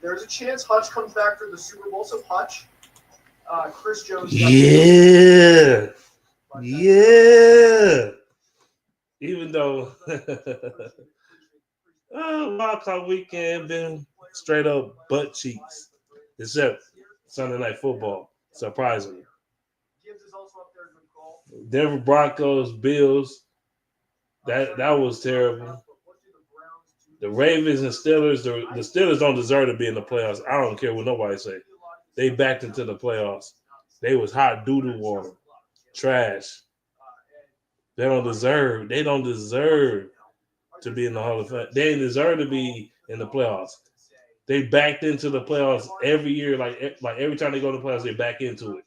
There's a chance Hutch comes back for the Super Bowl. So Hutch, Chris Jones. Yeah. Even though Wildcard weekend been straight up butt cheeks, except Sunday Night Football, surprisingly. Denver Broncos, Bills, that was terrible. The Ravens and Steelers, the Steelers don't deserve to be in the playoffs. I don't care what nobody say. They backed into the playoffs. They was hot doo-doo water. Trash. They don't deserve to be in the Hall of Fame. They didn't deserve to be in the playoffs. They backed into the playoffs every year. Like every time they go to the playoffs, they back into it.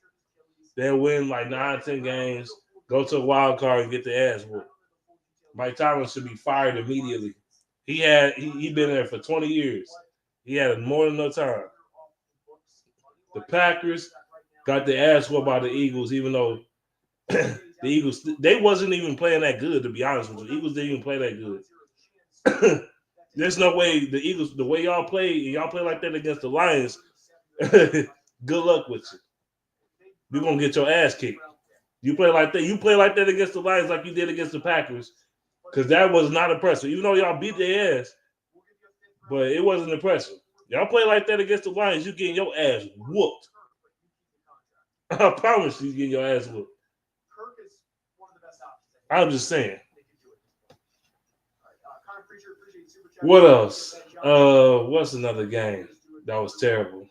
They'll win like 9-10 games, go to a wild card and get the ass whooped. Mike Tomlin should be fired immediately. He been there for 20 years. He had more than enough time. The Packers got the ass whooped by the Eagles, even though the Eagles, they wasn't even playing that good, to be honest with you. The Eagles didn't even play that good. There's no way the Eagles, the way y'all play like that against the Lions, good luck with you. You're going to get your ass kicked. You play like that against the Lions like you did against the Packers, because that was not impressive. Even though y'all beat their ass, but it wasn't impressive. Y'all play like that against the Lions, you getting your ass whooped. I promise you getting your ass whooped. I'm just saying. What else? What's another game that was terrible?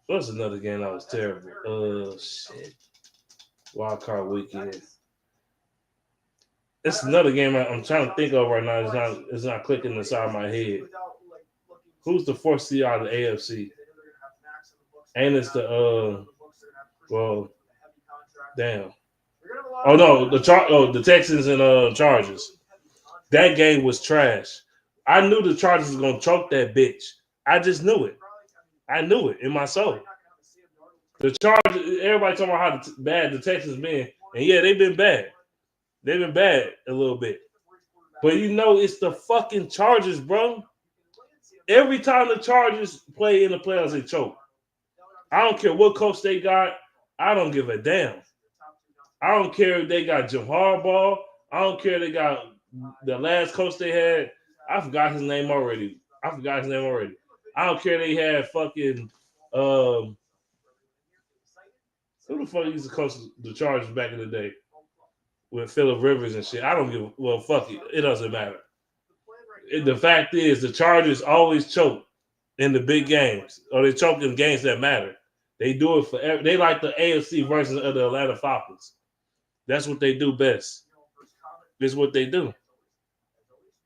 What's another game that was terrible? Shit. Wildcard weekend. It's another game I'm trying to think of right now. It's not clicking inside my head. Who's the fourth seed out of the AFC? And it's the damn. Oh no, the Texans and Chargers. That game was trash. I knew the Chargers was gonna choke that bitch. I just knew it. I knew it in my soul. The Chargers, everybody talking about how bad the Texans been, and yeah, they've been bad. They've been bad a little bit. But you know, it's the fucking Chargers, bro. Every time the Chargers play in the playoffs, they choke. I don't care what coach they got. I don't give a damn. I don't care if they got Jahmyr Ball. I don't care if they got the last coach they had. I forgot his name already. I don't care they had fucking who the fuck used to coach the Chargers back in the day with Phillip Rivers and shit. I don't give fuck it. It doesn't matter. The fact is the Chargers always choke in the big games, or they choke in games that matter. They do it forever. They like the AFC version of the Atlanta Falcons. That's what they do best. It's what they do.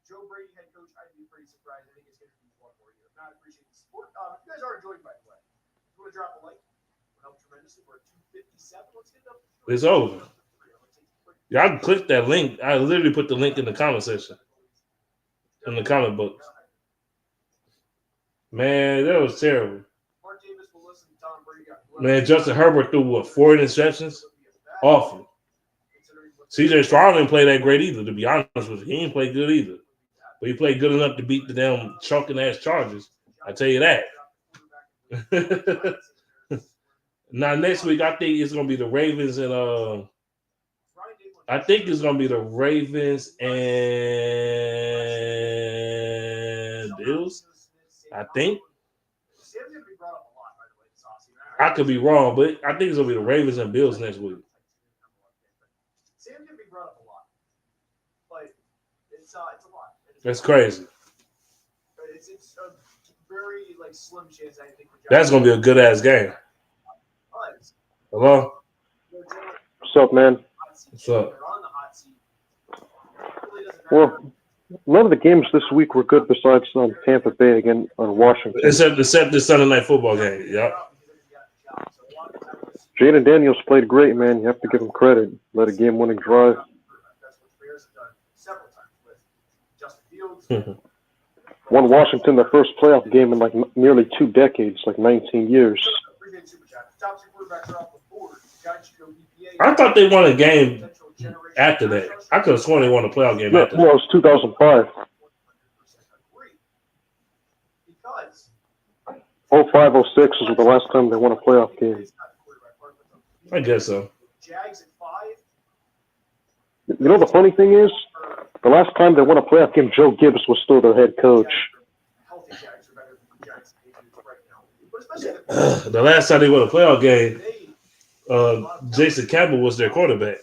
Joe Brady, head coach, I'd be pretty surprised. I think it's going to be one more year. I appreciate the support. You guys are enjoying, by the way. If you want to drop a like, it would help tremendously. We're at 257. Let's get up. It's over. Y'all can click that link. I literally put the link in the comment section. In the comic books. Man, that was terrible. Man, Justin Herbert threw 4 interceptions? Awful. CJ Stroud didn't play that great either, to be honest with you. He didn't play good either. But he played good enough to beat the damn choking ass Chargers. I tell you that. Now next week I think it's gonna be the Ravens and Bills. I think. I could be wrong, but I think it's gonna be the Ravens and Bills next week. Sam can be brought up a lot, but it's a lot. That's crazy. It's a very slim chance. I think that's gonna be a good ass game. Hello. What's up, man? What's up? Well, none of the games this week were good besides Tampa Bay again on Washington. Except this Sunday Night Football game. Yep. Jaden Daniels played great, man. You have to give him credit. Led a game-winning drive. Won Washington their first playoff game in nearly 2 decades, 19 years. I thought they won a game after that. I could have sworn they won a playoff game after that. Well, it was 2005. Because 05-06 is the last time they won a playoff game. I guess so. Jags at 5. You know the funny thing is, the last time they won a playoff game, Joe Gibbs was still their head coach. Healthy Jags are better than the Jags right now. But especially The last time they won a playoff game, Jason Campbell was their quarterback.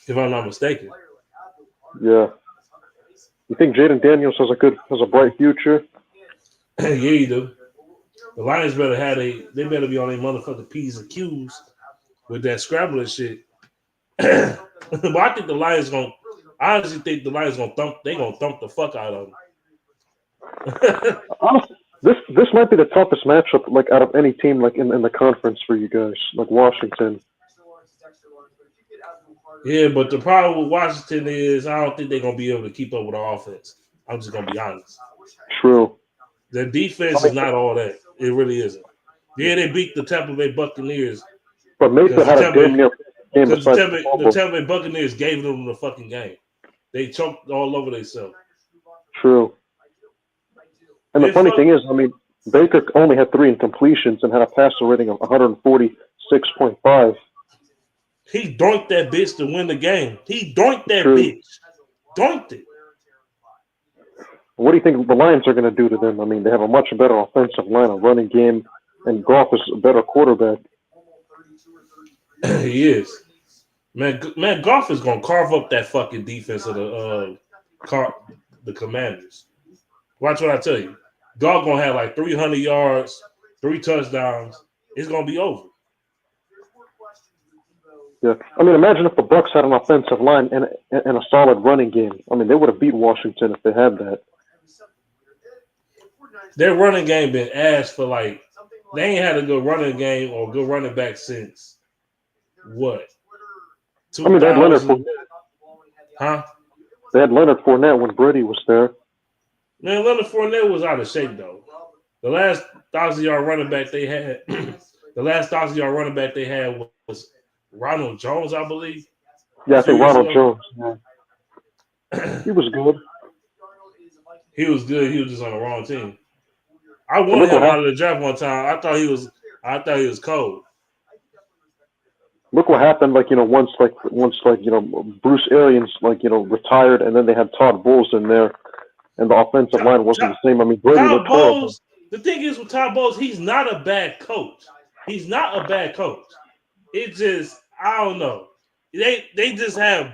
If I'm not mistaken. Yeah. You think Jaden Daniels has a bright future? Yeah, you do. The Lions better they better be on their motherfucking P's and Q's with that scrambling shit. But I think the Lions gonna thump the fuck out of them. Honestly, this might be the toughest matchup like out of any team like in the conference for you guys, like Washington. Yeah, but the problem with Washington is I don't think they're gonna be able to keep up with our offense. I'm just gonna be honest. True. Their defense is not all that. It really isn't. Yeah, they beat the Tampa Bay Buccaneers. But Mayfield had a damn near game because the besides Tampa Bay Buccaneers gave them the fucking game. They choked all over themselves. True. And the funny thing is, I mean, Baker only had 3 incompletions and had a passer rating of 146.5. He doinked that bitch to win the game. He doinked that bitch. Doinked it. What do you think the Lions are going to do to them? I mean, they have a much better offensive line, a running game, and Goff is a better quarterback. He is. Man, Goff is going to carve up that fucking defense of the Commanders. Watch what I tell you. Goff going to have like 300 yards, 3 touchdowns. It's going to be over. Yeah, I mean, imagine if the Bucs had an offensive line and a solid running game. I mean, they would have beat Washington if they had that. Their running game been ass for like they ain't had a good running game or good running back since what? I mean, they had Leonard Fournette. Huh? They had Leonard Fournette when Brady was there. Man, Leonard Fournette was out of shape though. The last 1,000-yard running back they had, was Ronald Jones, I believe. Yeah, I think Ronald Jones. Yeah. He was good. He was good. He was just on the wrong team. I wanted him out of the draft one time. I thought he was cold. Look what happened. Like once Bruce Arians retired, and then they had Todd Bowles in there, and the offensive line wasn't the same. I mean, Brady looked terrible. The thing is with Todd Bowles, he's not a bad coach. He's not a bad coach. It's just I don't know. They just have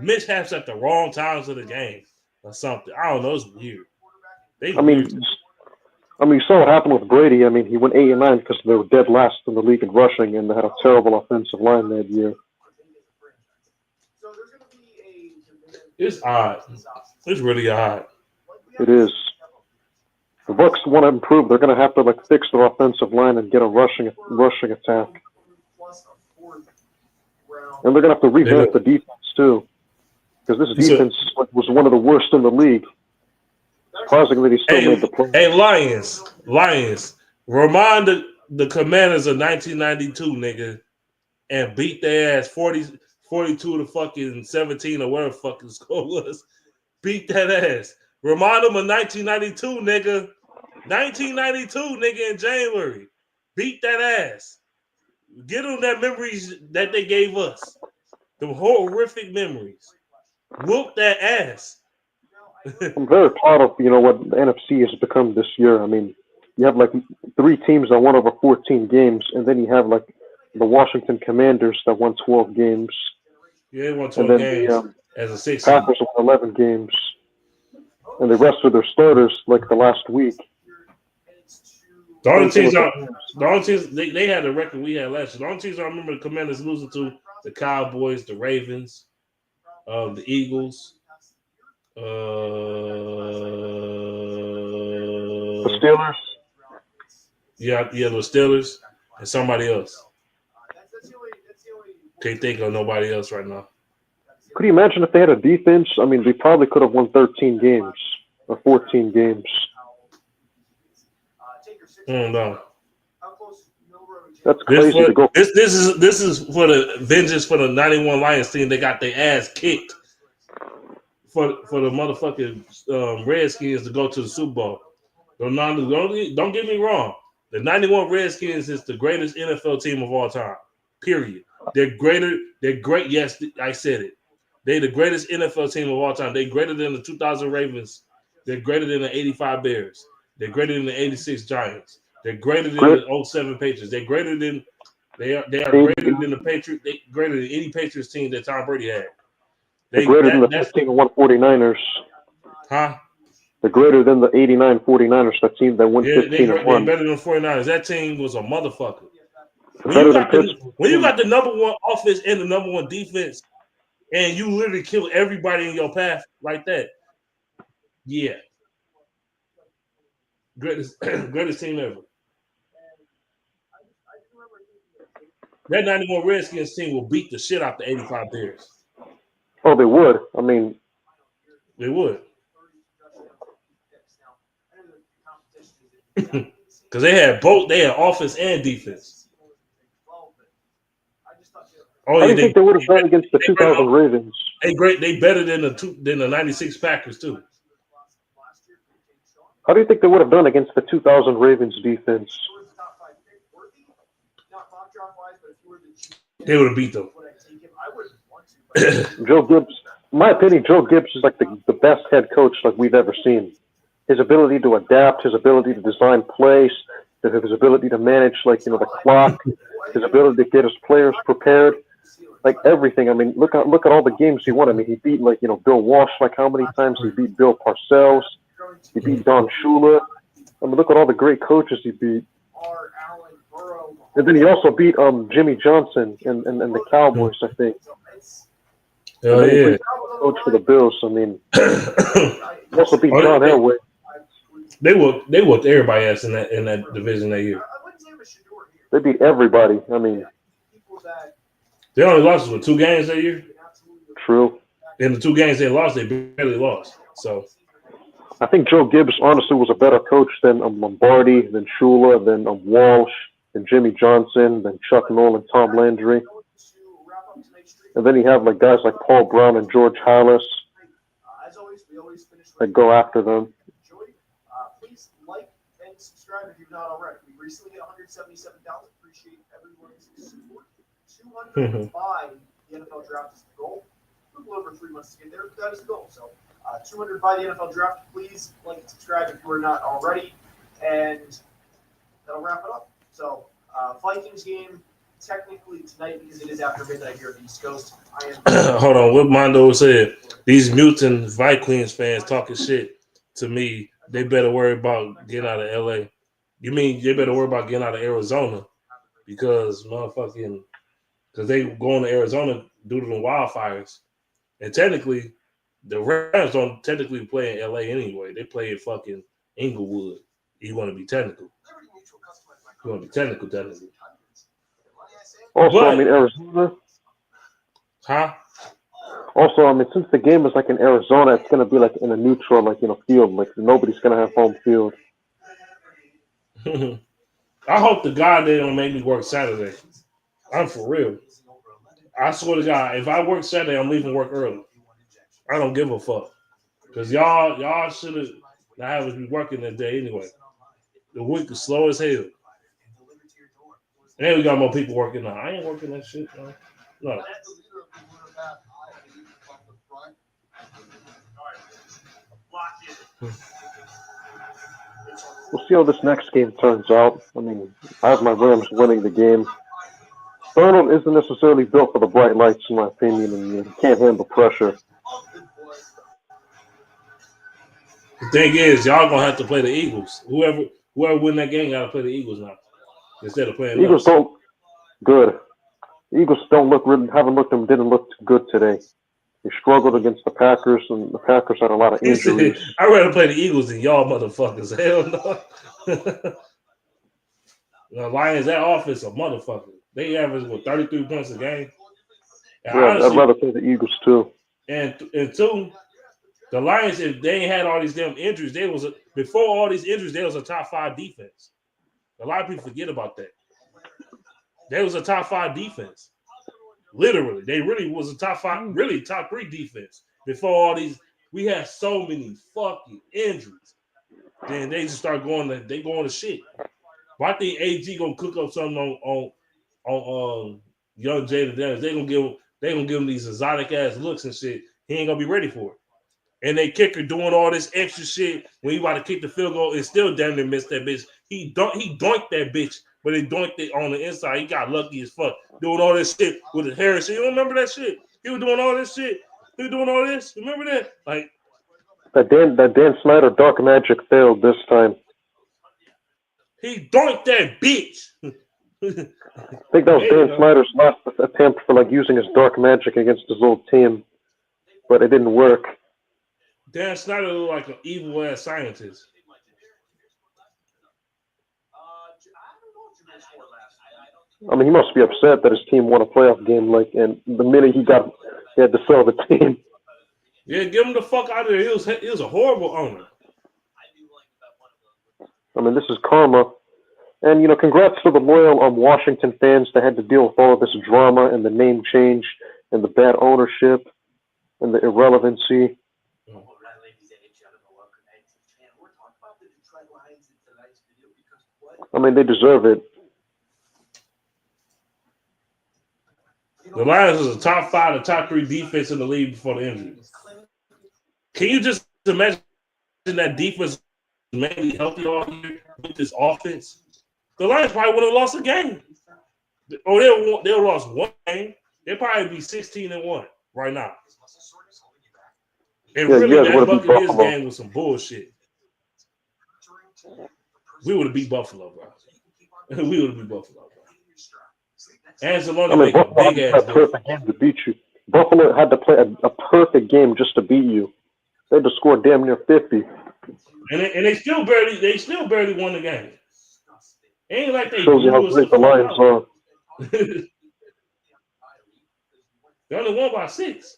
mishaps at the wrong times of the game or something. I don't know. It's weird. I mean, you saw what happened with Brady. I mean, he went 8-9 because they were dead last in the league in rushing, and they had a terrible offensive line that year. It's odd. It's really odd. It is. The Bucs want to improve. They're going to have to fix their offensive line and get a rushing attack. And they're going to have to revamp the defense too, because this defense was one of the worst in the league. Surprisingly, they still made the play. Hey, Lions, remind the Commanders of 1992, nigga, and beat their ass 42 to fucking 17 or whatever the fucking score was. Beat that ass. Remind them of 1992, nigga. 1992, nigga, in January. Beat that ass. Get them that memories that they gave us. The horrific memories. Whoop that ass. I'm very proud of what the NFC has become this year. I mean, you have 3 teams that won over 14 games, and then you have the Washington Commanders that won 12 games. Yeah, they won 12 games as a 6. Packers won 11 games, and the rest of their starters the last week. The only teams they had the record we had last year. The only teams I remember the Commanders losing to the Cowboys, the Ravens, the Eagles. The Steelers. Yeah, the Steelers and somebody else. Can't think of nobody else right now. Could you imagine if they had a defense? I mean, they probably could have won 13 games or 14 games. No. That's crazy to go. This is for the vengeance for the 91 Lions team. They got their ass kicked for the motherfucking Redskins to go to the Super Bowl. Don't get me wrong. The 91 Redskins is the greatest NFL team of all time. Period. They're greater. They're great. Yes, I said it. They're the greatest NFL team of all time. They're greater than the 2000 Ravens. They're greater than the 85 Bears. They're greater than the 86 Giants. They're greater than the 07 Patriots. They're greater than they are greater than the Patriots. They're greater than any Patriots team that Tom Brady had. They're greater than the 15-1 49ers. Huh? They're greater than the 89 49ers, that team that went 15-1. They're better than the 49ers. That team was a motherfucker. When you got the number one offense and the number one defense, and you literally kill everybody in your path like that, yeah. Greatest team ever. That 91 Redskins team will beat the shit out the 85 Bears. Oh, they would. I mean, they would. Because they had both. They had offense and defense. Oh, yeah, I think they would have done against the 2000 Ravens. They better than the 96 Packers too. How do you think they would have done against the 2000 Ravens defense? They would have beat them. Joe Gibbs, in my opinion, Joe Gibbs is like the best head coach like we've ever seen. His ability to adapt, his ability to design plays, his ability to manage the clock, his ability to get his players prepared, like everything. I mean, look at all the games he won. I mean, he beat Bill Walsh how many times? He beat Bill Parcells. He beat Don Shula. I mean, look at all the great coaches he beat. And then he also beat Jimmy Johnson and the Cowboys, I think. Oh yeah. Coach for the Bills. I mean, he also beat John Elway. They whooped everybody else in that division that year. They beat everybody. I mean, they only lost with 2 games that year. True. In the 2 games they lost, they barely lost. So I think Joe Gibbs honestly was a better coach than Lombardi, than Shula, than Walsh, than Jimmy Johnson, than Chuck Noll and Tom Landry. And then you have guys like Paul Brown and George Halas that go after them. Please like and subscribe if you've not already. We recently hit 177,000. Appreciate everyone's support. 205 the NFL draft is the goal. A little over 3 months to get there, but that is the goal. So 200 by the NFL draft. Please like and subscribe if you are not already. And that'll wrap it up. So Vikings game technically tonight because it is after midnight here at the East Coast. Hold on, what Mondo said? These mutant Vikings fans talking shit to me. They better worry about getting out of LA. You mean they better worry about getting out of Arizona because they going to Arizona due to the wildfires. And technically, the Rams don't technically play in LA anyway. They play in fucking Inglewood. You want to be technical. You want to be technically. Also, I mean, Arizona. Huh? Also, I mean, since the game is in Arizona, it's going to be in a neutral, field. Nobody's going to have home field. I hope to God they don't make me work Saturday. I'm for real. I swear to God, if I work Saturday, I'm leaving work early. I don't give a fuck. Because y'all should have not have me working that day anyway. The week is slow as hell. And we got more people working now. I ain't working that shit, man. No. We'll see how this next game turns out. I mean, I have my Rams winning the game. Darnold isn't necessarily built for the bright lights, in my opinion, and he can't handle pressure. The thing is, y'all gonna have to play the Eagles. Whoever win that game, gotta play the Eagles now instead of playing. The Eagles don't good. The Eagles didn't look good today. They struggled against the Packers, and the Packers had a lot of injuries. I'd rather play the Eagles than y'all motherfuckers. Hell no. The Lions, that offense a motherfucker. They average 33 points a game. And yeah, honestly, I'd rather play the Eagles too. And two, the Lions, if they ain't had all these damn injuries, before all these injuries, they was a top 5 defense. A lot of people forget about that. They was a top 5 defense. Literally, they really was a top 5, really top 3 defense before all these. We had so many fucking injuries. Then they just start going to shit. But I think AG gonna cook up something on young Jaden Daniels. They gonna give him these exotic ass looks and shit. He ain't gonna be ready for it. And they kicker doing all this extra shit when he about to kick the field goal and still damn near missed that bitch. He doinked that bitch, but he doinked it on the inside. He got lucky as fuck doing all this shit with his hair and shit. You don't remember that shit? He was doing all this shit. He was doing all this. Remember that? Like that Dan Snyder dark magic failed this time. He doinked that bitch. I think that was Dan Snyder's last attempt for like using his dark magic against his old team, but it didn't work. Dan Snyder looked like an evil ass scientist. I mean, he must be upset that his team won a playoff game. Like, and the minute he had to sell the team. Yeah, get him the fuck out of there. He was a horrible owner. I mean, this is karma. And, you know, congrats to the loyal Washington fans that had to deal with all of this drama and the name change and the bad ownership and the irrelevancy. I mean, they deserve it. The Lions was a top 5 to top 3 defense in the league before the injury. Can you just imagine that defense mainly healthy all year with this offense? The Lions probably would have lost a game. Or they'll lost one game. They'll probably be 16-1 right now. And really, that Buccaneers game was some bullshit. We would have beat Buffalo, bro. We would have beat Buffalo, bro. Anzalone make a big ass perfect game to beat you. Buffalo had to play a perfect game just to beat you. They had to score damn near 50. And they still barely won the game. Ain't like they shows you how great the Lions are. They only won by 6.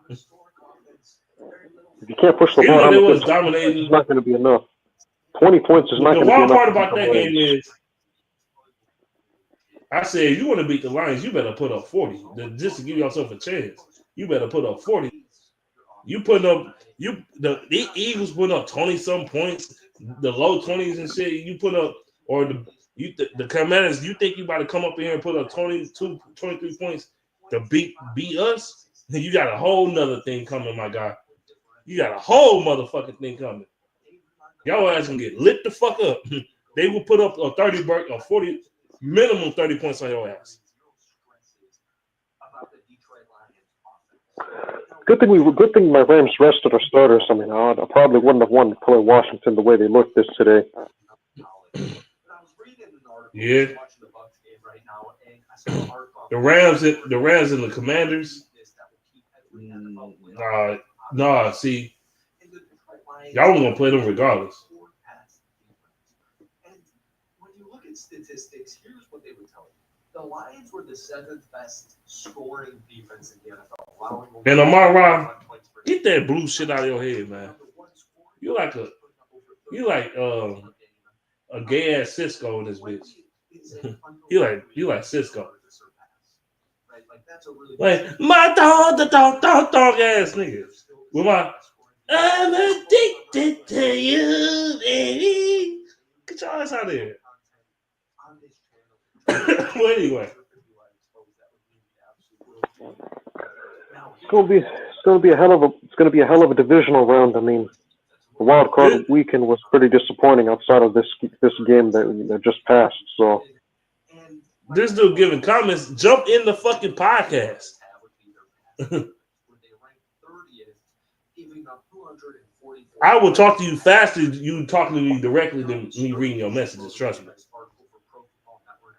If you can't push the ball, they was dominating. It's not going to be enough. 20 points is not going to be enough. The wild part about that game is, I said, if you want to beat the Lions, you better put up 40. Just to give yourself a chance, you better put up 40. You put up the Eagles put up 20-some points, the low 20s and shit. You put up, or the Commanders. You think you about to come up here and put up 22, 23 points to beat us? You got a whole nother thing coming, my guy. You got a whole motherfucking thing coming. Y'all ass gonna get lit the fuck up. They will put up a 40 minimum 30 points on your ass. Good thing my Rams rested our starters. I mean, I probably wouldn't have wanted to play Washington the way they looked this today. Yeah. The Rams and the Commanders. Nah. See, y'all were gonna play them regardless. And when you look at statistics, here's what they would tell you: the Lions were the 7th best scoring defense in the NFL. And Amon-Ra, get that blue shit out of your head, man. You like a gay ass Cisco in this bitch. you like Cisco. Like my dog ass nigga. With my I'm addicted to you, baby. Get your ass out of here. Well, anyway. It's gonna be a hell of a divisional round. I mean, the wild card weekend was pretty disappointing outside of this game that just passed. So this dude giving comments. Jump in the fucking podcast. I will talk to you faster you talking to me directly than me reading your messages. Trust me.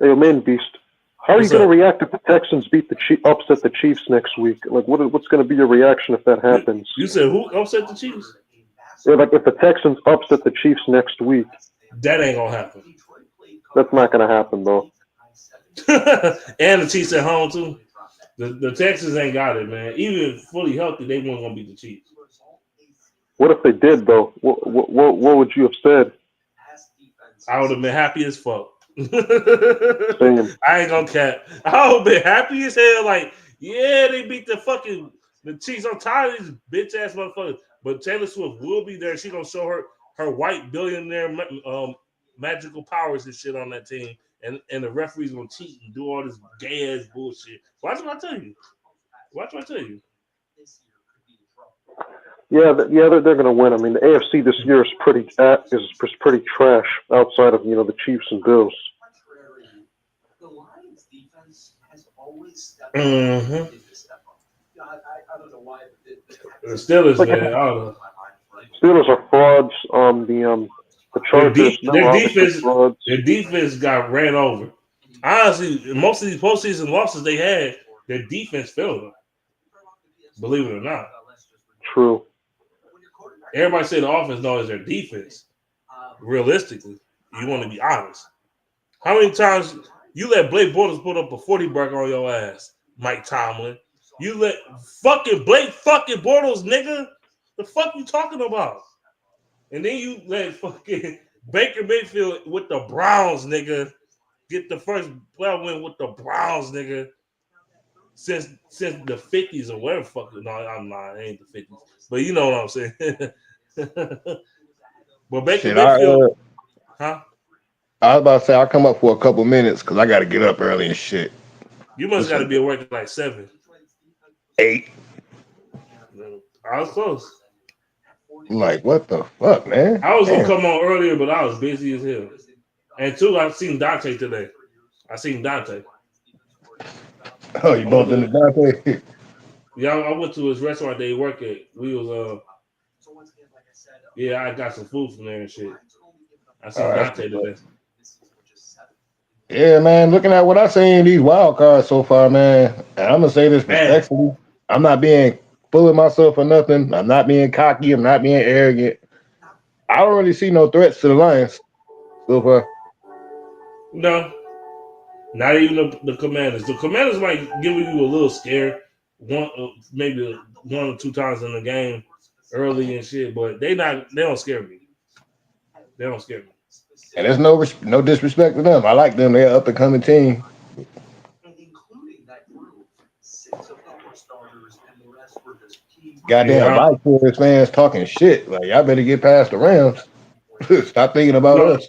Hey, man, Beast. How are you going to react if the Texans upset the Chiefs next week? Like, what's going to be your reaction if that happens? You said who upset the Chiefs? Yeah, like if the Texans upset the Chiefs next week. That ain't gonna happen. That's not going to happen, though. And the Chiefs at home too. The Texans ain't got it, man. Even fully healthy, they weren't gonna beat the Chiefs. What if they did, though? What would you have said? I would have been happy as fuck. I ain't gonna cap. I would have been happy as hell. Like, yeah, they beat the Chiefs. I'm tired of these bitch ass motherfuckers. But Taylor Swift will be there. She's gonna show her white billionaire magical powers and shit on that team, and the referees gonna cheat and do all this gay ass bullshit. Watch what I tell you. Watch what I tell you. Yeah, they're going to win. I mean, the AFC this year is pretty trash outside of the Chiefs and Bills. The Lions defense has always stepped Mm-hmm. up. I don't know why. The Steelers, man. I don't know. Steelers are frauds. The Chargers, Their defense got ran over. Honestly, most of these postseason losses they had, their defense failed them. Believe it or not. True. Everybody say the offense knows their defense. Realistically, you want to be honest. How many times you let Blake Bortles put up a 40 burger on your ass, Mike Tomlin? You let fucking Blake fucking Bortles, nigga. The fuck you talking about? And then you let fucking Baker Mayfield with the Browns, nigga, get the first playoff win with the Browns, nigga. Since the 50s or whatever fuck. No, I'm not. It ain't the 50s. But you know what I'm saying. But Baker Mayfield, huh? I was about to say I'll come up for a couple minutes because I got to get up early and shit. You must got to be awake at like 7. 8. I was close. Like, what the fuck, man? I was going to come on earlier, but I was busy as hell. And two, I seen Dante today. I seen Dante. Oh, you bumped into Dante? Yeah, I went to his restaurant they work at. We was, yeah, I got some food from there and shit. I seen Dante today. Yeah, man, looking at what I seen these wild cards so far, man, and I'm going to say this respectfully. I'm not being full of myself or nothing. I'm not being cocky. I'm not being arrogant. I don't really see no threats to the Lions so far. No, not even the Commanders. The Commanders might give you a little scare, maybe 1 or 2 times in the game early and shit, but they don't scare me. They don't scare me. And there's no disrespect to them. I like them. They're an up and coming team. Goddamn, Vikings fans talking shit. Like, y'all better get past the Rams. Stop thinking about us.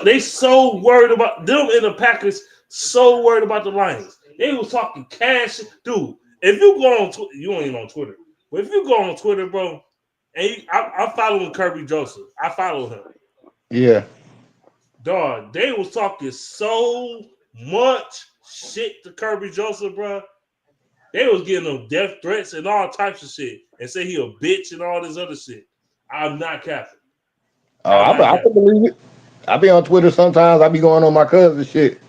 They so worried about them and the Packers. So worried about the Lions. They was talking cash, dude. If you go on Twitter, you ain't on Twitter, but if you go on Twitter, bro, and I'm following Kirby Joseph. I follow him. Yeah. Dog, they was talking so much shit to Kirby Joseph, bro. They was giving him death threats and all types of shit, and say he a bitch and all this other shit. I'm not capping. I can believe it. I be on Twitter sometimes. I be going on my cousin's shit.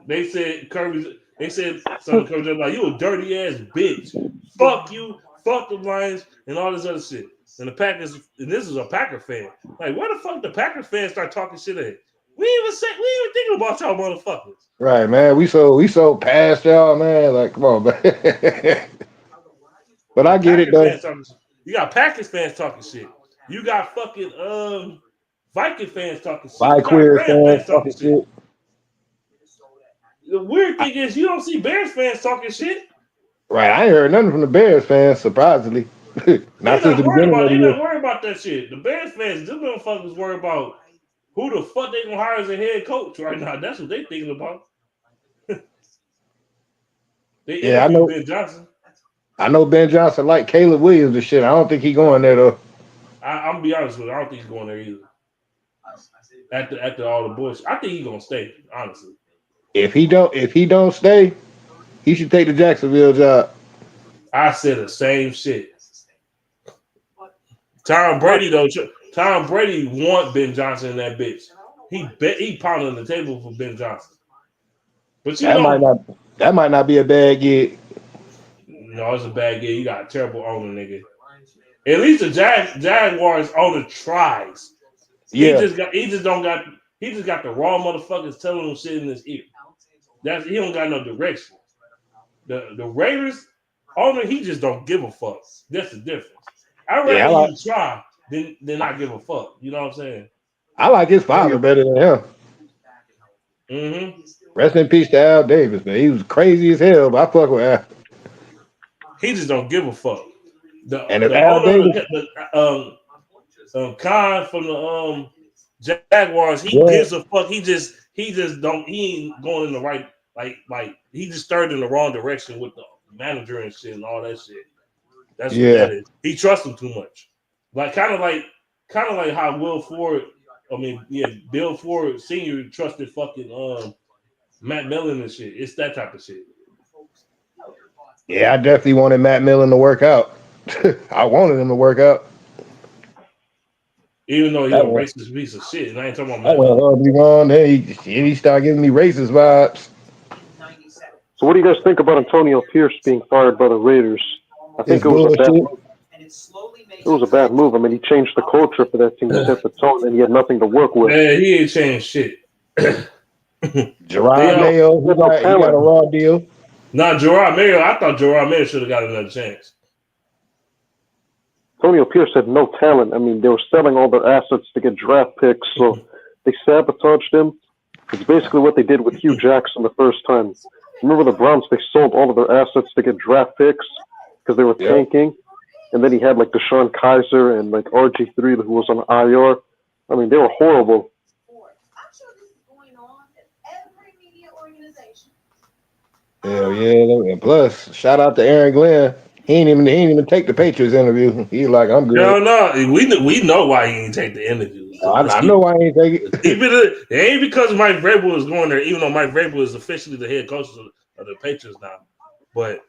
They said Kirby. They said something to Kirby like, "You a dirty ass bitch. Fuck you. Fuck the Lions and all this other shit." And the Packers. And this is a Packer fan. Like, where the fuck the Packer fans start talking shit at? We ain't even thinking about y'all motherfuckers. Right, man. We so past y'all, man. Like, come on, man. But I get it, though. You got Packers fans talking shit. You got fucking Viking fans talking shit. Viking fans talking shit. The weird thing is you don't see Bears fans talking shit. Right, I ain't heard nothing from the Bears fans, surprisingly. Not since the beginning of the year. They're not worried about that shit. The Bears fans, them motherfuckers worry about who the fuck they gonna hire as a head coach right now. That's what they thinking about. I know Ben Johnson. I know Ben Johnson like Caleb Williams and shit. I don't think he going there though. I'm gonna be honest with you. I don't think he's going there either. After all the bullshit, I think he's gonna stay. Honestly, if he don't stay, he should take the Jacksonville job. I said the same shit. Tom Brady want Ben Johnson in that bitch. He pounding the table for Ben Johnson. But that might not be a bad gig. No, it's a bad gig. You got a terrible owner, nigga. At least the Jaguars owner tries. Yeah. He just got the raw motherfuckers telling him shit in his ear. He don't got no direction. The Raiders owner, he just don't give a fuck. That's the difference. I'd rather you try than not give a fuck. You know what I'm saying? I like his father better than him. Mm-hmm. Rest in peace to Al Davis, man. He was crazy as hell, but I fuck with Al. He just don't give a fuck. And if the Al owner, Davis, Khan from the Jaguars, he yeah, gives a fuck. He ain't going in the right like he just started in the wrong direction with the manager and shit and all that shit. That's what yeah, that is. He trusts him too much. Kind of like how Bill Ford Sr. trusted fucking Matt Millen and shit. It's that type of shit. yeah. I definitely wanted Matt Millen to work out. I wanted him to work out. Even though he's That a one, racist piece of shit, and I ain't talking about I Matt went Millen. horribly wrong. Then he started giving me racist vibes. So what do you guys think about Antonio Pierce being fired by the Raiders? I think It's it was a bad bullshit. move. It was a bad move. I mean, he changed the culture for that team. He set the tone, and he had nothing to work with. Man, he ain't changed shit. Gerard Mayo, he got a raw deal. Not Gerard Mayo. I thought Gerard Mayo should have got another chance. Antonio Pierce had no talent. I mean, they were selling all their assets to get draft picks, so they sabotaged him. It's basically what they did with Hugh Jackson the first time. Remember the Browns? They sold all of their assets to get draft picks because they were tanking. And then he had like Deshaun Kaiser and like RG3 who was on IR. I mean, they were horrible. Hell yeah. And plus, shout out to Aaron Glenn. He ain't even take the Patriots interview. He like, I'm good. No. We know why he didn't take the interview. I know why he ain't take it. It ain't because Mike Vrabel is going there, even though Mike Vrabel is officially the head coach of the Patriots now. But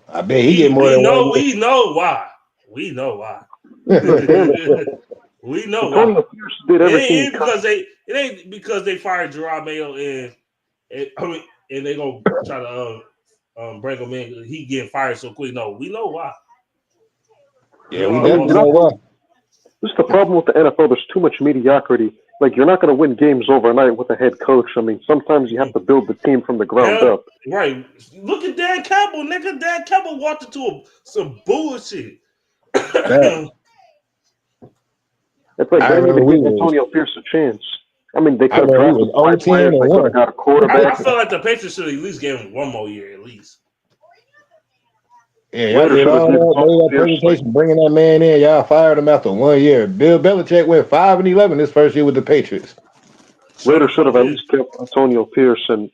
I bet he get more than one. We know why. We know why. We know Antonio why. Pierce did everything. It ain't because they fired Gerard Mayo and they gonna try to bring him in. He getting fired so quick. No, we know why. Yeah, we definitely know why. This is the problem with the NFL. There's too much mediocrity. Like, you're not going to win games overnight with a head coach. I mean, sometimes you have to build the team from the ground up. Right. Look at Dan Campbell, nigga. Dan Campbell walked into some bullshit. It's like they didn't even give Antonio Pierce a chance. I mean, they could have drafted 5 players. They could have got a quarterback. I feel like the Patriots should at least give him one more year, at least. Yeah, y'all did all that presentation, bringing that man in. Y'all fired him after 1 year. Bill Belichick went 5-11 his first year with the Patriots. Raiders should have at least kept Antonio Pierce, and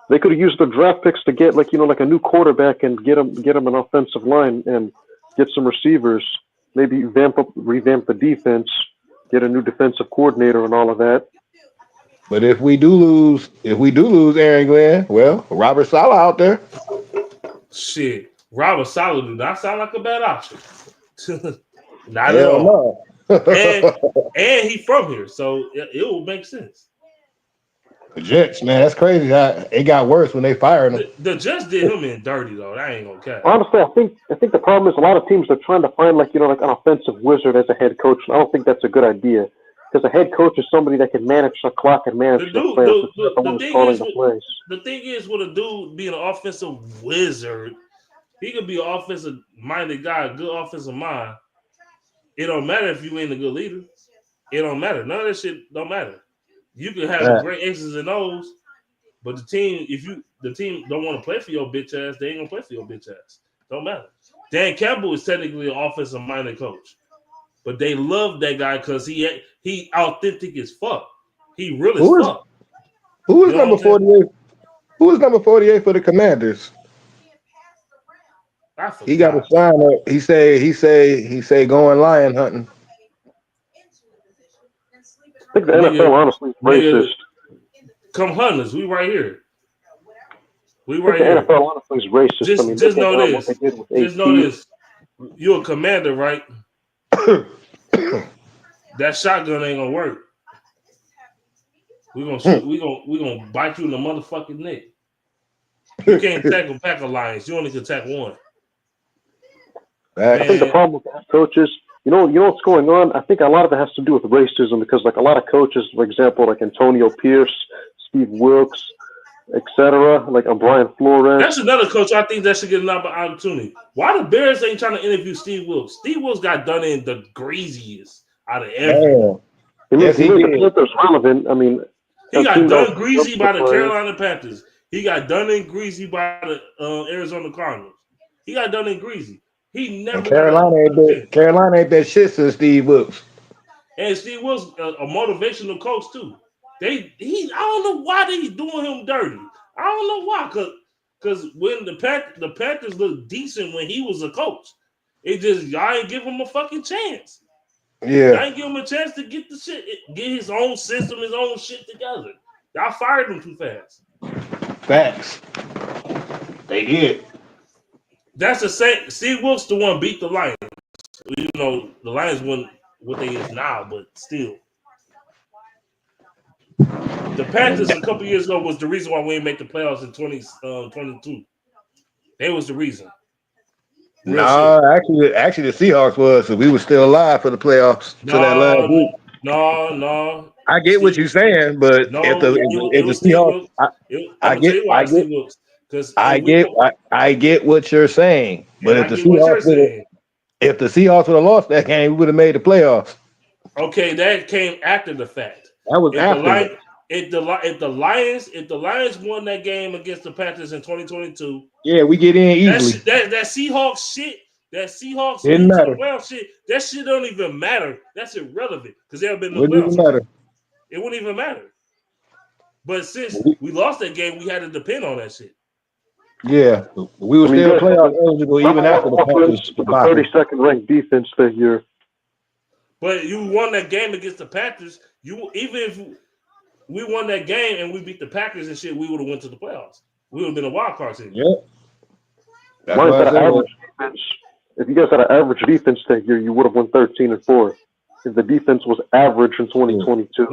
they could have used their draft picks to get like a new quarterback and get him an offensive line and get some receivers. Maybe revamp the defense, get a new defensive coordinator and all of that. But if we do lose Aaron Glenn, well, Robert Saleh out there. Shit. Robert Saleh do not sound like a bad option. Not at all. No. and he from here, so it will make sense. The Jets, man, that's crazy. It got worse when they fired him. The Jets did him in dirty though. That ain't gonna catch. Honestly, I think the problem is a lot of teams are trying to find like an offensive wizard as a head coach. I don't think that's a good idea because a head coach is somebody that can manage the clock and manage the players. The thing is, with a dude being an offensive wizard. He could be an offensive-minded guy, a good offensive mind. It don't matter if you ain't a good leader. It don't matter. None of that shit don't matter. You can have great X's and O's, but the team don't want to play for your bitch ass, they ain't gonna play for your bitch ass. Don't matter. Dan Campbell is technically an offensive-minded coach, but they love that guy because he authentic as fuck. He real as fuck. Who is number 48? Who is number 48 for the Commanders? He got a sign up. He say going lion hunting. I think the NFL honestly is racist. Come hunters, we right here. We right here. The NFL honestly is racist. Just know this. Just know this. You're a commander, right? That shotgun ain't gonna work. We gonna shoot. We gonna bite you in the motherfucking neck. You can't tackle pack of lions. You only can tackle one. I think the problem with the coaches, you know what's going on? I think a lot of it has to do with racism because like a lot of coaches, for example, like Antonio Pierce, Steve Wilkes, etc., like Brian Flores. That's another coach I think that should get an opportunity. Why the Bears ain't trying to interview Steve Wilkes? Steve Wilkes got done in the greasiest out of everyone. He made the Panthers relevant. I mean, he got done greasy by the Carolina Panthers. He got done in greasy by the Arizona Cardinals. He got done in greasy. He never And got a chance. Carolina ain't that shit since Steve Wilkes. And Steve was a motivational coach too. I don't know why they doing him dirty. I don't know why, because when the Panthers looked decent when he was a coach, y'all ain't give him a fucking chance. Yeah, Y'all ain't give him a chance to get get his own system, his own shit together. Y'all fired him too fast. facts. They did. That's the same. Steve Wilkes the one beat the Lions. You know, the Lions won what they is now, but still. The Panthers a couple years ago was the reason why we didn't make the playoffs in 2022. They was the reason. Actually, the Seahawks was, so we were still alive for the playoffs to that last week. No. I get what you're saying, but if the was Steve Seahawks, Wilkes. I'm gonna tell you why Steve Wilkes. Because I get what you're saying, but I get what you're saying. If the Seahawks would have lost that game, we would have made the playoffs. Okay, that came after the fact. That was after. If the Lions won that game against the Panthers in 2022, yeah, we get in easily. That Seahawks shit, that Seahawks didn't matter. Shit, that shit don't even matter. That's irrelevant because they have been in the Wouldn't playoffs. even matter. It wouldn't even matter. But since we lost that game, we had to depend on that shit. Yeah, we were still playoff eligible even after the Panthers. The 32nd ranked defense that year. But you won that game against the Panthers. Even if we won that game and we beat the Packers and shit, we would have went to the playoffs. We would have been a wild card team. Yep. If you guys had an average defense that year, you would have won 13-4. If the defense was average in 2022.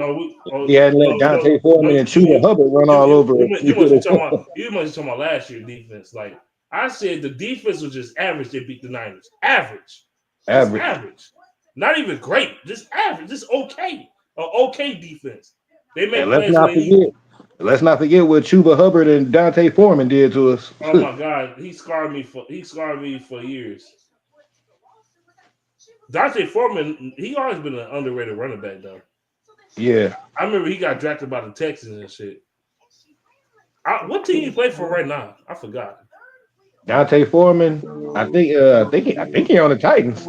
He hadn't let Dante Foreman and Chuba Hubbard run all over it. You must be talking about last year's defense. Like I said, the defense was just average. They beat the Niners. Average. Not even great. Just average. Just okay. An okay defense. They make let's not forget what Chuba Hubbard and Dante Foreman did to us. Oh my God, he scarred me for years. Dante Foreman, he always been an underrated running back though. Yeah, I remember he got drafted by the Texans and shit. What team he play for right now? I forgot. Dante Foreman, I think he on the Titans.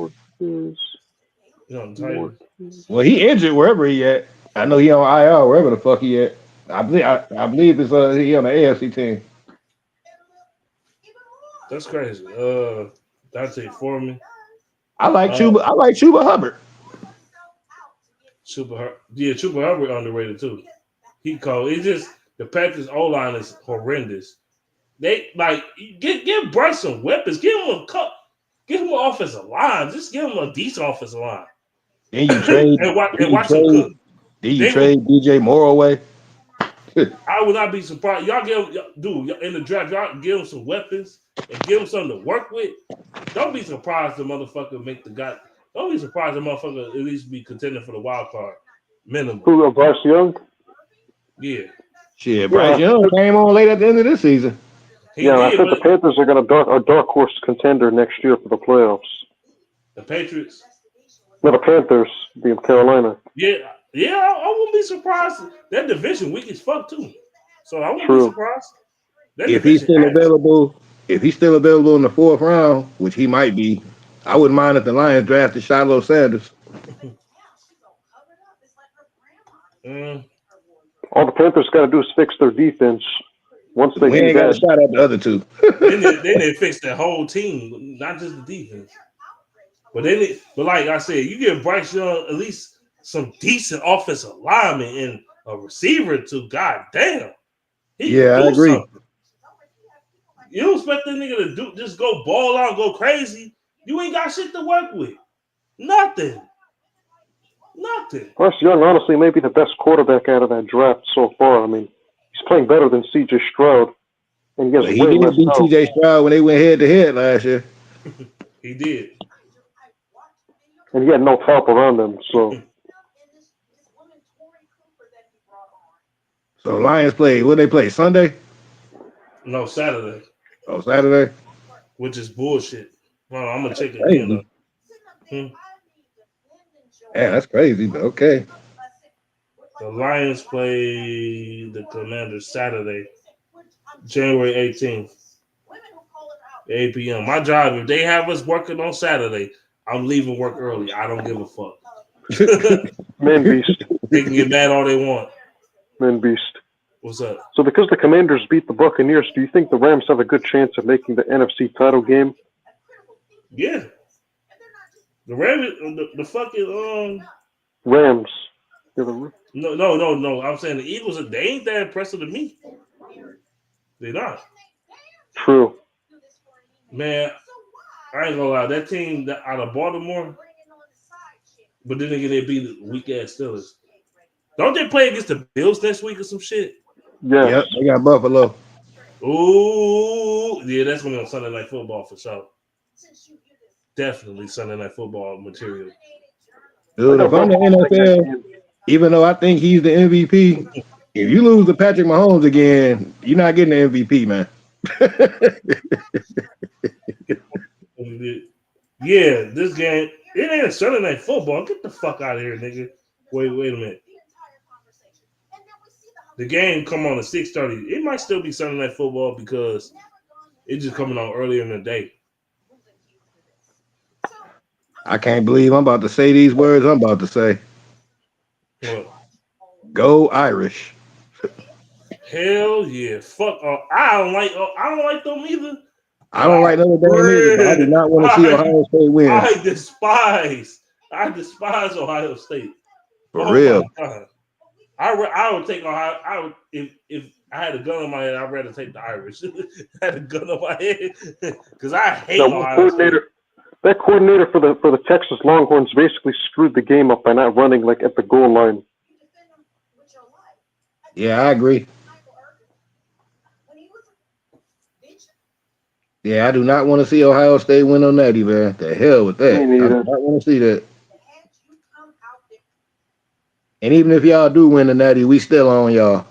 Well, he injured wherever he at. I know he on IR wherever the fuck he at. I believe it's he on the AFC team. That's crazy. Dante Foreman. I like Chuba Hubbard. Chuba Hubbard underrated too. He cold. It's just the Panthers O line is horrendous. They like give Bryce some weapons. Give him a cup. Give him an offensive line. Just give him a decent offensive line. Then you trade and watch him cook. Then you trade DJ Moore away. I would not be surprised. Y'all in the draft. Y'all give him some weapons and give him something to work with. Don't be surprised the motherfucker make the guy. Don't be surprised the motherfucker at least be contending for the wild card minimum. Who, Bryce Young? Yeah. Shit, Bryce Young came on late at the end of this season. I think the Panthers are going to a dark horse contender next year for the playoffs. The Patriots? No, the Panthers, the Carolina. Yeah, I wouldn't be surprised. That division weak as fuck too. So I wouldn't be surprised. If he's still available in the fourth round, which he might be, I wouldn't mind if the Lions drafted Shador Sanders. All the Panthers got to do is fix their defense. Once they ain't got a shot at the other two. then they fix the whole team, not just the defense. But like I said, you give Bryce Young at least some decent offensive lineman and a receiver to goddamn. I agree. Something. You don't expect that nigga to just go ball out and go crazy. You ain't got shit to work with. Nothing. Bryce Young, honestly, may be the best quarterback out of that draft so far. I mean, he's playing better than C.J. Stroud. And he did beat C.J. Stroud when they went head-to-head last year. He did. And he had no help around him, so. So Lions play, what they play, Sunday? No, Saturday. Oh, Saturday? Which is bullshit. Well, I'm going to check it again. Yeah, that's crazy, but okay. The Lions play the Commanders Saturday, January 18th. 8 p.m. My job, if they have us working on Saturday, I'm leaving work early. I don't give a fuck. Man beast. They can get mad all they want. Man beast. What's up? So because the Commanders beat the Buccaneers, do you think the Rams have a good chance of making the NFC title game? Yeah. The Ravens, the fucking Rams. Yeah, the- No. I'm saying the Eagles, they ain't that impressive to me. They're not. True. Man, I ain't gonna lie. That team out of Baltimore, but then again, they beat the weak ass Steelers. Don't they play against the Bills next week or some shit? Yeah. Yep, they got Buffalo. Ooh, yeah, that's gonna be on Sunday Night Football for sure. Definitely Sunday Night Football material. Dude, if I'm the NFL, even though I think he's the MVP, if you lose to Patrick Mahomes again, you're not getting the MVP, man. Yeah, this game, it ain't Sunday Night Football. Get the fuck out of here, nigga. Wait a minute. The game come on at 6:30. It might still be Sunday Night Football because it's just coming on earlier in the day. I can't believe I'm about to say these words I'm about to say. What? Go Irish. Hell yeah. Fuck. I don't like them either. I don't like Notre Dame either, but I do not want to see Ohio State win. I despise Ohio State. For real. I would take Ohio. I would if I had a gun on my head, I'd rather take the Irish. I had a gun on my head because I hate Ohio State. That coordinator for the Texas Longhorns basically screwed the game up by not running like at the goal line. Yeah, I agree. Yeah, I do not want to see Ohio State win on that, man. The hell with that. I do not want to see that. And even if y'all do win the Natty, we still on y'all.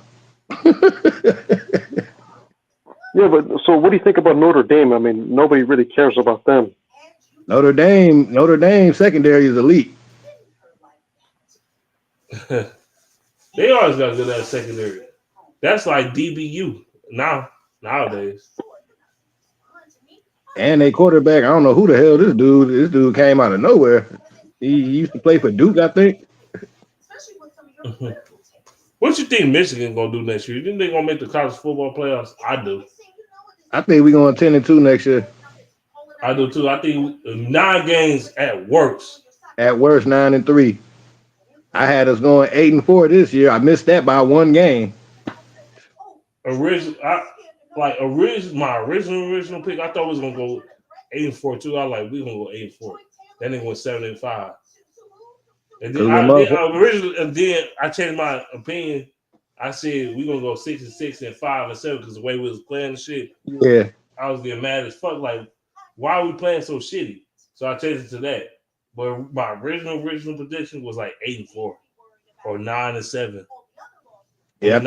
Yeah, but so what do you think about Notre Dame? I mean, nobody really cares about them. Notre Dame secondary is elite. They always got good at secondary. That's like DBU nowadays. And they quarterback, I don't know who the hell this dude. This dude came out of nowhere. He used to play for Duke, I think. What you think Michigan gonna do next year? You think they're gonna make the college football playoffs? I do. I think we're going 10-2 next year. I do too. I think 9 games at worst. At worst, 9-3. I had us going 8-4 this year. I missed that by 1 game. My original pick. I thought we was gonna go 8-4 too. I like we gonna go 8-4. Then they went 7-5. And then I changed my opinion. I said we're gonna go 6-6 and 5-7 because the way we was playing the shit. Yeah. I was getting mad as fuck. Like, why are we playing so shitty? So I changed it to that. But my original prediction was like 8-4 or 9-7. Yeah,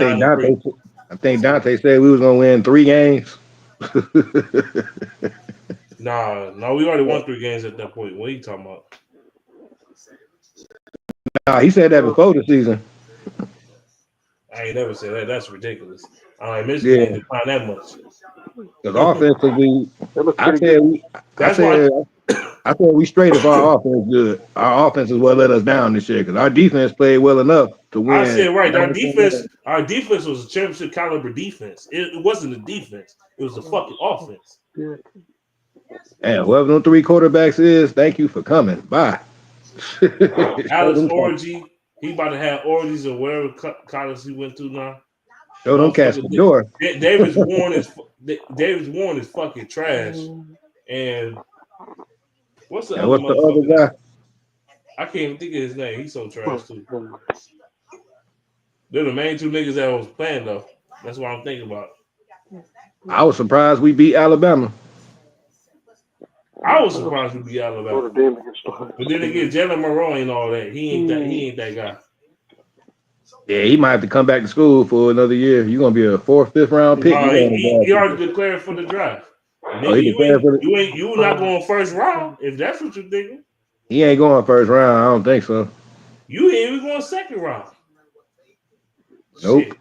I think Dante said we was gonna win 3 games. No, we already won 3 games at that point. What are you talking about? Nah, he said that before the season. I ain't never said that. That's ridiculous. I Michigan ain't declined that much. Because offensively, I said we straight if our offense good. Our offense is what let us down this year because our defense played well enough to win. I said right. Our defense was a championship caliber defense. It wasn't a defense. It was a fucking offense. And whoever them 3 quarterbacks is, thank you for coming. Bye. Alex Orgy, he about to have orgies or whatever college he went to now. Show them cats the door. Davis Warren is fucking trash. And what's the other guy? I can't even think of his name. He's so trash too. They're the main 2 niggas that was playing though. That's what I'm thinking about. I was surprised we beat Alabama. I was surprised we beat Alabama. But then again, Jalen Monroe ain't all that. He ain't that guy. Yeah, he might have to come back to school for another year. You're gonna be a 4th, 5th round pick. He already declared for the draft. You not going 1st round if that's what you're thinking. He ain't going 1st round. I don't think so. You ain't even going 2nd round. Nope. Shit.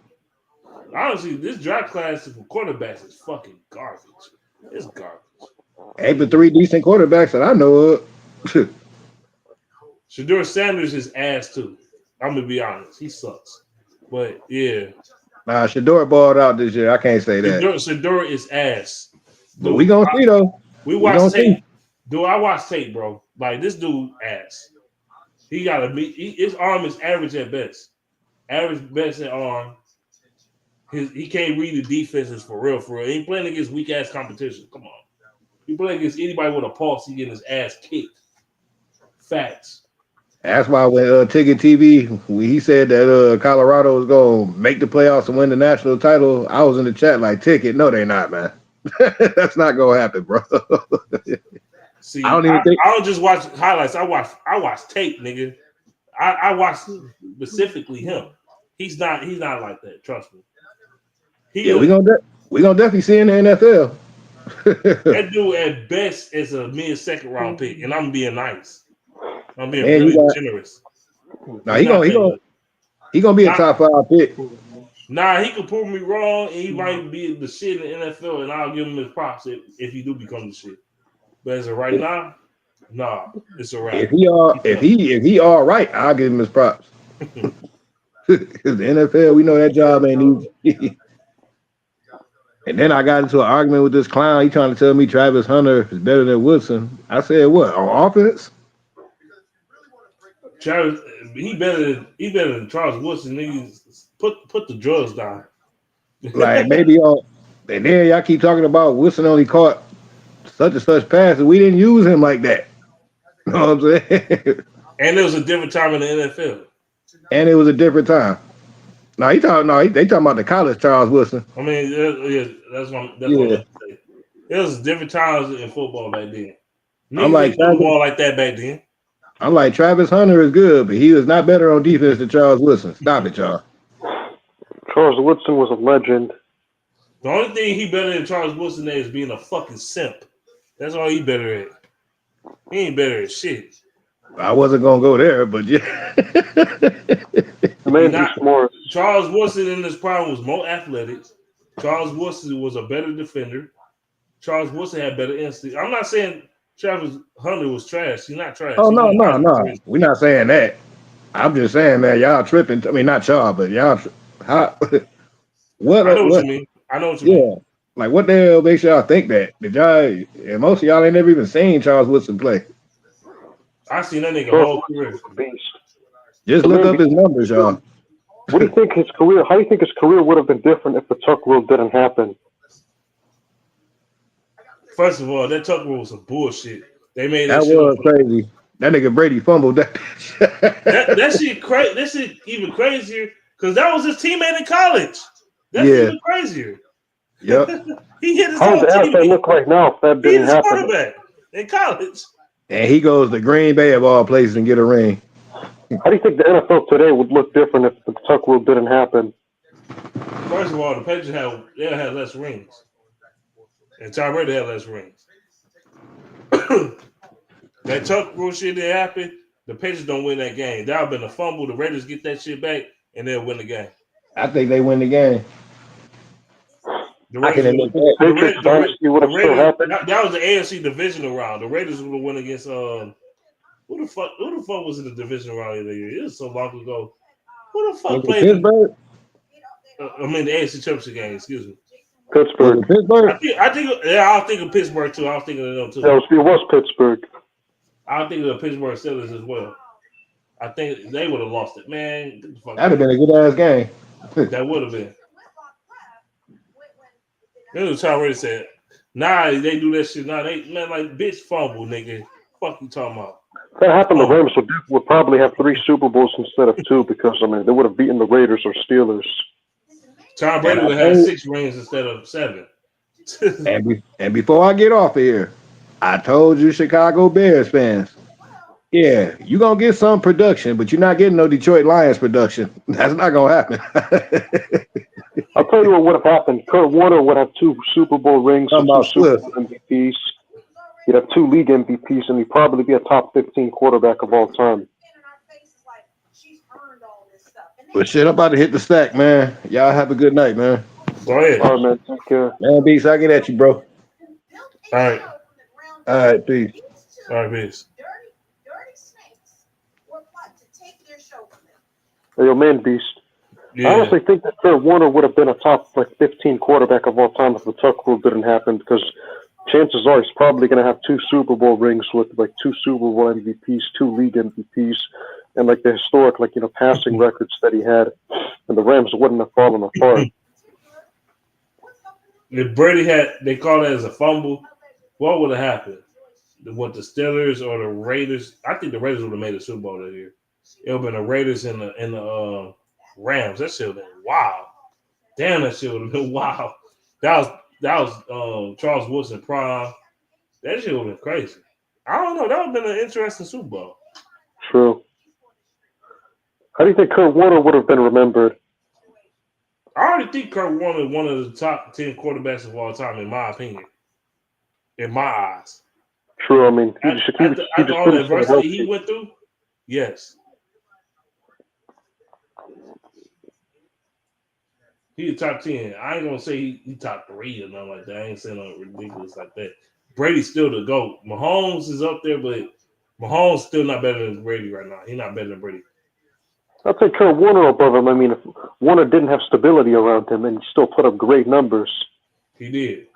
Honestly, this draft class for quarterbacks is fucking garbage. It's garbage. Ain't but 3 decent quarterbacks that I know of. Shador Sanders is ass too. I'm gonna be honest, he sucks. But yeah, Nah, Shador balled out this year. I can't say that. Shador is ass. But we gonna see though. We gonna watch tape. see. Dude, I watch tape, bro. Like this dude ass. He got his arm is average at best. Average best at arm. He can't read the defenses for real. He ain't playing against weak ass competition. Come on. He playing against anybody with a pulse, he getting his ass kicked. Facts. That's why when Ticket TV, when he said that Colorado was gonna make the playoffs and win the national title, I was in the chat like, Ticket, no, they're not, man. That's not gonna happen, bro. See, I don't just watch highlights. I watch tape, nigga. I watch specifically him. He's not like that. Trust me. We gonna definitely see in the NFL. That dude at best is a mid-second round pick, and I'm being nice. I'm being really generous. Nah, he gonna be a top 5 pick. Nah, he could prove me wrong, and he might be the shit in the NFL, and I'll give him his props if he do become the shit. But as of right now, nah, it's a wrap. If he all right, I'll give him his props. Because the NFL, we know that job ain't easy. And then I got into an argument with this clown. He trying to tell me Travis Hunter is better than Woodson. I said, what, on offense? Travis, he better than Charles Woodson. Niggas, put the drugs down. Like maybe on, and then y'all keep talking about Woodson only caught such and such passes. We didn't use him like that. You know what I'm saying? And it was a different time in the NFL. And it was a different time. They talking about the college Charles Woodson. I mean, yeah, that's what I'm saying. It was different times in football back then. I'm like football like that back then. I'm like Travis Hunter is good, but he was not better on defense than Charles Woodson. Stop it, y'all. Charles Woodson was a legend. The only thing he better than Charles Woodson is being a fucking simp. That's all he better at. He ain't better at shit. I wasn't gonna go there, but yeah. Charles Woodson in this prime was more athletic. Charles Woodson was a better defender. Charles Woodson had better instinct. I'm not saying Travis Hunter was trash. He's not trash. Oh, no. We're not saying that. I'm just saying, man, y'all tripping. I mean, not y'all, but y'all. What? I know what you mean. Yeah. Like, what the hell makes y'all think that? Did y'all, and most of y'all ain't never even seen Charles Woodson play. I seen that nigga whole career. Just look up his numbers, y'all. What do you think his career? How do you think his career would have been different if the Tuck rule didn't happen? First of all, that Tuck rule was some bullshit. They made that shit was crazy. That nigga Brady fumbled that. that shit crazy. That shit even crazier because that was his teammate in college. That's even crazier. Yep. He hit his How own does the NFL teammate. look right now if that didn't happen? Quarterback in college. And he goes to Green Bay of all places and get a ring. How do you think the NFL today would look different if the Tuck rule didn't happen? First of all, the Patriots had less rings, and Tom Brady had less rings. That Tuck rule shit that happened, the Patriots don't win that game. That would have been a fumble. The Raiders get that shit back, and they'll win the game. I think they win the game. The Raiders that was the AFC divisional round. The Raiders would have won against who the fuck was in the divisional round of the year? It was so long ago. Who the fuck played Pittsburgh? I mean the AFC Championship game. Excuse me. Pittsburgh. I think of Pittsburgh too. I was thinking of them too. Yeah, it was Pittsburgh. I think of the Pittsburgh Steelers as well. I think they would have lost it, man. That'd have been a good ass game. That would have been. This was Tom Brady said, "Nah, they do that shit. Nah, they like bitch fumble, nigga. Fuck you talking about." If that happened, the Rams would probably have 3 Super Bowls instead of 2 because they would have beaten the Raiders or Steelers. Tom Brady would have 6 rings instead of 7. and before I get off of here, I told you Chicago Bears fans, yeah, you're going to get some production, but you're not getting no Detroit Lions production. That's not going to happen. I'll tell you what would have happened. Kurt Warner would have 2 Super Bowl rings and 2 Super Bowl MVPs. He'd have 2 league MVPs, and he'd probably be a top 15 quarterback of all time. But shit, I'm about to hit the stack, man. Y'all have a good night, man. Go ahead. All right, man. Take care. Man, Beast, I get at you, bro. All right. All right, peace. All right, peace. Hey, yo, man, Beast. Yeah. I honestly think that Kurt Warner would have been a top 15 quarterback of all time if the Tuck rule didn't happen, because chances are he's probably going to have 2 Super Bowl rings with 2 Super Bowl MVPs, 2 league MVPs, and the historic passing records that he had, and the Rams wouldn't have fallen apart. If Brady they call it as a fumble, what would have happened? What, the Steelers or the Raiders? I think the Raiders would have made a Super Bowl that year. It would have been the Raiders and the Rams. That shit would have been wild. Damn, that shit would have been wild. That was Charles Woodson prime. That shit would have been crazy. I don't know. That would have been an interesting Super Bowl. True. How do you think Kurt Warner would have been remembered? I already think Kurt Warner is one of the top 10 quarterbacks of all time, in my opinion. In my eyes. True. I mean, after all the adversity he went through, yes. He top 10. I ain't gonna say he top 3 or nothing like that. I ain't saying nothing ridiculous like that. Brady's still the GOAT. Mahomes is up there, but Mahomes still not better than Brady right now. He's not better than Brady. I'll take Kurt Warner above him. I mean, if Warner didn't have stability around him and he still put up great numbers. He did.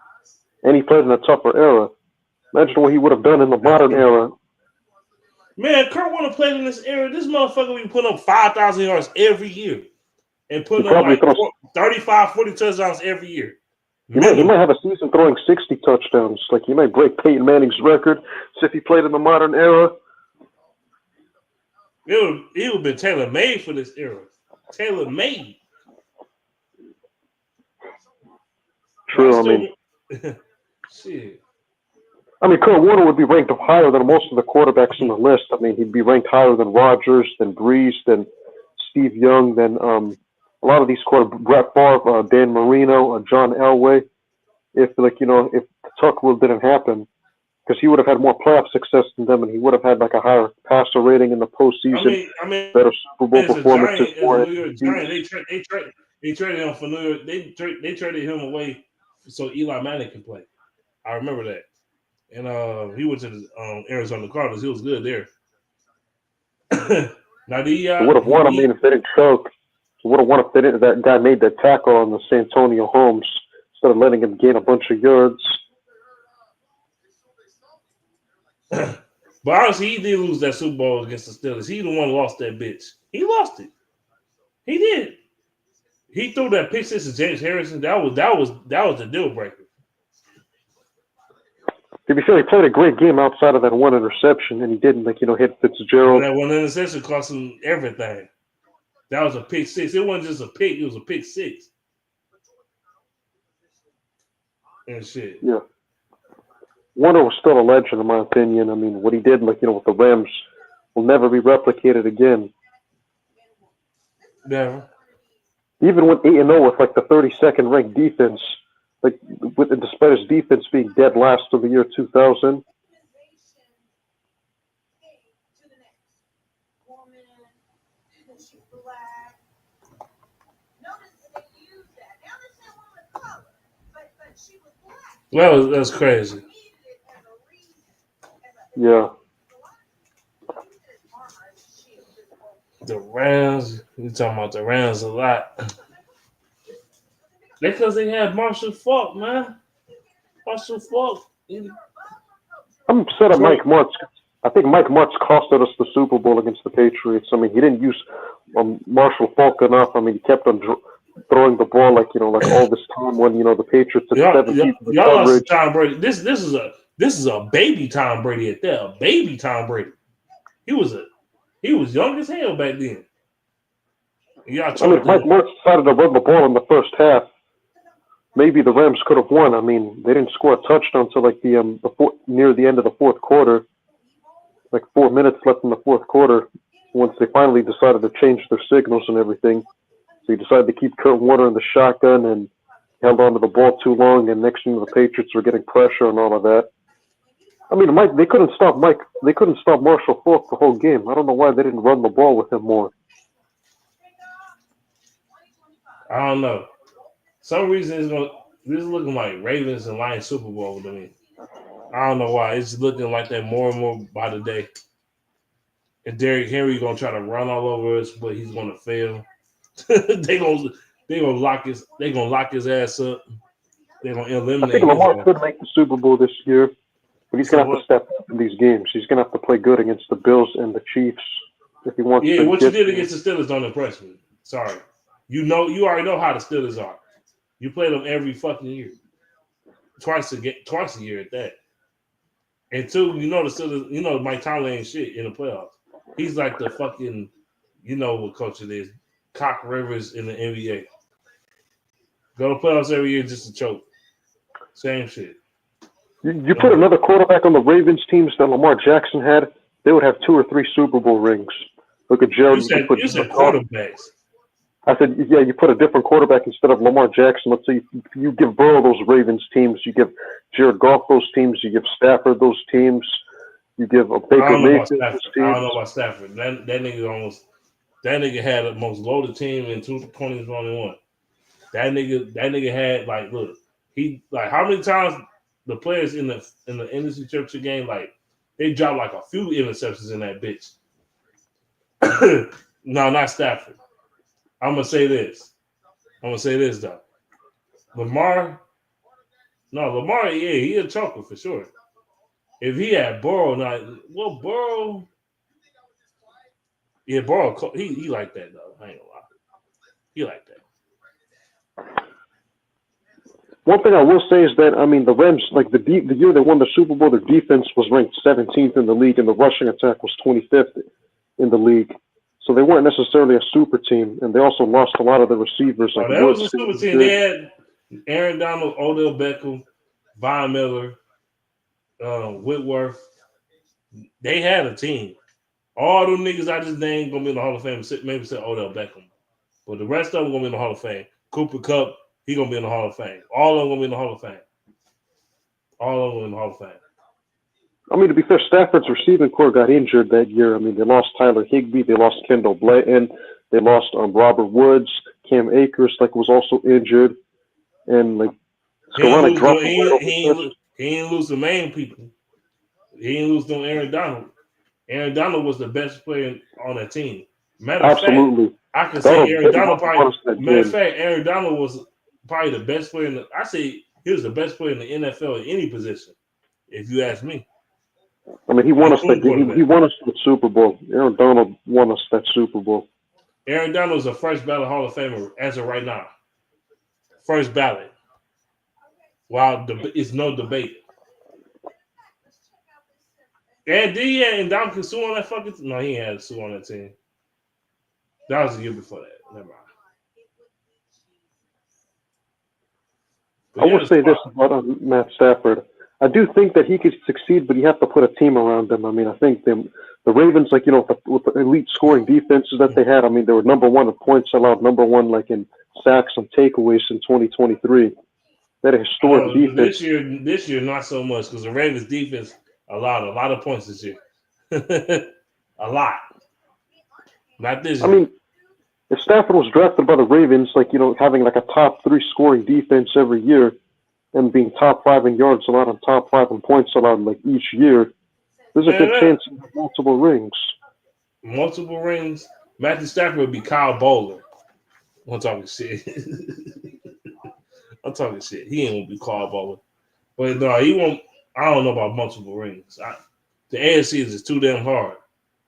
And he played in a tougher era. Imagine what he would have done in the modern era. Man, Kurt Warner played in this era. This motherfucker be putting up 5,000 yards every year. And putting up like 35, 40 touchdowns every year. He might have a season throwing 60 touchdowns. He might break Peyton Manning's record. So if he played in the modern era. He would have been tailor-made for this era. Tailor-made. True, I mean. Shit. I mean, Kurt Warner would be ranked higher than most of the quarterbacks on the list. I mean, he'd be ranked higher than Rodgers, than Brees, than Steve Young, than a lot of these quarterbacks, Brett Favre, Dan Marino, John Elway. If the Tuck rule didn't happen, because he would have had more playoff success than them, and he would have had a higher passer rating in the postseason, better Super Bowl performances. They traded him for New York. They traded him away so Eli Manning can play. I remember that. And he went to the Arizona Cardinals. He was good there. Now he would have won. I mean, if they didn't choke, he would have won if that guy made that tackle on the Santonio Holmes instead of letting him gain a bunch of yards. But honestly, he did lose that Super Bowl against the Steelers. He the one who lost that bitch. He lost it. He did. He threw that pick six to James Harrison. That was the deal breaker. To be fair, he played a great game outside of that one interception, and he didn't hit Fitzgerald. That one interception cost him everything. That was a pick six. It wasn't just a pick; it was a pick six. And shit. Yeah. Warner was still a legend, in my opinion. I mean, what he did, with the Rams, will never be replicated again. Never. Even with 8-0 with the 32nd ranked defense, despite his defense being dead last of the year 2000. That's crazy. Yeah. The Rams, we talking about the Rams a lot. Because they had Marshall Faulk, man. Marshall Faulk. I'm upset at Mike Martz. I think Mike Martz costed us the Super Bowl against the Patriots. I mean, he didn't use Marshall Faulk enough. I mean, he kept on throwing the ball all this time when the Patriots had 7 people y'all lost Tom Brady. This is a baby Tom Brady at that. A baby Tom Brady. He was young as hell back then. If Mike Martz decided to run the ball in the first half, maybe the Rams could have won. I mean, they didn't score a touchdown until near the end of the fourth quarter, 4 minutes left in the fourth quarter, once they finally decided to change their signals and everything. So he decided to keep Kurt Warner in the shotgun and held on to the ball too long, and next thing the Patriots were getting pressure and all of that. I mean, they couldn't stop Marshall Faulk the whole game. I don't know why they didn't run the ball with him more. I don't know. Some reason this is looking like Ravens and Lions Super Bowl to me. I don't know why. It's looking like that more and more by the day. And Derrick Henry gonna try to run all over us, but he's gonna fail. they gonna lock his ass up. They're gonna I eliminate think Lamar his ass. could make the Super Bowl this year, but he's gonna have to step up in these games. He's gonna have to play good against the Bills and the Chiefs if he wants to. Yeah, what you did against the Steelers don't impress me. Sorry, you already know how the Steelers are. You play them every fucking year, twice a year at that. And two, the Steelers, Mike Tomlin ain't shit in the playoffs. He's like the fucking, what coach it is, Cock Rivers in the NBA. Go to playoffs every year just to choke. Same shit. You put another quarterback on the Ravens teams that Lamar Jackson had, they would have 2 or 3 Super Bowl rings. Look at Gerald. You said quarterbacks. I said, yeah, you put a different quarterback instead of Lamar Jackson. Let's say you give Burrow those Ravens teams, you give Jared Goff those teams, you give Stafford those teams, you give Baker Mayfield those teams. I don't know about Stafford. That nigga had the most loaded team in 2021. That nigga had how many times the players in the NFC Championship game they dropped a few interceptions in that bitch. No, not Stafford. I'm gonna say this though. Lamar, yeah, he a choker for sure. If he had Burrow, Burrow, yeah, Burrow, he like that though. I ain't gonna lie, he like that. One thing I will say is that the Rams, the year they won the Super Bowl, their defense was ranked 17th in the league, and the rushing attack was 25th in the league. So they weren't necessarily a super team, and they also lost a lot of the receivers. That was a super team. They had Aaron Donald, Odell Beckham, Von Miller, Whitworth. They had a team. All them niggas I just named gonna be in the Hall of Fame. Maybe say Odell Beckham, but the rest of them gonna be in the Hall of Fame. Cooper Kupp, he gonna be in the Hall of Fame. All of them gonna be in the Hall of Fame. All of them in the Hall of Fame. To be fair, Stafford's receiving core got injured that year. They lost Tyler Higbee, they lost Kendall Blanton, they lost Robert Woods, Cam Akers was also injured, and he ain't lose the main people. He ain't lose no Aaron Donald. Aaron Donald was the best player on that team. Matter of fact, I can say Aaron Donald Aaron Donald was probably the best player I say he was the best player in the NFL in any position, if you ask me. He won us that. He won us the Super Bowl. Aaron Donald won us that Super Bowl. Aaron Donald is a first ballot Hall of Famer as of right now. First ballot. Wow, it's no debate. And Ndamukong Suh on that fucking team? No, he ain't had Suh on that team. That was the year before that. Never mind. I would say this about Matt Stafford. I do think that he could succeed, but you have to put a team around him. I think the Ravens, with the elite scoring defenses that they had, they were number one in points allowed, number one in sacks and takeaways in 2023. They had a historic defense. This year, not so much because the Ravens defense allowed a lot of points this year. A lot. Not this year. If Stafford was drafted by the Ravens, having a top 3 scoring defense every year, and being top 5 in yards allowed and top 5 in points allowed each year, there's a good chance of multiple rings. Multiple rings. Matthew Stafford would be Kyle Bowler. I'm talking shit. He ain't gonna be Kyle Bowler. But no, he won't. I don't know about multiple rings. The AFC is just too damn hard.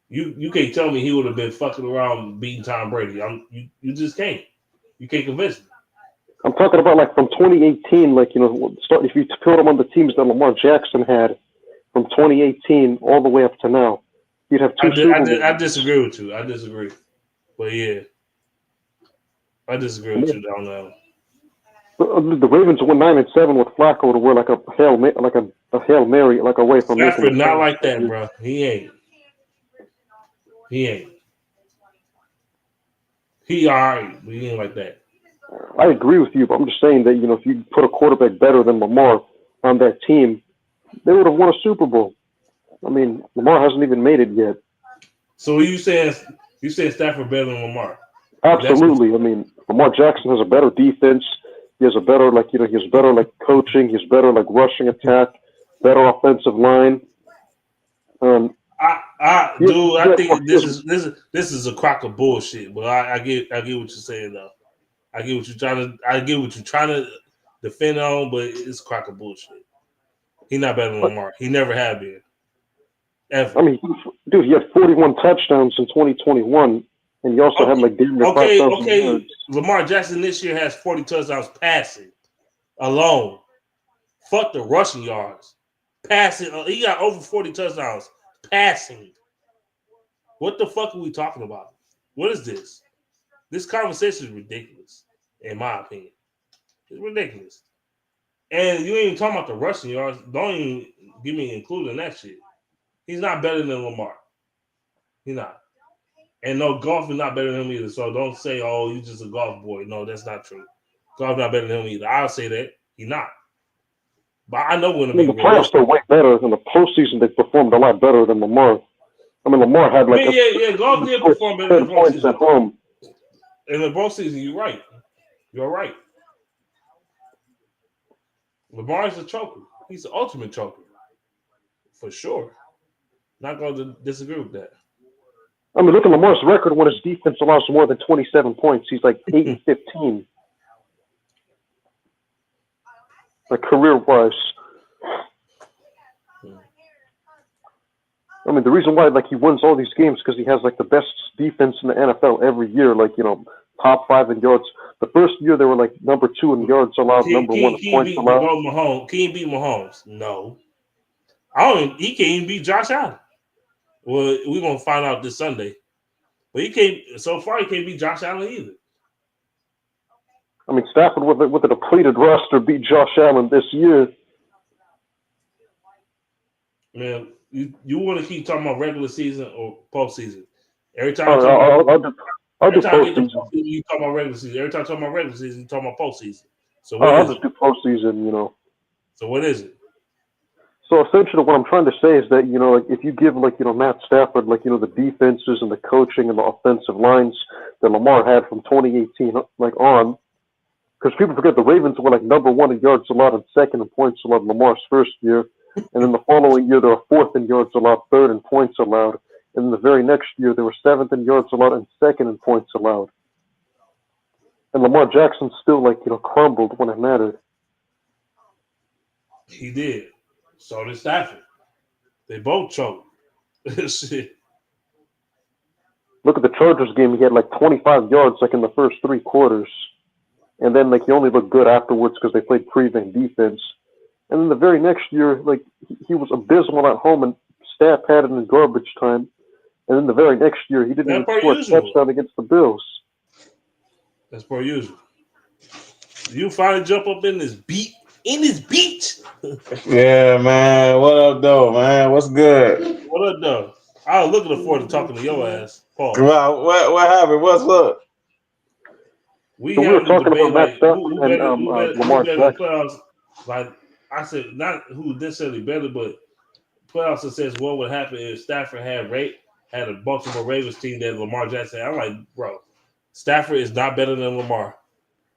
You can't tell me he would have been fucking around beating Tom Brady. You just can't. You can't convince me. I'm talking about from 2018, if you put him on the teams that Lamar Jackson had from 2018 all the way up to now, you'd have 2 Super Bowls. I disagree with you. I disagree. But yeah, I disagree with you down there. The Ravens went 9-7 with Flacco to wear a Hail Mary away from Stafford not like that, bro. He ain't. He all right, but he ain't like that. I agree with you, but I'm just saying that, if you put a quarterback better than Lamar on that team, they would have won a Super Bowl. Lamar hasn't even made it yet. So you saying Stafford better than Lamar? Absolutely. Lamar Jackson has a better defense. He has a better, he has better coaching. He has better rushing attack. better offensive line. I think this is a crock of bullshit. But I get what you're saying though. I get what you're trying to defend on, but it's a crock of bullshit. He's not better than Lamar. He never had been. Ever. I mean, dude, he had 41 touchdowns in 2021, and he also had like damn near 5,000 yards. Lamar Jackson this year has 40 touchdowns passing alone. Fuck the rushing yards. Passing, he got over 40 touchdowns passing. What the fuck are we talking about? What is this? This conversation is ridiculous, in my opinion. It's ridiculous. And you ain't even talking about the rushing yards. Don't even give me including that shit. He's not better than Lamar. He's not. And no, Goff is not better than him either. So don't say, oh, you're just a Goff boy. No, that's not true. Goff not better than him either. I'll say that. He's not. But I know when the playoffs are way better. In the postseason, they performed a lot better than Lamar. I mean, Lamar had like Goff did perform better in the points at home. In the postseason, you're right. You're right. Lamar's a choker. He's the ultimate choker. For sure. Not going to disagree with that. I mean, look at Lamar's record when his defense allows more than 27 points. He's like 8-15. Like career-wise. I mean, the reason why like he wins all these games because he has like the best defense in the NFL every year. Like, you know, top 5 in yards. The first year they were like number 2 in yards allowed, number 1 in points allowed. Can he beat Mahomes? No. He can't even beat Josh Allen. Well, we're gonna find out this Sunday. But he can't beat Josh Allen either. I mean, Stafford with a depleted roster beat Josh Allen this year. Man, you want to keep talking about regular season or postseason? Every time I'll do postseason. You talk about regular season. Every time you talk about regular season, you talk about postseason. So I'll just do postseason, you know. So what is it? So essentially what I'm trying to say is that, you know, like if you give like, you know, Matt Stafford, like, you know, the defenses and the coaching and the offensive lines that Lamar had from 2018 like on, because people forget the Ravens were like number 1 in yards allowed and 2nd in points allowed Lamar's first year. And then the following year they were 4th in yards allowed, 3rd in points allowed. And then the very next year they were 7th in yards allowed and 2nd in points allowed. And Lamar Jackson still like, you know, crumbled when it mattered. He did. So did Stafford. They both choked. Shit. Look at the Chargers game. He had like 25 yards like in the first 3 quarters. And then like he only looked good afterwards because they played prevent defense. And then the very next year, like he was abysmal at home and Staff had it in garbage time. And then the very next year, he didn't even score a touchdown against the Bills. That's per usual. You finally jump up in this beat. Yeah, man. What up, though, man? What's good? What up, though? I was looking forward to talking to your ass, Paul. Wow, what happened? What's up? We were talking about Matt Stafford and Lamar Jackson. Playoffs, like I said, not who necessarily better, but playoffs that says what would happen if Stafford had a Baltimore Ravens team that Lamar Jackson had. I'm like, bro, Stafford is not better than Lamar.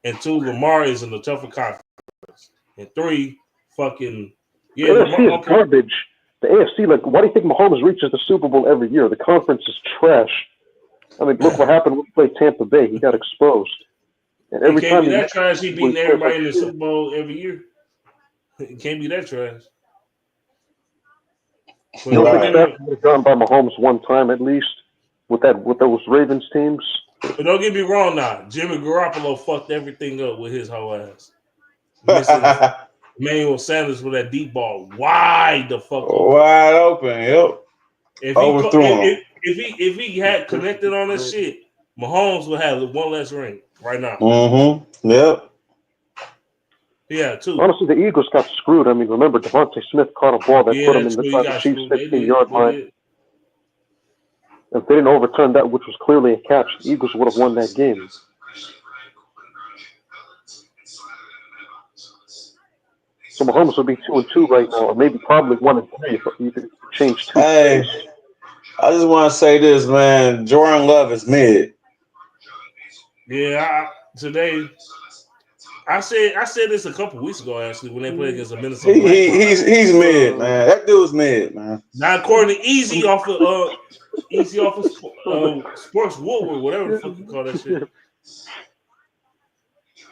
And 2, Lamar is in the tougher conference. And 3, fucking the AFC is garbage. The AFC, like, why do you think Mahomes reaches the Super Bowl every year? The conference is trash. I mean, look what happened when he played Tampa Bay. He got exposed. And every time be that trash, he beating everybody in the Super Bowl every year. It can't be that trash. You don't think Stafford would have gone by Mahomes one time at least with those Ravens teams? But don't get me wrong now. Jimmy Garoppolo fucked everything up with his whole ass. Emmanuel Sanders with that deep ball wide the fuck open. Wide open, yep. If he had connected on that shit, Mahomes would have 1 less ring right now. Mm-hmm. Yep. Yeah, 2. Honestly, the Eagles got screwed. I mean, remember, Devontae Smith caught a ball that put him in the Chiefs' 15-yard line. If they didn't overturn that, which was clearly a catch, the Eagles would have won that game. So Mahomes would be 2-2 right now, or maybe probably 1-3 if you could change 2. Hey, I just want to say this, man. Jordan Love is mid. Yeah, today I said this a couple weeks ago actually when they played against the Minnesota. He's mid, man. That dude's mid, man. Now according to Easy off of Sports Woodward, whatever the fuck you call that shit.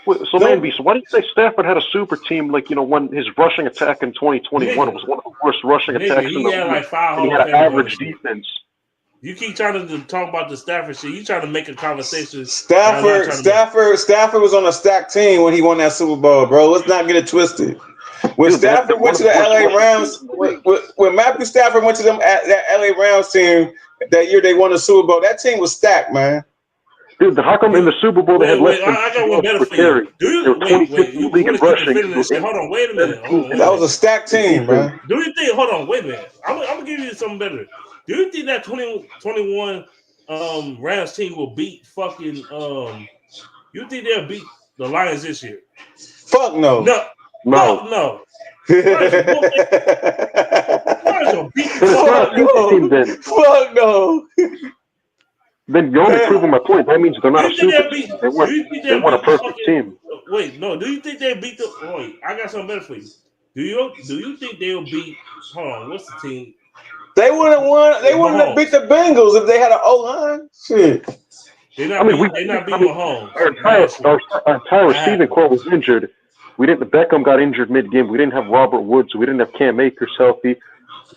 Wait, so man, so why do you say Stafford had a super team? Like when his rushing attack in 2021 was one of the worst rushing attacks in the league. Like 5 and he had an average defense. You keep trying to talk about the Stafford shit. You trying to make a conversation. Stafford was on a stacked team when he won that Super Bowl, bro. Let's not get it twisted. When Stafford went to the LA Rams, when Matthew Stafford went to that LA Rams team that year, they won the Super Bowl. That team was stacked, man. Dude, how come in the Super Bowl they had less than I got one better for you. You league in rushing? Hold on, wait a minute. That was a stacked team, man. Do you think? Hold on, wait a minute. I'm gonna give you something better. Do you think that 2021 Rams team will beat fucking you think they'll beat the Lions this year? Fuck no. Fuck no. Fuck no. Then you're only proving my point. That means they're not a super team. They want a perfect team. Wait, no. Do you think they beat the? Wait, I got something better for you. Do you think they'll beat? Hold on, what's the team? They wouldn't have won. They wouldn't have beat the Bengals if they had an O-line. Shit. They're not beating Mahomes. Our entire receiving core was injured. Beckham got injured mid-game. We didn't have Robert Woods. We didn't have Cam Akers healthy.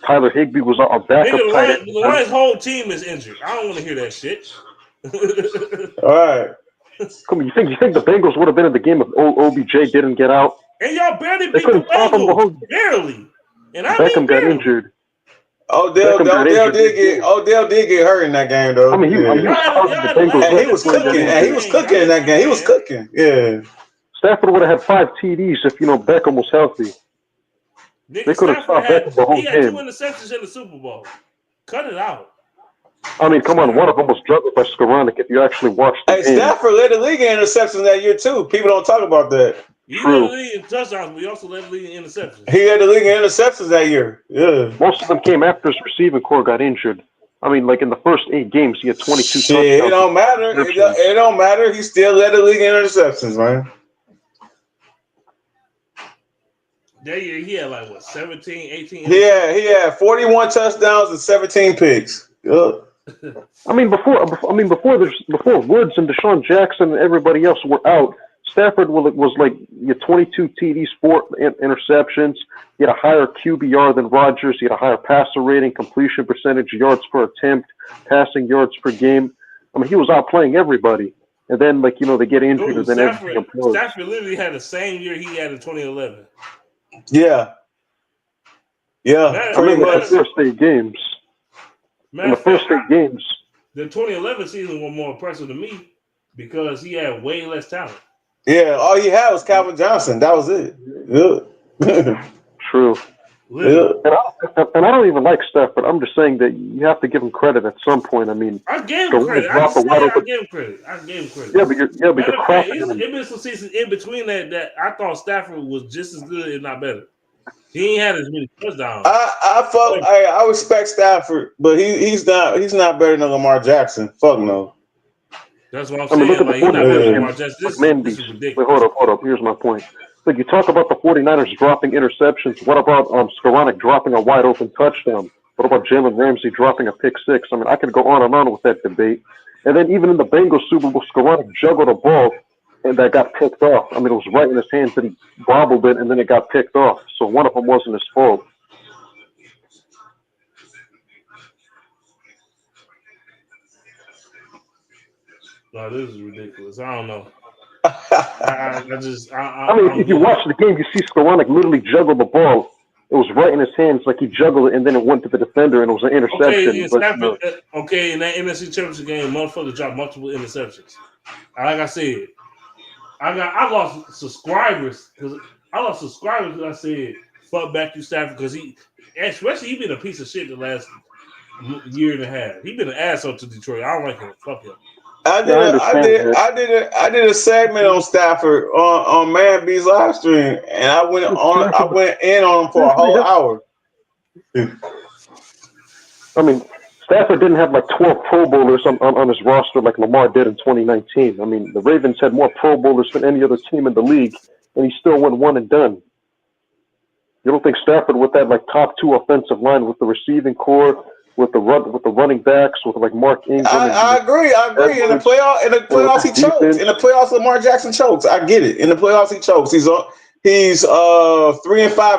Tyler Higbee was our backup. The Lions' whole team is injured. I don't want to hear that shit. All right. Come on, you think the Bengals would have been in the game if OBJ didn't get out? And y'all barely beat the Bengals. Barely. And Beckham got injured. Odell did get hurt in that game, though. I mean, he was cooking. He was cooking in that game. He was cooking. Yeah. Stafford would have had 5 TDs if Beckham was healthy. They could have stopped Beckham the whole game. He had 2 interceptions in the Super Bowl. Cut it out. I mean, come on. One of them was juggled by Skoranek if you actually watched the game. Stafford led the league in interceptions that year, too. People don't talk about that. He led the league in touchdowns, but he also led the league in interceptions. He led the league in interceptions that year. Yeah. Most of them came after his receiving core got injured. I mean, like in the first 8 games, he had 22 touchdowns. It don't matter. It don't matter. He still led the league in interceptions, man. That year, he had like, 17, 18? Yeah, he had 41 touchdowns and 17 picks. I mean, before Woods and Deshaun Jackson and everybody else were out, Stafford was like 22 TDs, 4 interceptions. He had a higher QBR than Rodgers. He had a higher passer rating, completion percentage, yards per attempt, passing yards per game. I mean, he was outplaying everybody. And then, they get injured, and then everything implodes. Stafford literally had the same year he had in 2011. Yeah. Pretty much. The first 8 games. In the first 8 games. The 2011 season was more impressive to me because he had way less talent. Yeah, all he had was Calvin Johnson. That was it. Yeah. True. Yeah. And I don't even like Stafford. I'm just saying that you have to give him credit at some point. I mean, I gave him credit. I gave him credit. Yeah, but you're crapping. It's been some seasons in between that I thought Stafford was just as good, if not better. He ain't had as many touchdowns. I respect Stafford, but he's not better than Lamar Jackson. Fuck no. That's what I'm saying. He's not better than Lamar Jackson. This is ridiculous. Wait, hold up. Here's my point. Look, you talk about the 49ers dropping interceptions. What about Skoranek dropping a wide open touchdown? What about Jalen Ramsey dropping a pick 6? I mean, I could go on and on with that debate. And then even in the Bengals Super Bowl, Skoranek juggled a ball and that got picked off. I mean, it was right in his hands that he bobbled it, and then it got picked off. So one of them wasn't his fault. No, this is ridiculous. I don't know. If you watch the game, you see Skoranek literally juggle the ball. It was right in his hands, like he juggled it, and then it went to the defender, and it was an interception. In that NFC Championship game, motherfucker dropped multiple interceptions. Like I said, I lost subscribers because I said fuck back to Stafford because he been a piece of shit the last year and a half. He been an asshole to Detroit. I don't like him. Fuck him. I did a segment on Stafford on Man B's live stream, and I went in on him for a whole hour. I mean, Stafford didn't have like 12 Pro Bowlers on his roster like Lamar did in 2019. I mean, the Ravens had more Pro Bowlers than any other team in the league, and he still went one and done. You don't think Stafford with that like top 2 offensive line with the receiving core, with the running backs, with like Mark Ingram? I agree. In the playoffs, he chokes. In the playoffs, Lamar Jackson chokes. I get it. In the playoffs, he chokes. He's 3-5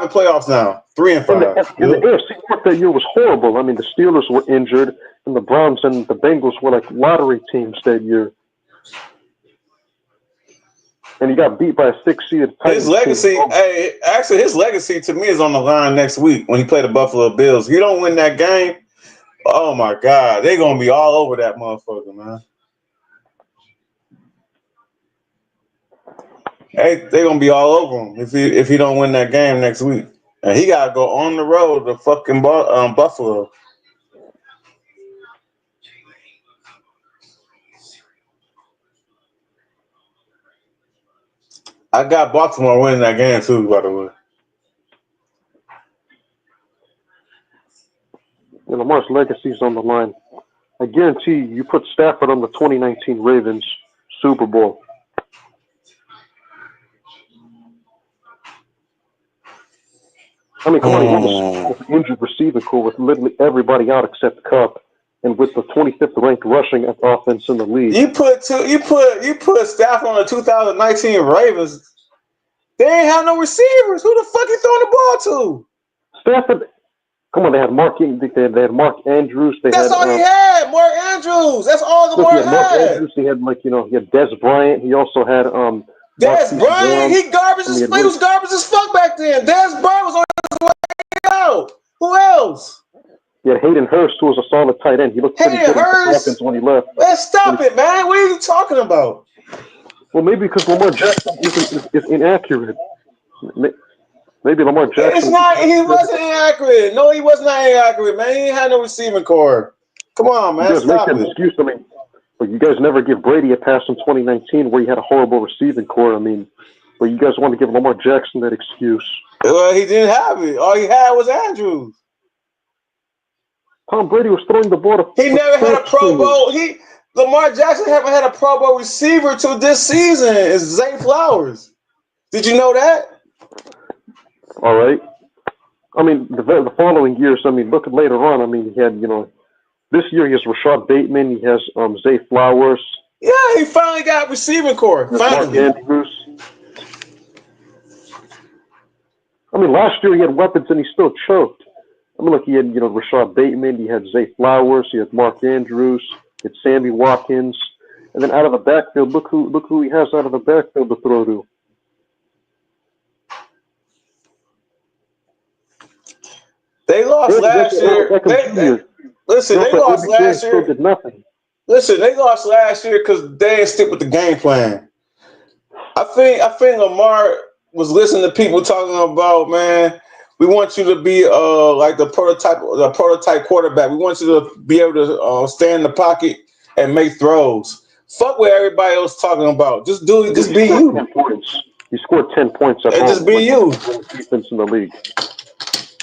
in playoffs now. 3-5. And the AFC North that year was horrible. I mean, the Steelers were injured, and the Browns and the Bengals were like lottery teams that year. And he got beat by a 6-seed. His legacy, his legacy to me is on the line next week when he played the Buffalo Bills. If you don't win that game, oh my God, they're gonna be all over that motherfucker, man. Hey, they're gonna be all over him if he don't win that game next week. And he gotta go on the road to fucking Buffalo. I got Baltimore winning that game too, by the way. And Lamar's legacy is on the line. I guarantee you put Stafford on the 2019 Ravens Super Bowl. I mean, come on, he won the injured receiving core with literally everybody out except Cup, and with the 25th ranked rushing offense in the league. You put Stafford on the 2019 Ravens. They ain't have no receivers. Who the fuck you throwing the ball to? Stafford. Come on, they had Mark Andrews. That's all he had. Mark Andrews. That's all the Mark Mark Andrews. He had he had Des Bryant. He also had Des Bryant. He was garbage as fuck back then. Des Bryant was on his way out. Who else? He had Hayden Hurst, who was a solid tight end. He looked pretty good in the Falcons when he left. Let's stop it, man. What are you talking about? Well, maybe because Lamar Jackson is inaccurate. Maybe Lamar Jackson. It's not. He wasn't inaccurate. No, he was not inaccurate, man. He ain't had no receiving core. Come on, man. You guys make that excuse. I mean, but you guys never give Brady a pass in 2019 where he had a horrible receiving core. I mean, but you guys want to give Lamar Jackson that excuse. Well, he didn't have it. All he had was Andrews. Tom Brady was throwing the ball to. He never had a Pro Bowl. Lamar Jackson haven't had a Pro Bowl receiver till this season. It's Zay Flowers. Did you know that? All right. I mean, the following years. I mean, look at later on. I mean, he had this year he has Rashad Bateman. He has Zay Flowers. Yeah, he finally got receiving core. Finally. Mark Andrews. I mean, last year he had weapons and he still choked. I mean, look, he had Rashad Bateman. He had Zay Flowers. He had Mark Andrews. He had Sammy Watkins. And then out of the backfield, look who he has out of the backfield to throw to. They lost last year. Listen, they lost last year. Did nothing. Listen, they lost last year because they didn't stick with the game plan. I think Lamar was listening to people talking about, man, we want you to be like the prototype quarterback. We want you to be able to stay in the pocket and make throws. Fuck what everybody else talking about. Just be you. 10 points. He scored 10 points at home. Just be you. Defense in the league.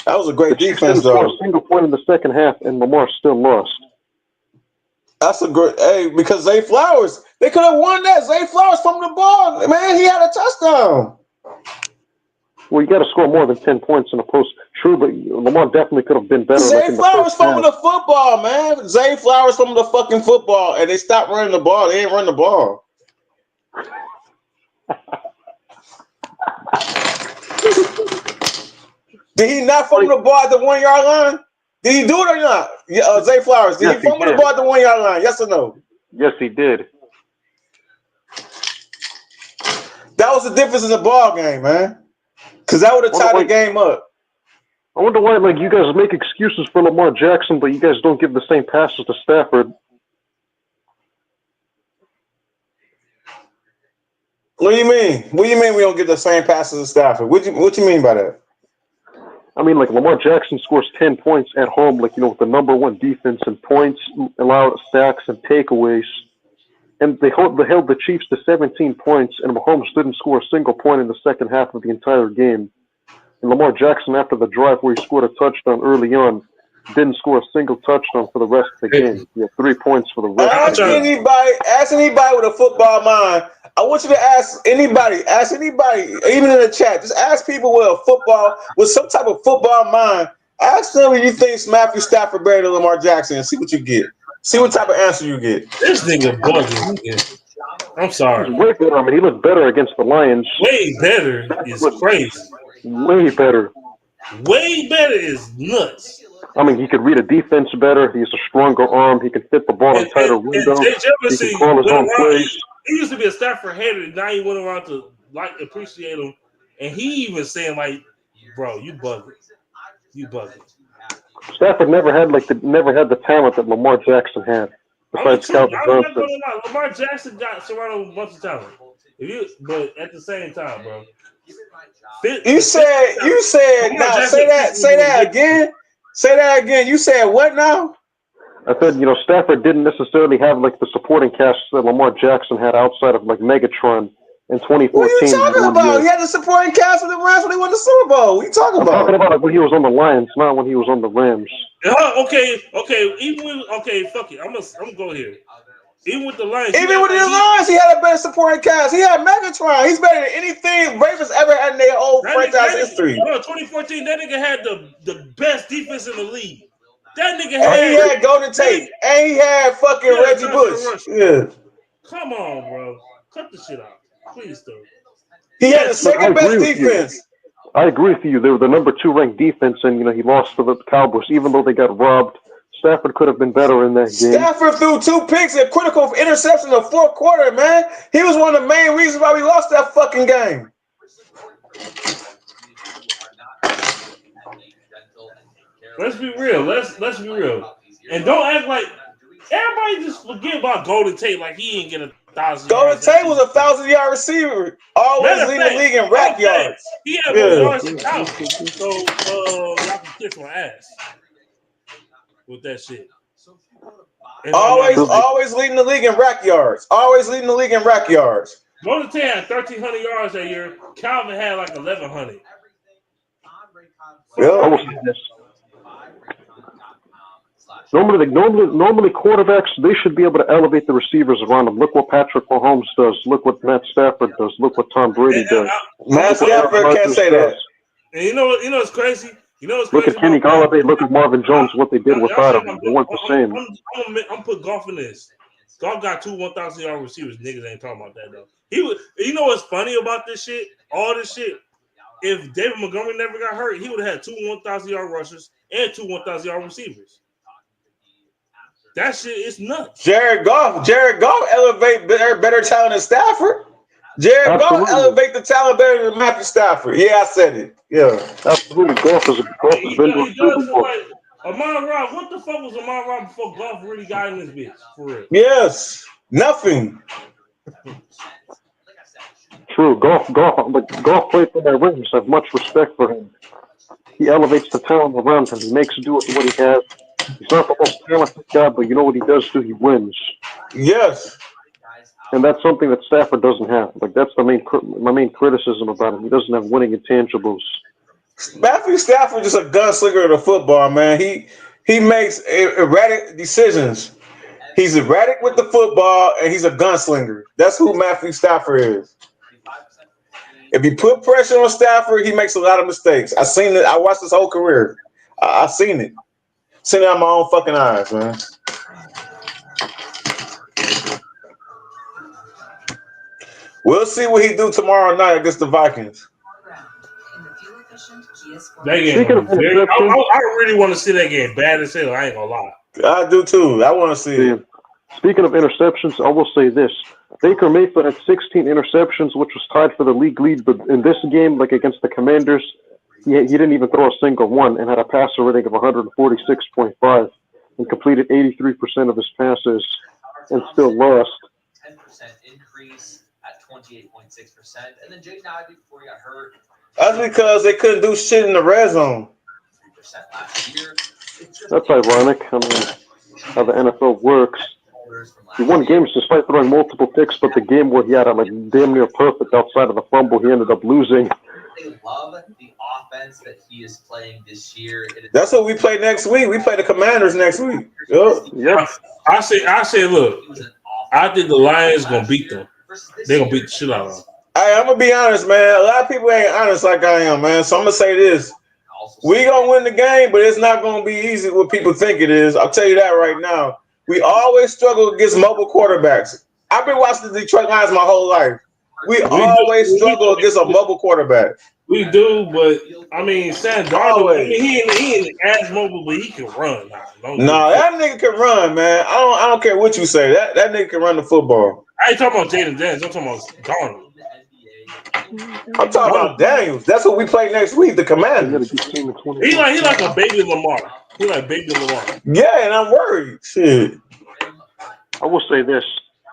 That was a great defense, though. Scored a single point in the second half, and Lamar still lost. That's a great, because Zay Flowers, they could have won that. Zay Flowers from the ball, man, he had a touchdown. Well, you got to score more than 10 points in a post. True, but Lamar definitely could have been better. Zay Flowers from the football, man. Zay Flowers from the fucking football, and they stopped running the ball. They ain't run the ball. Did he not fumble the ball at the 1 yard line? Did he do it or not? Zay Flowers, did he fumble the ball at the 1 yard line? Yes or no? Yes, he did. That was the difference in the ball game, man. Because that would have tied the game up. I wonder why, you guys make excuses for Lamar Jackson, but you guys don't give the same passes to Stafford. What do you mean? What do you mean we don't get the same passes to Stafford? What you mean by that? I mean, Lamar Jackson scores 10 points at home, with the #1 defense and points, allowed sacks and takeaways. And they held the Chiefs to 17 points, and Mahomes didn't score a single point in the second half of the entire game. And Lamar Jackson, after the drive where he scored a touchdown early on, didn't score a single touchdown for the rest of the game. He had 3 points for the rest of Ask the game. anybody with a football mind. I want you to ask anybody, even in the chat. Just ask people with some type of football mind. Ask them if you think Matthew Stafford better than Lamar Jackson and see what you get. See what type of answer you get. This nigga bugging. I'm sorry. He's way better. I mean, he looked better against the Lions. Way better is crazy. Way better. Way better is nuts. I mean, he could read a defense better. He has a stronger arm. He can fit the ball in tighter windows. He can call his own plays. He used to be a Stafford hater. Now he went around to appreciate him, and he even saying like, "Bro, you bugging. You bugging." Stafford never had the talent that Lamar Jackson had. Besides Calvin Johnson. Lamar Jackson got surrounded with a bunch of talent. But at the same time, bro. You said now say that again. Say that again. You said what now? I said, Stafford didn't necessarily have like the supporting cast that Lamar Jackson had outside of like Megatron in 2014. What are you talking about? He had the supporting cast with the Rams when they won the Super Bowl. What are you talking about? I'm talking about when he was on the Lions, not when he was on the Rams. Okay. Fuck it. I'm gonna go here. Even with the Lions, he had a better supporting cast. He had Megatron. He's better than anything Ravens ever had in their whole franchise history. 2014, that nigga had the best defense in the league. That nigga had Golden Tate, and he had fucking Reggie Bush. Yeah. Come on, bro. Cut the shit out, please, though. He had the second best defense. I agree with you. They were the number 2 ranked defense, and he lost to the Cowboys, even though they got robbed. Stafford could have been better in that game. Stafford threw 2 picks and critical interception in the fourth quarter, man. He was one of the main reasons why we lost that fucking game. Let's be real. Let's be real. And don't act like everybody just forget about Golden Tate like he ain't get 1,000 yards. Golden Tate was a 1,000-yard receiver. Always leading the league in rack yards. He had more yards than out. So y'all can kiss my ass with that shit. Always leading the league in rack yards. Always leading the league in rack yards. Golden Tate had 1,300 yards that year. Calvin had like 1,100. Yeah. Normally quarterbacks, they should be able to elevate the receivers around them. Look what Patrick Mahomes does. Look what Matt Stafford does. Look what Tom Brady does. Matt Stafford can't say that. And you know what's crazy? Look at Kenny Galladay. Look at Marvin Jones. What they did without him, they weren't the same. I'm put Goff in this. Goff got 2 1,000-yard receivers. Niggas ain't talking about that though. You know what's funny about this shit? All this shit. If David Montgomery never got hurt, he would have had 2 1,000-yard rushers and 2 1,000-yard receivers. That shit is nuts. Jared Goff elevate better talent than Stafford. Jared Goff elevate the talent better than Matthew Stafford. Yeah, I said it. Yeah, absolutely. Goff has been to a Super Bowl. Amon-Ra, what the fuck was Amon-Ra before Goff really got in this bitch? For real. Yes, nothing. True. Goff played for the Rams. I have much respect for him. He elevates the talent around him. He makes do with what he has. He's not the most talented guy, but you know what he does do? He wins. Yes. And that's something that Stafford doesn't have. Like that's my main criticism about him. He doesn't have winning intangibles. Matthew Stafford is a gunslinger of the football, man. He makes erratic decisions. He's erratic with the football, and he's a gunslinger. That's who Matthew Stafford is. If you put pressure on Stafford, he makes a lot of mistakes. I seen it. I watched his whole career. I seen it. Seen it on my own fucking eyes, man. We'll see what he do tomorrow night against the Vikings. That game I really want to see that game. Bad as hell. I ain't gonna lie. I do too. I want to see it. Speaking of interceptions, I will say this. Baker Mayfield had 16 interceptions, which was tied for the league lead. But in this game, like against the Commanders, he didn't even throw a single one and had a passer rating of 146.5 and completed 83% of his passes and still lost. 10% increase at 28.6%. And then Jay Nivey, before he got hurt. That's because they couldn't do shit in the red zone. 3% last year. That's ironic. I mean, how the NFL works. He won games despite throwing multiple picks, but the game where he had a like damn near perfect outside of the fumble, he ended up losing. they love the offense that he is playing this year. That's what we play next week. We play the Commanders next week. Yep. I say, look, I think the Lions gonna beat them. They're gonna beat the shit out of them. Hey, I'm gonna be honest, man. A lot of people ain't honest like I am, man. So I'm gonna say this: we gonna win the game, but it's not gonna be easy what people think it is. I'll tell you that right now. We always struggle against mobile quarterbacks. I've been watching the Detroit Lions my whole life. We always struggle against a mobile quarterback. We do, but I mean, Sam Darnold. I mean, he ain't as mobile, but he can run. No, that nigga can run, man. I don't care what you say. That nigga can run the football. I ain't talking about Jaden Daniels. I'm talking about Darnold. I'm talking about Daniels. That's what we play next week. The Commanders. He like a baby Lamar. He like baby Lamar. Yeah, and I'm worried. Shit. I will say this.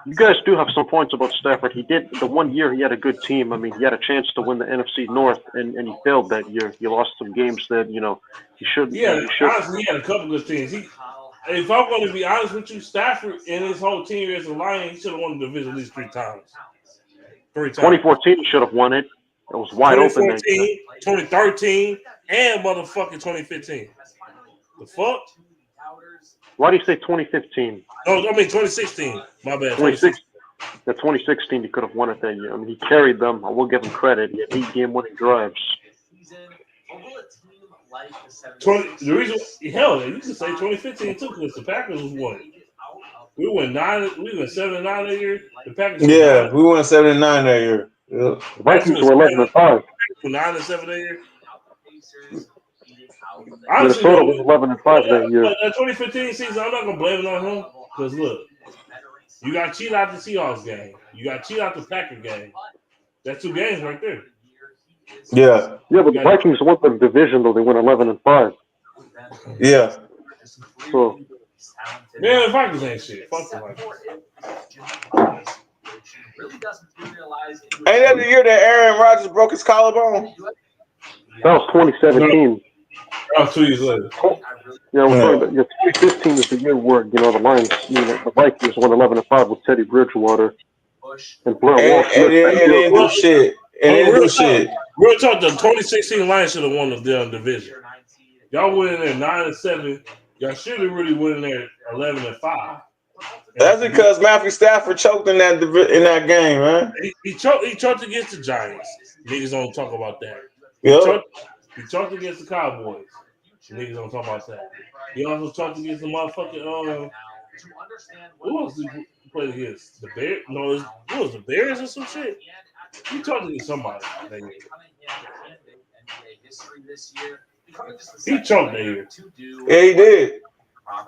You guys do have some points about Stafford. He did the 1 year he had a good team. I mean, he had a chance to win the NFC North, and he failed that year. He lost some games that he should. Yeah, honestly, he had a couple good teams. If I'm going to be honest with you, Stafford and his whole team as a Lion, he should have won the division at least 3 times. 3 times. 2014, he should have won it. It was wide open. 2014, 2013, and motherfucking 2015. The fuck? Why do you say 2015? No, I mean 2016. My bad. 2016, he could have won it that year. I mean, he carried them. I will give him credit. He had 8 game-winning drives. The reason, hell, you could say 2015 too, because the Packers was one. We went 7-9 that year. The Packers. Yeah, we went 7-9 that year. Yeah. The Vikings were 11-5. 9-7 that year. Minnesota was 11-5 that year. But that 2015 season, I'm not gonna blame it on him because look, you got cheat out the Seahawks game, you got cheat out the Packers game. That's 2 games right there. Yeah, but the Vikings won the division though. They went 11-5. Yeah. So. Yeah, the Vikings ain't shit. Fuck the Vikings. Ain't that the year that Aaron Rodgers broke his collarbone? That was 2017. That was 2 years later. Yeah, 2015 is the year where the Lions, the Vikings won 11-5 with Teddy Bridgewater and Blair Walsh. And they didn't do shit. Real talk, the 2016 Lions should have won the division. Y'all went in there 9-7. Y'all should have really went in there 11-5. That's because Matthew Stafford choked in that game, man. He choked against the Giants. Niggas don't talk about that. Yep. He choked against the Cowboys. Niggas don't talk about that. He also choked against the motherfucking who else did he play against? The Bears? No, it was the Bears or some shit. He choked against somebody that year. He choked that year. Yeah, he did.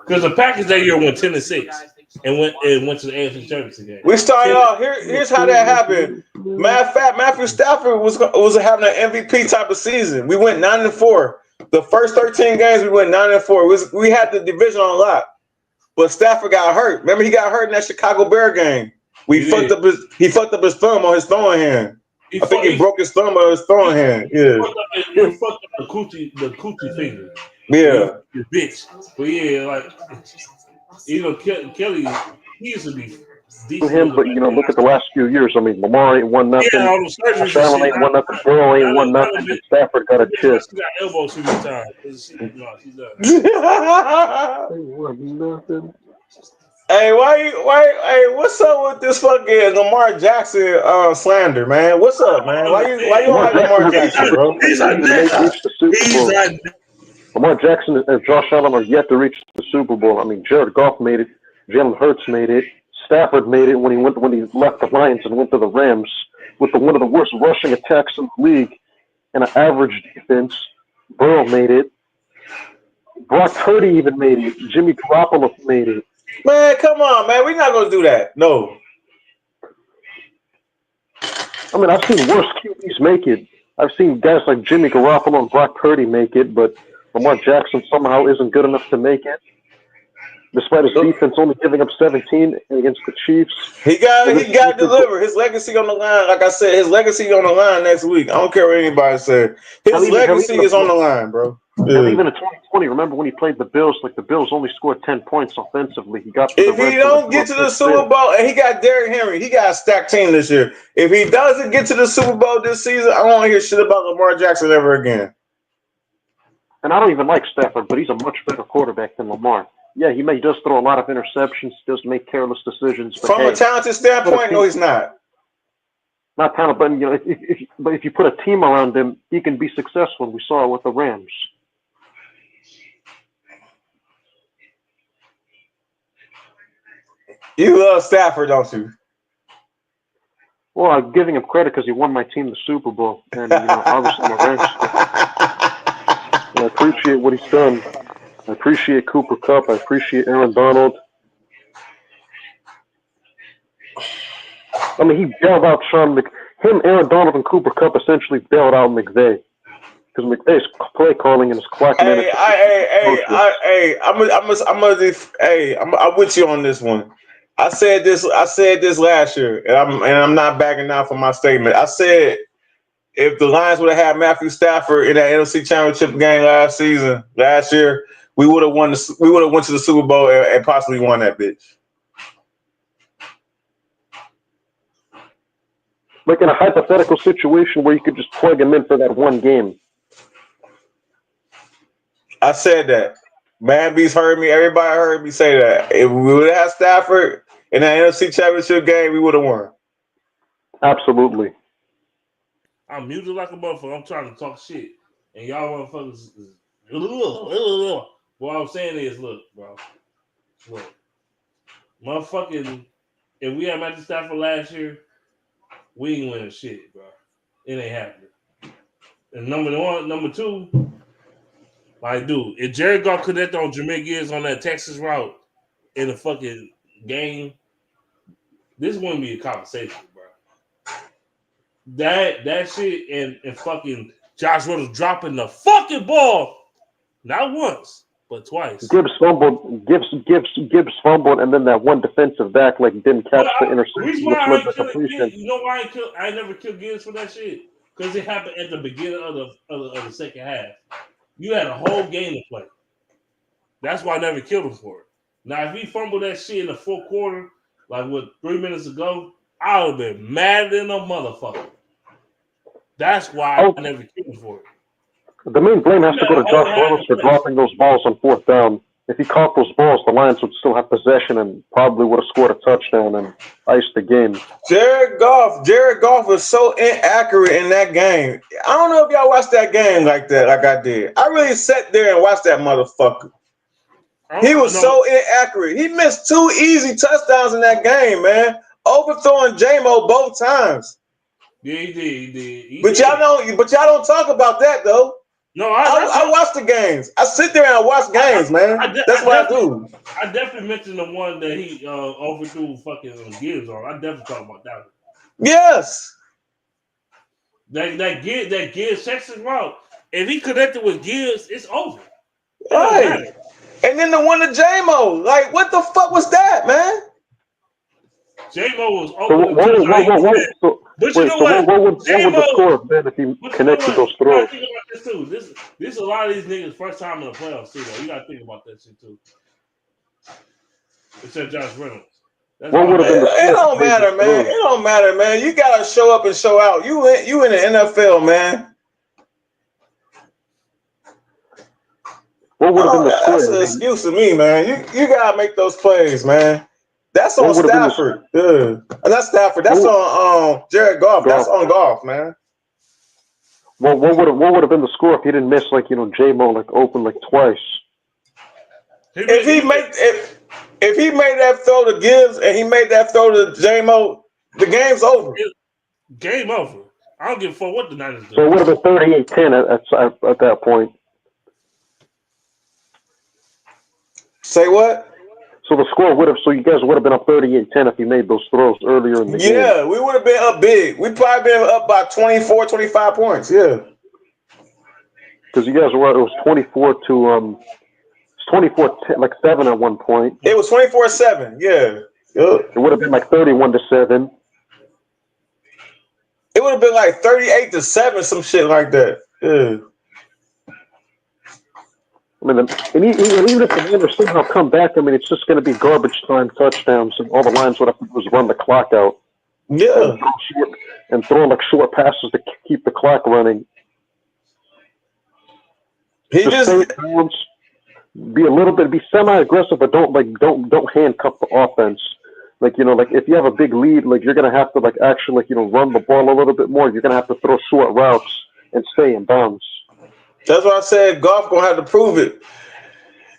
Because the Packers that year went 10-6 and went to the AFC Championship game. We started off here's how that happened. Matter of fact, Matthew Stafford was having an MVP type of season. We went 9-4. The first 13 games we went 9-4. We had the division on lock, but Stafford got hurt. Remember, he got hurt in that Chicago Bear game. He fucked up his thumb on his throwing hand. I think he broke his thumb on his throwing hand. Yeah. He fucked up the coochie finger. Yeah. You bitch. But yeah, Kelly, he used to be decent. Him, but look at the last few years. I mean, Lamar ain't won nothing. Yeah, all those surgeries. Allen ain't won nothing. Burrow ain't won nothing. And Stafford got a chip. She got elbows 2 times. She's done. Nothing. Hey, hey, what's up with this fucking Lamar Jackson slander, man? What's up, man? Why you don't like Lamar Jackson, bro? He's like Lamar Jackson and Josh Allen are yet to reach the Super Bowl. I mean, Jared Goff made it. Jalen Hurts made it. Stafford made it when he left the Lions and went to the Rams with one of the worst rushing attacks in the league and an average defense. Burrow made it. Brock Purdy even made it. Jimmy Garoppolo made it. Man, come on, man. We're not going to do that. No. I mean, I've seen worse QBs make it. I've seen guys like Jimmy Garoppolo and Brock Purdy make it, but Lamar Jackson somehow isn't good enough to make it. Despite his defense only giving up 17 against the Chiefs. He got to deliver. His legacy on the line. Like I said, his legacy on the line next week. I don't care what anybody says. His legacy is on the line, bro. And even in 2020, remember when he played the Bills? Like the Bills only scored 10 points offensively. He got to the If he red don't zone get to the first Super down. Bowl, and he got Derrick Henry, he got a stacked team this year. If he doesn't get to the Super Bowl this season, I won't hear shit about Lamar Jackson ever again. And I don't even like Stafford, but he's a much better quarterback than Lamar. Yeah, he does throw a lot of interceptions, does make careless decisions. But From hey, a talented standpoint, no, he's not. not talent, but if you put a team around him, he can be successful. We saw it with the Rams. You love Stafford, don't you? Well, I'm giving him credit because he won my team the Super Bowl, and obviously I'm a Rams fan. And I appreciate what he's done. I appreciate Cooper Kupp. I appreciate Aaron Donald. I mean, he bailed out him, Aaron Donald, and Cooper Kupp essentially bailed out McVay. Because McVay's play calling and his clock management. I'm with you on this one. I said this last year, and I'm not backing down from my statement. I said if the Lions would have had Matthew Stafford in that NFC Championship game last year, we would have won. We would have went to the Super Bowl and possibly won that bitch. Like in a hypothetical situation where you could just plug him in for that one game. I said that. Manbees heard me. Everybody heard me say that. If we would have had Stafford in that NFC Championship game, we would have won. Absolutely. I'm muted like a motherfucker. I'm trying to talk shit. And y'all motherfuckers what I'm saying is, look, bro. Look. Motherfucking, if we had Matthew Stafford last year, we ain't winning shit, bro. It ain't happening. And number two, like, dude, if Jared Goff connected on Jahmyr Gibbs on that Texas route in the fucking game, this wouldn't be a conversation, bro. That shit and fucking Josh Reynolds dropping the fucking ball, not once, but twice. Gibbs fumbled, and then that one defensive back didn't catch the interception. You know why I never killed Gibbs for that shit? Because it happened at the beginning of the second half. You had a whole game to play. That's why I never killed him for it. Now, if he fumbled that shit in the fourth quarter, 3 minutes ago, I would have been mad than a motherfucker. That's why I never killed him for it. The main blame has to go to Josh Reynolds for dropping those balls on fourth down. If he caught those balls, the Lions would still have possession and probably would have scored a touchdown and iced the game. Jared Goff was so inaccurate in that game. I don't know if y'all watched that game like that, like I did. I really sat there and watched that motherfucker. He was so inaccurate. He missed 2 easy touchdowns in that game, man. Overthrowing J-Mo both times. Yeah, he did. But y'all don't talk about that though. No, I watch the games. I sit there and I watch games, man. That's what I do. I definitely mentioned the one that he overthrew fucking Gibbs on. I definitely talk about that one. Yes. That Gibbs Texas route. If he connected with Gibbs, it's over. Right. And then the one to J-Mo. Like, what the fuck was that, man? J-Mo was open. But you know what? What would the score have been if he connected those throws? Think about this too. This a lot of these niggas first time in the playoffs too. Though. You gotta think about that shit too. Except Josh Reynolds. It don't matter, man. It don't matter, man. You gotta show up and show out. You in the NFL, man. What would have been the score? That's an excuse to me, man. You gotta make those plays, man. That's on Stafford. That's Stafford. That's on Jared Goff. That's on Goff, man. Well, what would have been the score if he didn't miss J-Mo open twice? If he made that throw to Gibbs and he made that throw to J-Mo, the game's over. Game over. I don't give a fuck what the Niners do. So it would have been 38-10 at that point. Say what? So the score you guys would have been up 38-10 if you made those throws earlier in the game. Yeah, we would have been up big. We'd probably been up by 24, 25 points. Yeah. Because you guys it was 24 to 7 at one point. It was 24-7. Yeah. It would have been 31-7. It would have been 38-7, some shit like that. Yeah. I mean, and even if the Commanders somehow come back, I mean, it's just going to be garbage time touchdowns, and all the Lions would have to do is run the clock out. Yeah. And throw like short passes to keep the clock running. He just stay balanced, be semi-aggressive, but don't handcuff the offense. Like, you know, like if you have a big lead, like you're gonna have to like actually like, you know, run the ball a little bit more. You're gonna have to throw short routes and stay in bounds. That's why I said Goff gonna have to prove it.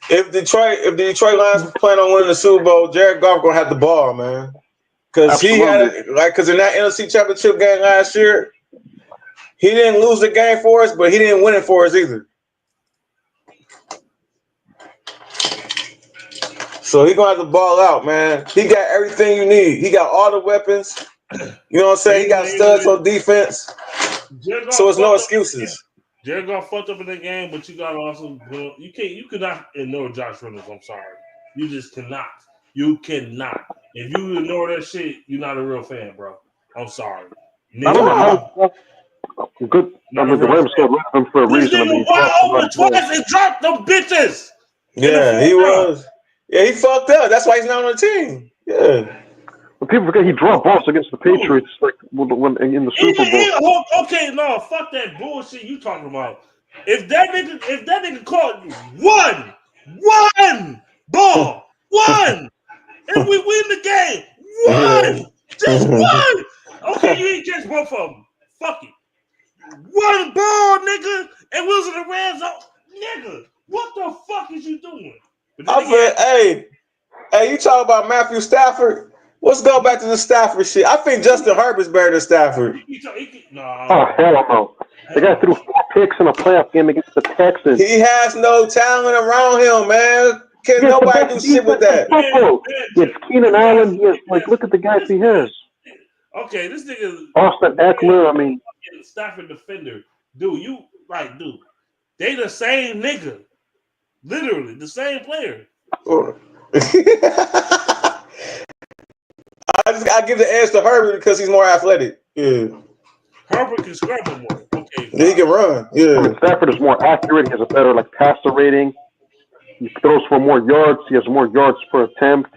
If the Detroit Lions plan on winning the Super Bowl, Jared Goff gonna have the ball, man. Because he had because in that NFC Championship game last year, he didn't lose the game for us, but he didn't win it for us either. So he gonna have to ball out, man. He got everything you need. He got all the weapons. You know what I'm saying? He got studs on defense. So it's no excuses. Jared Goff fucked up in the game, but you got to also you cannot ignore Josh Reynolds. I'm sorry, you just cannot. You cannot. If you ignore that shit, you're not a real fan, bro. I'm sorry. I don't know how good. I mean, the Rams got rid of him for a reason. This nigga went over twice and dropped them bitches. Yeah, he was. Yeah, he fucked up. That's why he's not on the team. Yeah. But people forget he dropped balls against the Patriots, like when in the Super Bowl. Okay, no, fuck that bullshit you talking about. If that nigga caught one ball, and we win the game, just one. Okay, you ain't just both of them. Fuck it. One ball, nigga, and we was in the red zone, nigga. What the fuck is you doing? Hey, you talk about Matthew Stafford? Let's go back to the Stafford shit. I think Justin Herbert's better than Stafford. Oh, hell no. The guy threw 4 picks in a playoff game against the Texans. He has no talent around him, man. Can't nobody do shit with that. It's Keenan Allen. He has, like, look at the guys he has. Okay, this nigga Austin Eckler. I mean, Stafford defender, dude. They the same nigga, literally the same player. I give the edge to Herbert because he's more athletic. Yeah. Herbert can scramble more. Okay. He can run. Yeah. I mean, Stafford is more accurate. He has a better passer rating. He throws for more yards. He has more yards per attempt.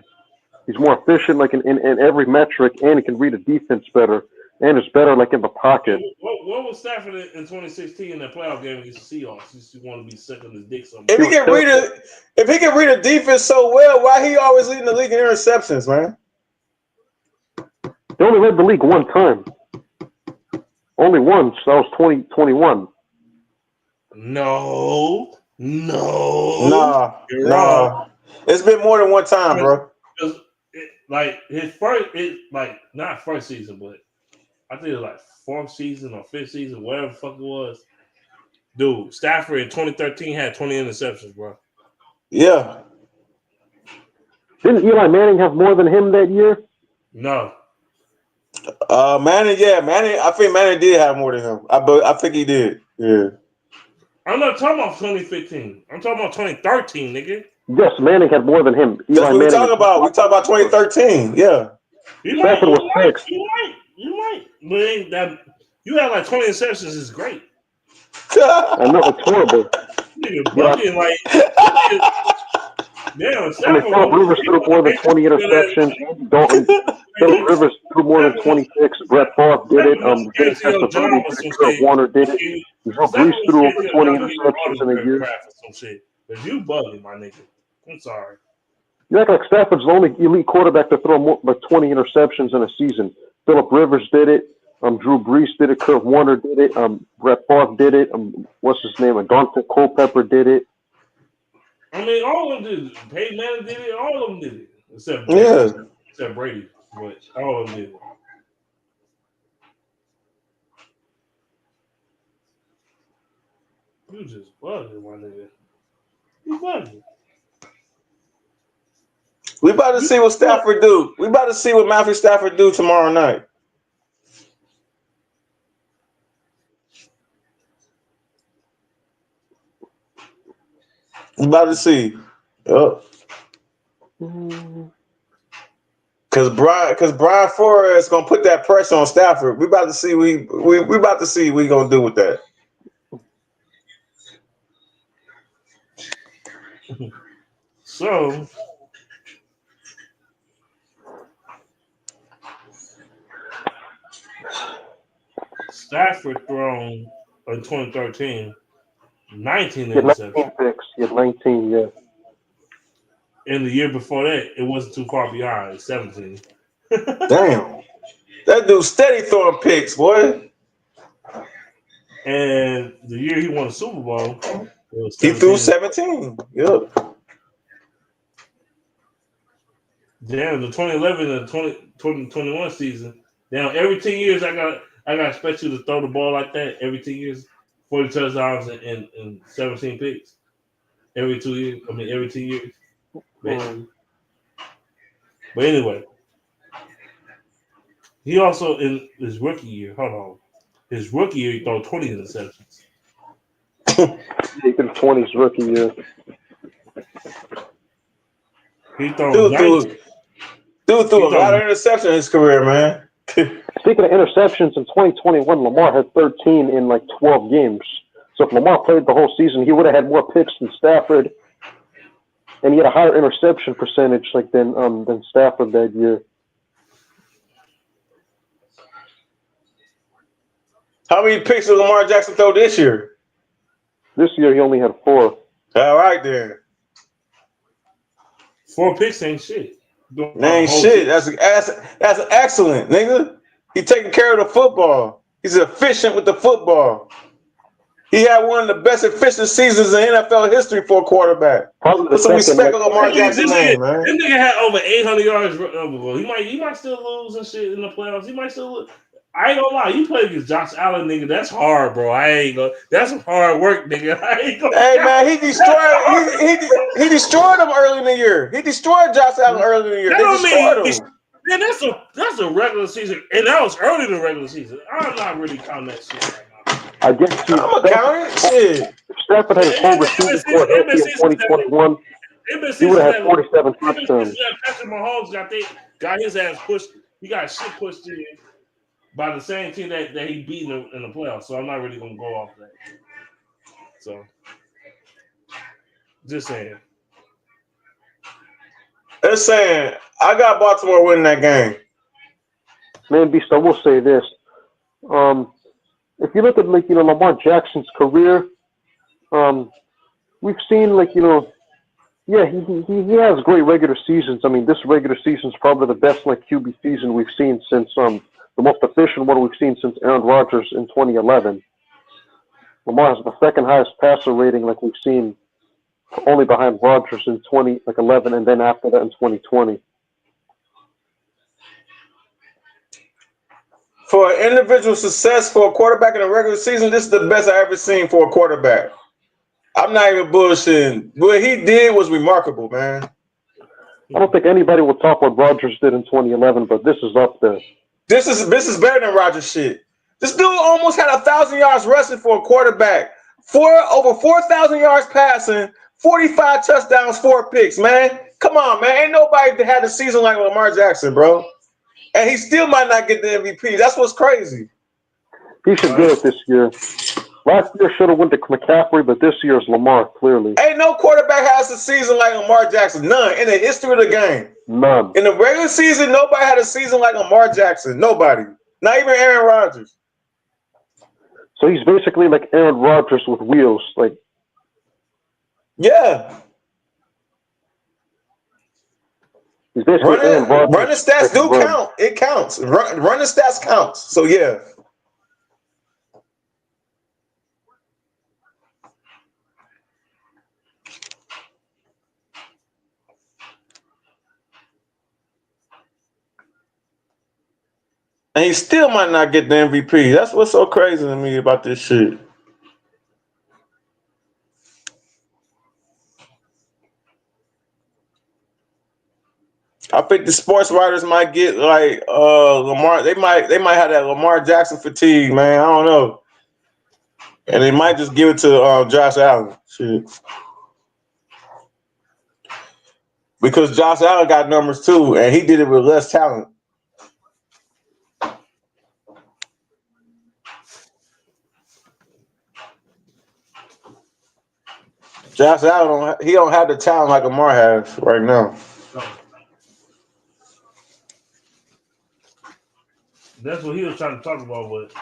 He's more efficient, like in every metric, and he can read a defense better, and is better like in the pocket. What was Stafford in 2016 in that playoff game against the Seahawks? He used to want to be sucking his dick somewhere. If he can read a defense so well, why he always leading the league in interceptions, man? They only led the league one time. Only once. That was 2021. No. Nah. It's been more than one time, bro. Not first season, but I think it was like 4th season or 5th season, whatever the fuck it was. Dude, Stafford in 2013 had 20 interceptions, bro. Yeah. Didn't Eli Manning have more than him that year? No. Manning. I think Manning did have more than him. I think he did. Yeah. I'm not talking about 2015. I'm talking about 2013, nigga. Yes, Manning had more than him. That's what we're talking about. We're talking about 2013. Yeah. Stafford was 6. You might. But ain't that you have like 20 interceptions is great. I know it's horrible. Nigga bucking like damn, Philip Rivers threw more than 20 interceptions. Philip Rivers threw more than 26. Brett Favre did it. Kurt Warner did it. Drew Brees threw over 20 interceptions in a year. Because you bugging, my nigga. I'm sorry. You act like Stafford's the only elite quarterback to throw more like 20 interceptions in a season. Philip Rivers did it. Drew Brees did it. Kurt Warner did it. Brett Favre did it. What's his name? Dante Culpepper did it. I mean, all of them did it. Peyton Manning did it. All of them did it. Except Brady. But all of them did it. You just bugging, my nigga. You bugging. We about to see what Stafford do. We about to see what Matthew Stafford do tomorrow night. We about to see. Because Brian Flores is gonna put that pressure on Stafford. We about to see we about to see what he gonna do with that. So Stafford thrown in 2013, 19 He had 19 interceptions. picks. He had 19, yeah. And the year before that, it wasn't too far behind, 17. Damn. That dude steady throwing picks, boy. And the year he won the Super Bowl, it was He threw 17. 17. Yep. Damn, the 2011 and 2021 season. Now every 10 years, I got to expect you to throw the ball like that. Every 10 years, 40 touchdowns and 17 picks. Every 2 years. I mean, every 10 years. Basically. But anyway, he also in his rookie year. Hold on, his rookie year he threw 20 interceptions. He did 20's rookie year. He threw Dude 90. threw a lot of interceptions in his career, man. Speaking of interceptions, in 2021, Lamar had 13 in like 12 games. So if Lamar played the whole season, he would have had more picks than Stafford, and he had a higher interception percentage like than Stafford that year. How many picks did Lamar Jackson throw this year? This year, he only had 4. All right, then. 4 picks ain't shit. Ain't shit. That's excellent, nigga. He taking care of the football. He's efficient with the football. He had one of the best efficient seasons in NFL history for a quarterback. Probably Put some respect on Lamar This Jackson's name, man. nigga had over 800 yards. He might still lose and shit in the playoffs. He might still lose. I ain't gonna lie, you play against Josh Allen, nigga. That's hard, bro. That's some hard work, nigga. I ain't gonna. Hey man, he destroyed him early in the year. He destroyed Josh Allen early in the year. That They don't mean destroyed him. man, that's a regular season, and that was early in the regular season. I'm not really counting that shit right now. I guess you. I'm accounting. Shit. If Stafford had his whole receiving core healthy in 2021, he would have had 47 touchdowns. Patrick Mahomes got his ass pushed. He got shit pushed in by the same team that he beat in the playoffs. So I'm not really gonna go off that. So just saying. They're saying I got Baltimore winning that game. Man, Beast, I will say this. If you look at Lamar Jackson's career, we've seen he has great regular seasons. I mean, this regular season is probably the best QB season we've seen since the most efficient one we've seen since Aaron Rodgers in 2011. Lamar has the second highest passer rating we've seen, only behind Rodgers in 2011, and then after that in 2020. For individual success for a quarterback in a regular season, this is the best I ever seen for a quarterback. I'm not even bullshitting. What he did was remarkable, man. I don't think anybody will top what Rodgers did in 2011, but this is up there. This is better than Rodgers shit. This dude almost had 1,000 yards rushing for a quarterback. Over 4,000 yards passing, 45 touchdowns, 4 picks, man. Come on, man. Ain't nobody that had a season like Lamar Jackson, bro. And he still might not get the MVP. That's what's crazy. He should get it this year. Last year should have went to McCaffrey, but this year is Lamar, clearly. Ain't no quarterback has a season like Lamar Jackson. None in the history of the game. None. In the regular season, nobody had a season like Lamar Jackson. Nobody. Not even Aaron Rodgers. So he's basically like Aaron Rodgers with wheels. Yeah. He's basically Aaron Rodgers. Running stats do count. It counts. Running stats counts. So, yeah. And he still might not get the MVP. That's what's so crazy to me about this shit. I think the sports writers might get Lamar. They might have that Lamar Jackson fatigue, man. I don't know. And they might just give it to Josh Allen. Shit. Because Josh Allen got numbers too, and he did it with less talent. Josh Allen he don't have the talent like Lamar has right now. No. That's what he was trying to talk about, but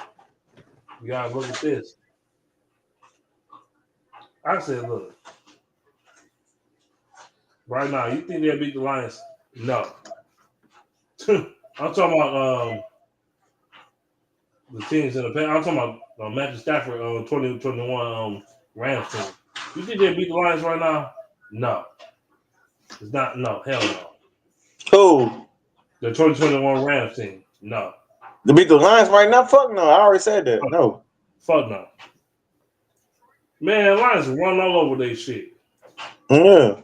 you gotta look at this. I said, look, right now, you think they'll beat the Lions? No. I'm talking about the teams in the past. I'm talking about Matthew Stafford 2021 Rams team. You think they'll beat the Lions right now? No. It's not. No. Hell no. Who? The 2021 Rams team? No. To beat the Lions right now? Fuck no. I already said that. No. Fuck no. Man, Lions run all over their shit. Yeah.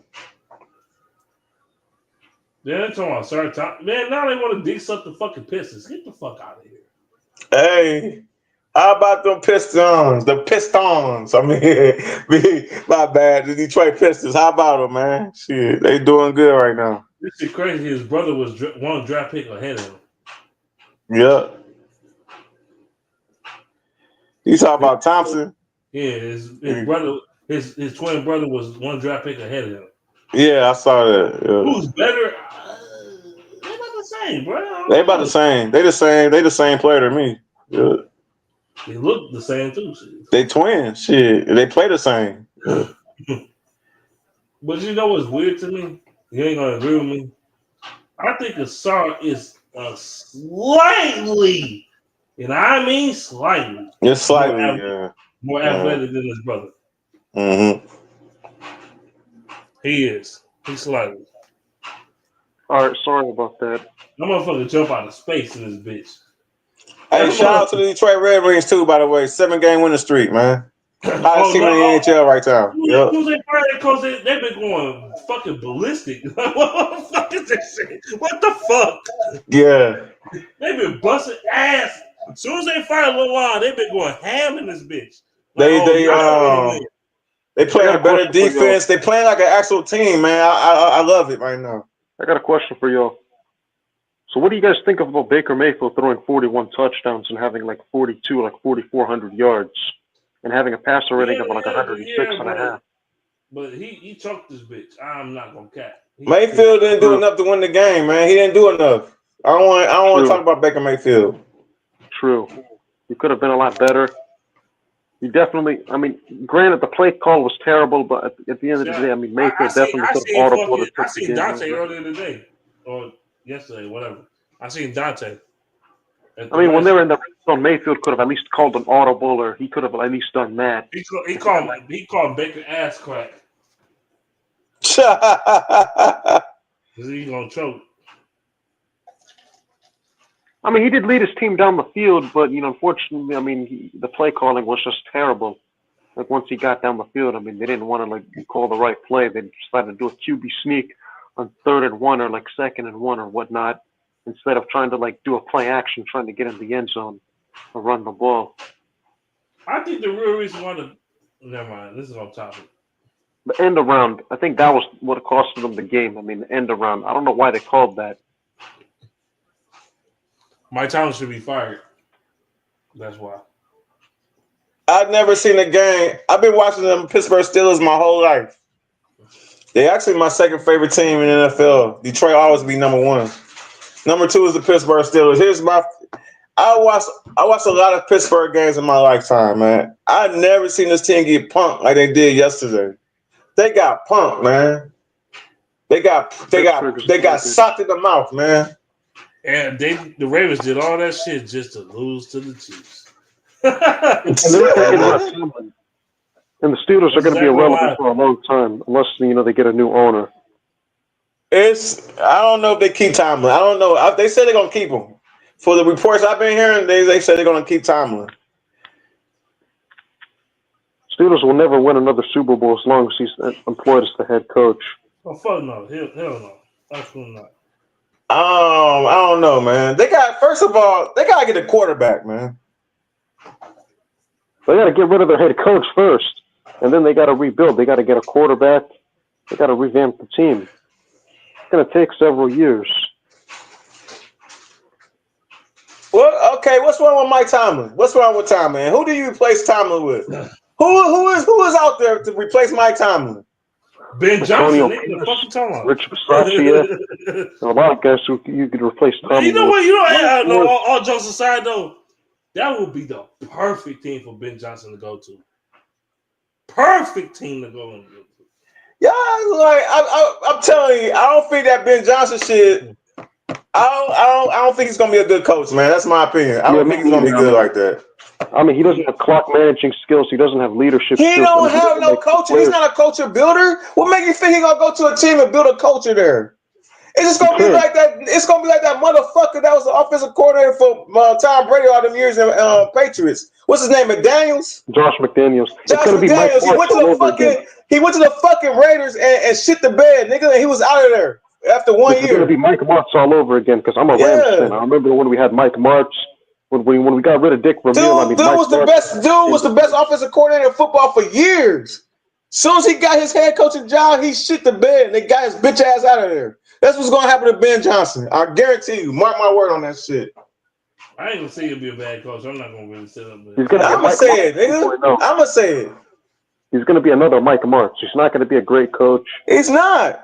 They're talking about certain time. Man, now they want to diss up the fucking Pistons. Get the fuck out of here. Hey, how about them Pistons? The Pistons. I mean, my bad. The Detroit Pistons. How about them, man? Shit, they doing good right now. This is crazy. His brother was one draft pick ahead of him. Yeah. You talking about Thompson? Yeah, his brother, his twin brother was one draft pick ahead of him. Yeah, I saw that. Yeah. Who's better? They're about the same, bro. They about the same. They the same player to me. Yeah. They look the same too. Shit. They twins. Shit, they play the same. Yeah. But you know what's weird to me? You ain't gonna agree with me. I think Asar is slightly, and I mean slightly. Just slightly, more athletic than his brother. Mm-hmm. He is. He's slightly. All right, sorry about that. That motherfucker jump out of space in this bitch. Hey, shout out to the Detroit Red Wings too, by the way. 7-game winning streak, man. Hottest team in the NHL right now. Yep. Who's they fired because they've been going fucking ballistic. What the fuck is this shit? What the fuck? Yeah. They've been busting ass. As soon as they fired LeBron, they've been going ham in this bitch. They play a better defense. They playing like an actual team, man. I love it right now. I got a question for y'all. So what do you guys think about Baker Mayfield throwing 41 touchdowns and having like 42, like 4,400 yards and having a passer rating of like 106 and a half? But he choked this bitch. I'm not gonna cap. Mayfield didn't do enough to win the game, man. He didn't do enough. I don't want to talk about Baker Mayfield. True. He could have been a lot better. He definitely, I mean, granted the play call was terrible, but at the end of the day, I mean, Mayfield definitely could have audible. I seen Dante earlier today, or yesterday, whatever. I seen Dante. I mean, when they were in the red zone, Mayfield could have at least called an audible, or he could have at least done that. He called Baker ass crack. He's gonna choke. I mean, he did lead his team down the field, but, you know, unfortunately, I mean, the play calling was just terrible. Like, once he got down the field, I mean, they didn't want to, like, call the right play. They decided to do a QB sneak on 3rd and 1 or, like, 2nd and 1 or whatnot, instead of trying to, like, do a play action, trying to get in the end zone or run the ball. I think the real reason why never mind, this is off topic. The end around, I think that was what cost them the game. I mean, the end around. I don't know why they called that. Mike Tomlin should be fired. That's why. I've never seen a game. I've been watching the Pittsburgh Steelers my whole life. They're actually my second favorite team in the NFL. Detroit always be number 1. Number 2 is the Pittsburgh Steelers. I watched a lot of Pittsburgh games in my lifetime, man. I've never seen this team get punked like they did yesterday. They got punked, man. They got socked in the mouth, man. And the Ravens did all that shit just to lose to the Chiefs. And the Steelers are going to be irrelevant for a long time, unless they get a new owner. I don't know if they keep Tomlin. I don't know. They said they're going to keep him. For the reports I've been hearing, they said they're going to keep Tomlin. Steelers will never win another Super Bowl as long as he's employed as the head coach. Oh, fuck no. Hell no. Absolutely not. I don't know, man. First of all, they got to get a quarterback, man. They got to get rid of their head coach first, and then they got to rebuild. They got to get a quarterback. They got to revamp the team. It's going to take several years. Well, okay, what's wrong with Mike Tomlin? What's wrong with Tomlin? Who do you replace Tomlin with? Who is out there to replace Mike Tomlin? Ben Johnson, Antonio nigga, the Pierce, fuck you talking about? Rich Bisaccia, and a lot of guys who you could replace Tomlin. You know what? with. All jokes aside, though, that would be the perfect team for Ben Johnson to go to. Perfect team to go to. Yeah, like I'm telling you, I don't think that Ben Johnson shit. I don't think he's gonna be a good coach, man. That's my opinion. I don't think he's gonna be good like that. I mean, he doesn't have clock managing skills. He doesn't have leadership skills. He don't have no culture. He's not a culture builder. What makes you think he gonna go to a team and build a culture there? It's just gonna be like that. It's gonna be like that motherfucker that was the offensive coordinator for Tom Brady all them years in Patriots. What's his name? McDaniels. Josh McDaniels. Josh McDaniels. He went to the fucking Raiders and shit the bed, nigga. And he was out of there after 1 year. It's gonna be Mike Martz all over again because I'm a Rams fan. I remember when we had Mike Martz. When we got rid of Dick Vermeil, Dude was the best offensive coordinator in football for years. Soon as he got his head coaching job, he shit the bed and they got his bitch ass out of there. That's what's gonna happen to Ben Johnson. I guarantee you. Mark my word on that shit. I ain't gonna say he'll be a bad coach. I'm not gonna really sit up there. I'm gonna say it, nigga. I'm gonna say it. He's gonna be another Mike Martz. He's not gonna be a great coach. He's not.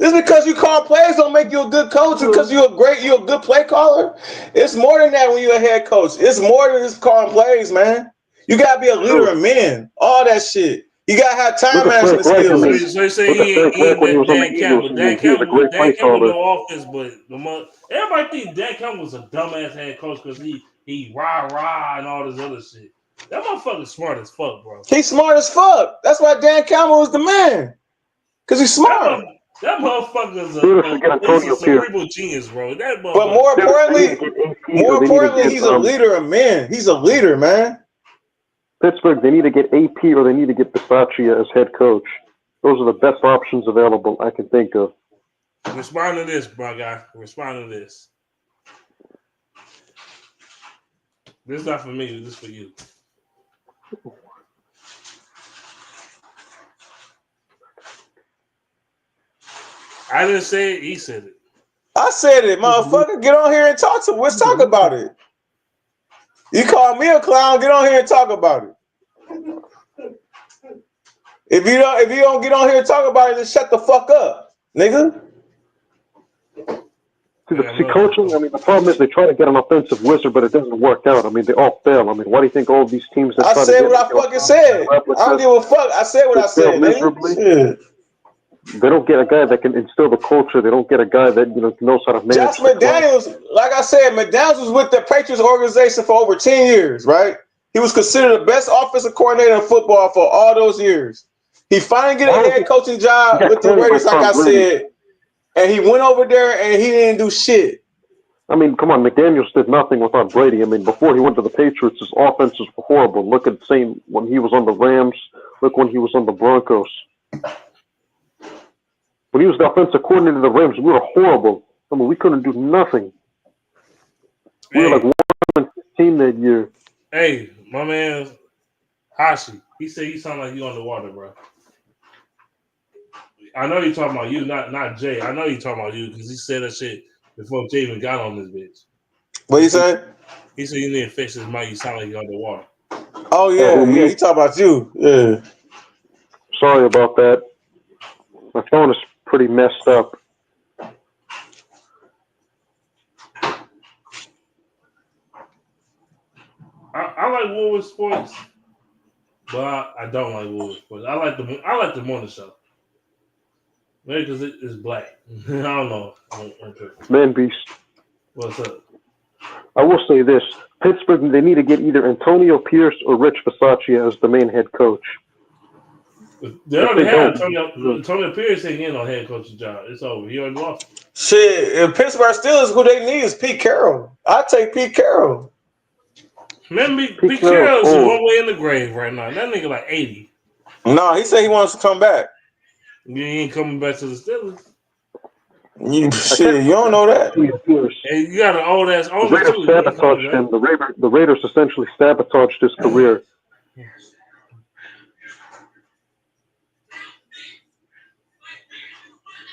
Just because you call plays don't make you a good coach because you're a good play caller. It's more than that when you're a head coach. It's more than just calling plays, man. You gotta be a leader of men. All that shit. You gotta have time management skills. So you say he ain't Dan Campbell. Dan Campbell no offense, but everybody thinks Dan Campbell was a dumbass head coach because he rah and all this other shit. That motherfucker's smart as fuck, bro. He's smart as fuck. That's why Dan Campbell was the man. Because he's smart. That motherfucker's a cerebral genius, bro. But more importantly, he's a leader of men. He's a leader, man. Pittsburgh, they need to get AP or they need to get Bisaccia as head coach. Those are the best options available I can think of. Respond to this, my guy. Respond to this. This is not for me. This is for you. I didn't say it. He said it. I said it, motherfucker. Get on here and talk to me. Let's talk about it. You call me a clown, get on here and talk about it. If you don't get on here and talk about it, then shut the fuck up, nigga. See, coaching, I mean, the problem is they try to get an offensive wizard, but it doesn't work out. I mean, they all fail. I mean, why do you think all these teams that I said what I fucking said. I don't give a fuck. I said what I said, nigga. They don't get a guy that can instill the culture. They don't get a guy that knows how to manage. Josh McDaniels, like I said, McDaniels was with the Patriots organization for over 10 years, right? He was considered the best offensive coordinator in football for all those years. He finally get a head coaching job with the Raiders, like I said, and he went over there and he didn't do shit. I mean, come on, McDaniels did nothing without Brady. I mean, before he went to the Patriots, his offenses were horrible. Look at the same when he was on the Rams. Look when he was on the Broncos. When he was the offensive coordinator of the Rams, we were horrible. I mean, we couldn't do nothing. We were like 1-15 that year. Hey, my man, Hashi, he said you sound like you underwater, bro. I know you're talking about you, not Jay. I know you're talking about you because he said that shit before Jay even got on this bitch. What you say? He said you need to fix his mic. You sound like you're underwater. Oh, yeah. He talking about you. Yeah. Sorry about that. My phone is pretty messed up. I like Woodward Sports, but I don't like Woodward Sports. I like the morning show. Maybe because it's black. I don't know. Man beast. What's up? I will say this. Pittsburgh, they need to get either Antonio Pierce or Rich Bisaccia as the main head coach. They already had Antonio Pierce ain't in on head coaching job. It's over. He already lost. Shit, if Pittsburgh Steelers, who they need is Pete Carroll. I'd take Pete Carroll. Man, Pete Carroll is one way in the grave right now. That nigga like 80. No, he said he wants to come back. You ain't coming back to the Steelers. You don't know that. Hey, you got an old ass owner. The Raiders sabotaged him. The Raiders essentially sabotaged his career.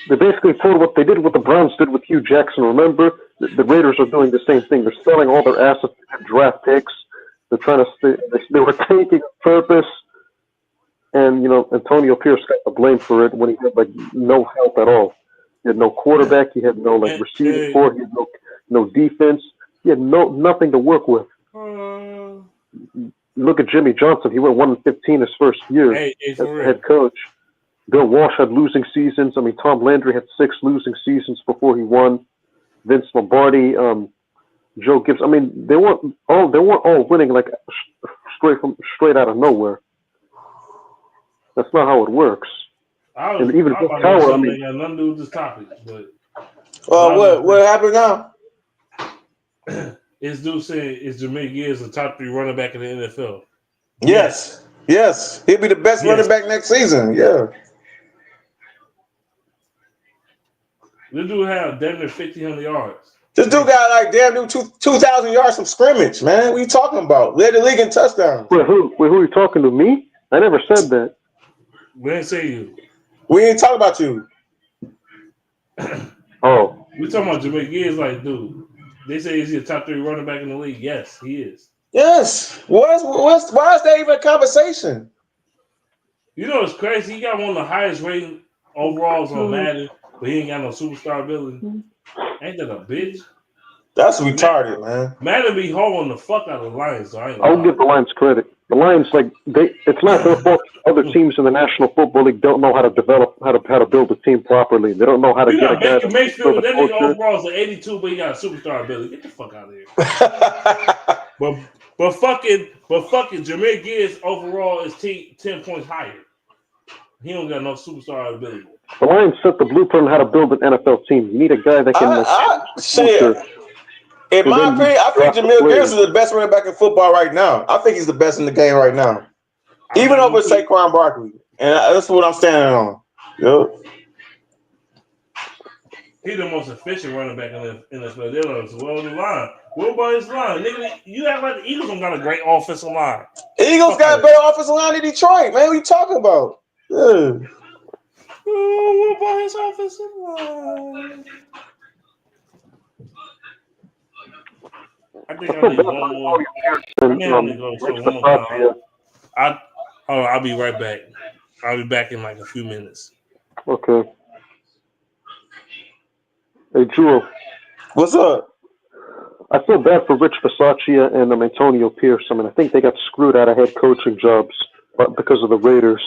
They basically pulled what they did, what the Browns did with Hugh Jackson. Remember, the Raiders are doing the same thing. They're selling all their assets to draft picks. They're trying to. They were tanking on purpose. And Antonio Pierce got the blame for it when he had like no help at all. He had no quarterback. He had no like receiving core. He had no defense. He had nothing to work with. Look at Jimmy Johnson. He went 1-15 his first year as head coach. Bill Walsh had losing seasons. I mean, Tom Landry had 6 losing seasons before he won. Vince Lombardi, Joe Gibbs. I mean, they weren't all winning like straight out of nowhere. That's not how it works. And even Bill Cowher, I mean, got nothing to do with this topic, but what happened now? This dude saying is Jahmyr Gibbs the top 3 running back in the NFL? Yes. He'll be the best running back next season. Yeah. This dude had damn near 1,500 yards. This dude got like damn near 2,000 yards from scrimmage, man. What are you talking about? Led the league in touchdowns. Wait, who are you talking to? Me? I never said that. We didn't say you. We ain't talking about you. Oh. We talking about Jahmyr Gibbs, like, dude. They say he's the top 3 running back in the league. Yes, he is. Yes. Why is that even a conversation? You know it's crazy. He got one of the highest rating overalls on Madden, but he ain't got no superstar ability. Ain't that a bitch? That's retarded, man. Madden be holding the fuck out of the Lions. So I'll give the Lions credit. The Lions, it's not their fault. Other teams in the National Football League don't know how to develop, how to build a team properly. They don't know how to get a guy. Mayfield, that nigga overalls are 82, but he got a superstar ability. Get the fuck out of here. but fucking Jahmyr Gibbs overall is 10 points higher. He don't got no superstar ability. The Lions set the blueprint on how to build an NFL team. You need a guy that can. In my opinion, I think Jahmyr Gibbs is the best running back in football right now. I think he's the best in the game right now, even over Saquon Barkley. And that's what I'm standing on. Yep. He's the most efficient running back in the NFL. They're as well in the line. What about his line? Nigga, you act like the Eagles don't got a great offensive line. Eagles got a better offensive line than Detroit, man. What are you talking about? Yeah. What about his offensive line? I think I need one more. I'll be right back. I'll be back in like a few minutes. Okay. Hey, Jewel. What's up? I feel bad for Rich Bisaccia and Antonio Pierce. I mean, I think they got screwed out of head coaching jobs because of the Raiders.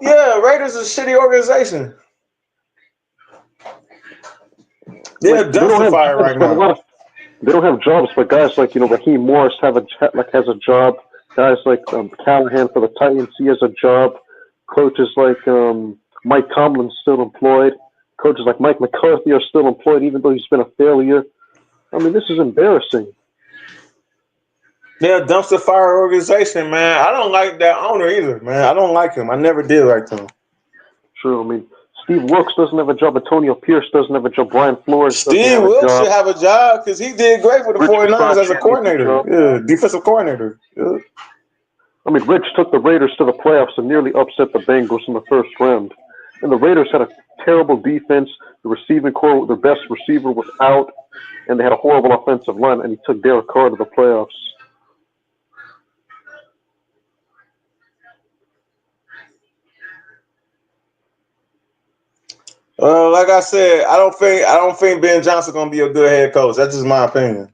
Yeah, Raiders is a shitty organization. They're a dumpster fire right now. They don't have jobs, but guys like Raheem Morris has a job. Guys like Callahan for the Titans, he has a job. Coaches like Mike Tomlin's still employed. Coaches like Mike McCarthy are still employed, even though he's been a failure. I mean, this is embarrassing. They're a dumpster fire organization, man. I don't like that owner either, man. I don't like him. I never did like him. Sure, I mean, Steve Wilkes doesn't have a job. Antonio Pierce doesn't have a job. Brian Flores Steve Wilkes should have a job because he did great for the 49ers as a coordinator. Yeah, defensive coordinator. Yeah. I mean, Rich took the Raiders to the playoffs and nearly upset the Bengals in the first round. And the Raiders had a terrible defense. The receiving core, their best receiver was out, and they had a horrible offensive line, and he took Derek Carr to the playoffs. Like I said, I don't think Ben Johnson's gonna be a good head coach. That's just my opinion.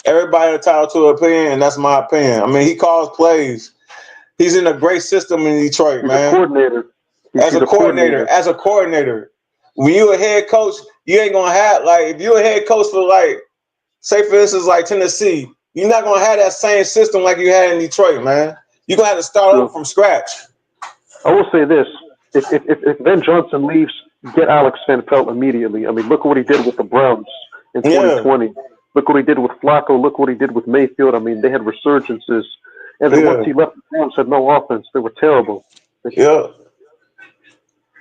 Everybody entitled to an opinion, and that's my opinion. I mean, he calls plays. He's in a great system in Detroit, man. As a coordinator, when you're a head coach, you ain't gonna have if you're a head coach for say for instance Tennessee, you're not gonna have that same system like you had in Detroit, man. You're gonna have to start over from scratch. I will say this: if Ben Johnson leaves, get Alex Van Pelt immediately. I mean, look at what he did with the Browns in 2020. Yeah. Look what he did with Flacco. Look what he did with Mayfield. I mean, they had resurgences. And then once he left, the Browns had no offense. They were terrible. Yeah.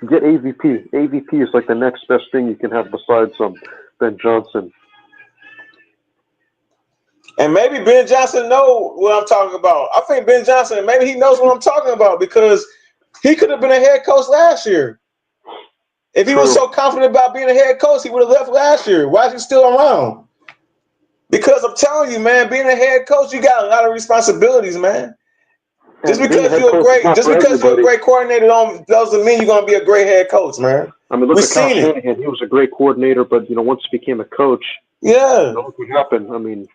Get AVP. AVP is like the next best thing you can have besides Ben Johnson. And maybe Ben Johnson knows what I'm talking about. I think Ben Johnson, maybe he knows what I'm talking about because he could have been a head coach last year. If he was so confident about being a head coach, he would have left last year. Why is he still around? Because I'm telling you, man, being a head coach, you got a lot of responsibilities, man. Just And being because head you're a coach is great, not just for because you're a everybody. great coordinator doesn't mean you're gonna be a great head coach, man. I mean, look We've at Kyle seen it. Shanahan. He was a great coordinator, but once he became a coach, Yeah. look what happened. I mean,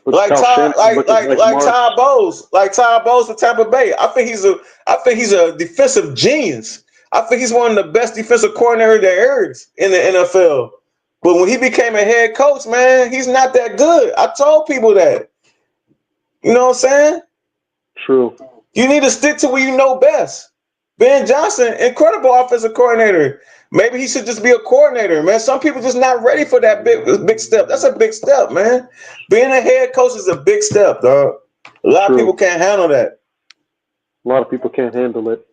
look at Like Kyle Todd, Shanahan. Look at Mike Martz. Todd Bowles for Tampa Bay. I think he's a defensive genius. I think he's one of the best defensive coordinators there is in the NFL. But when he became a head coach, man, he's not that good. I told people that. You know what I'm saying? True. You need to stick to what you know best. Ben Johnson, incredible offensive coordinator. Maybe he should just be a coordinator, man. Some people just not ready for that big step. That's a big step, man. Being a head coach is a big step, dog. A lot of people can't handle that. A lot of people can't handle it.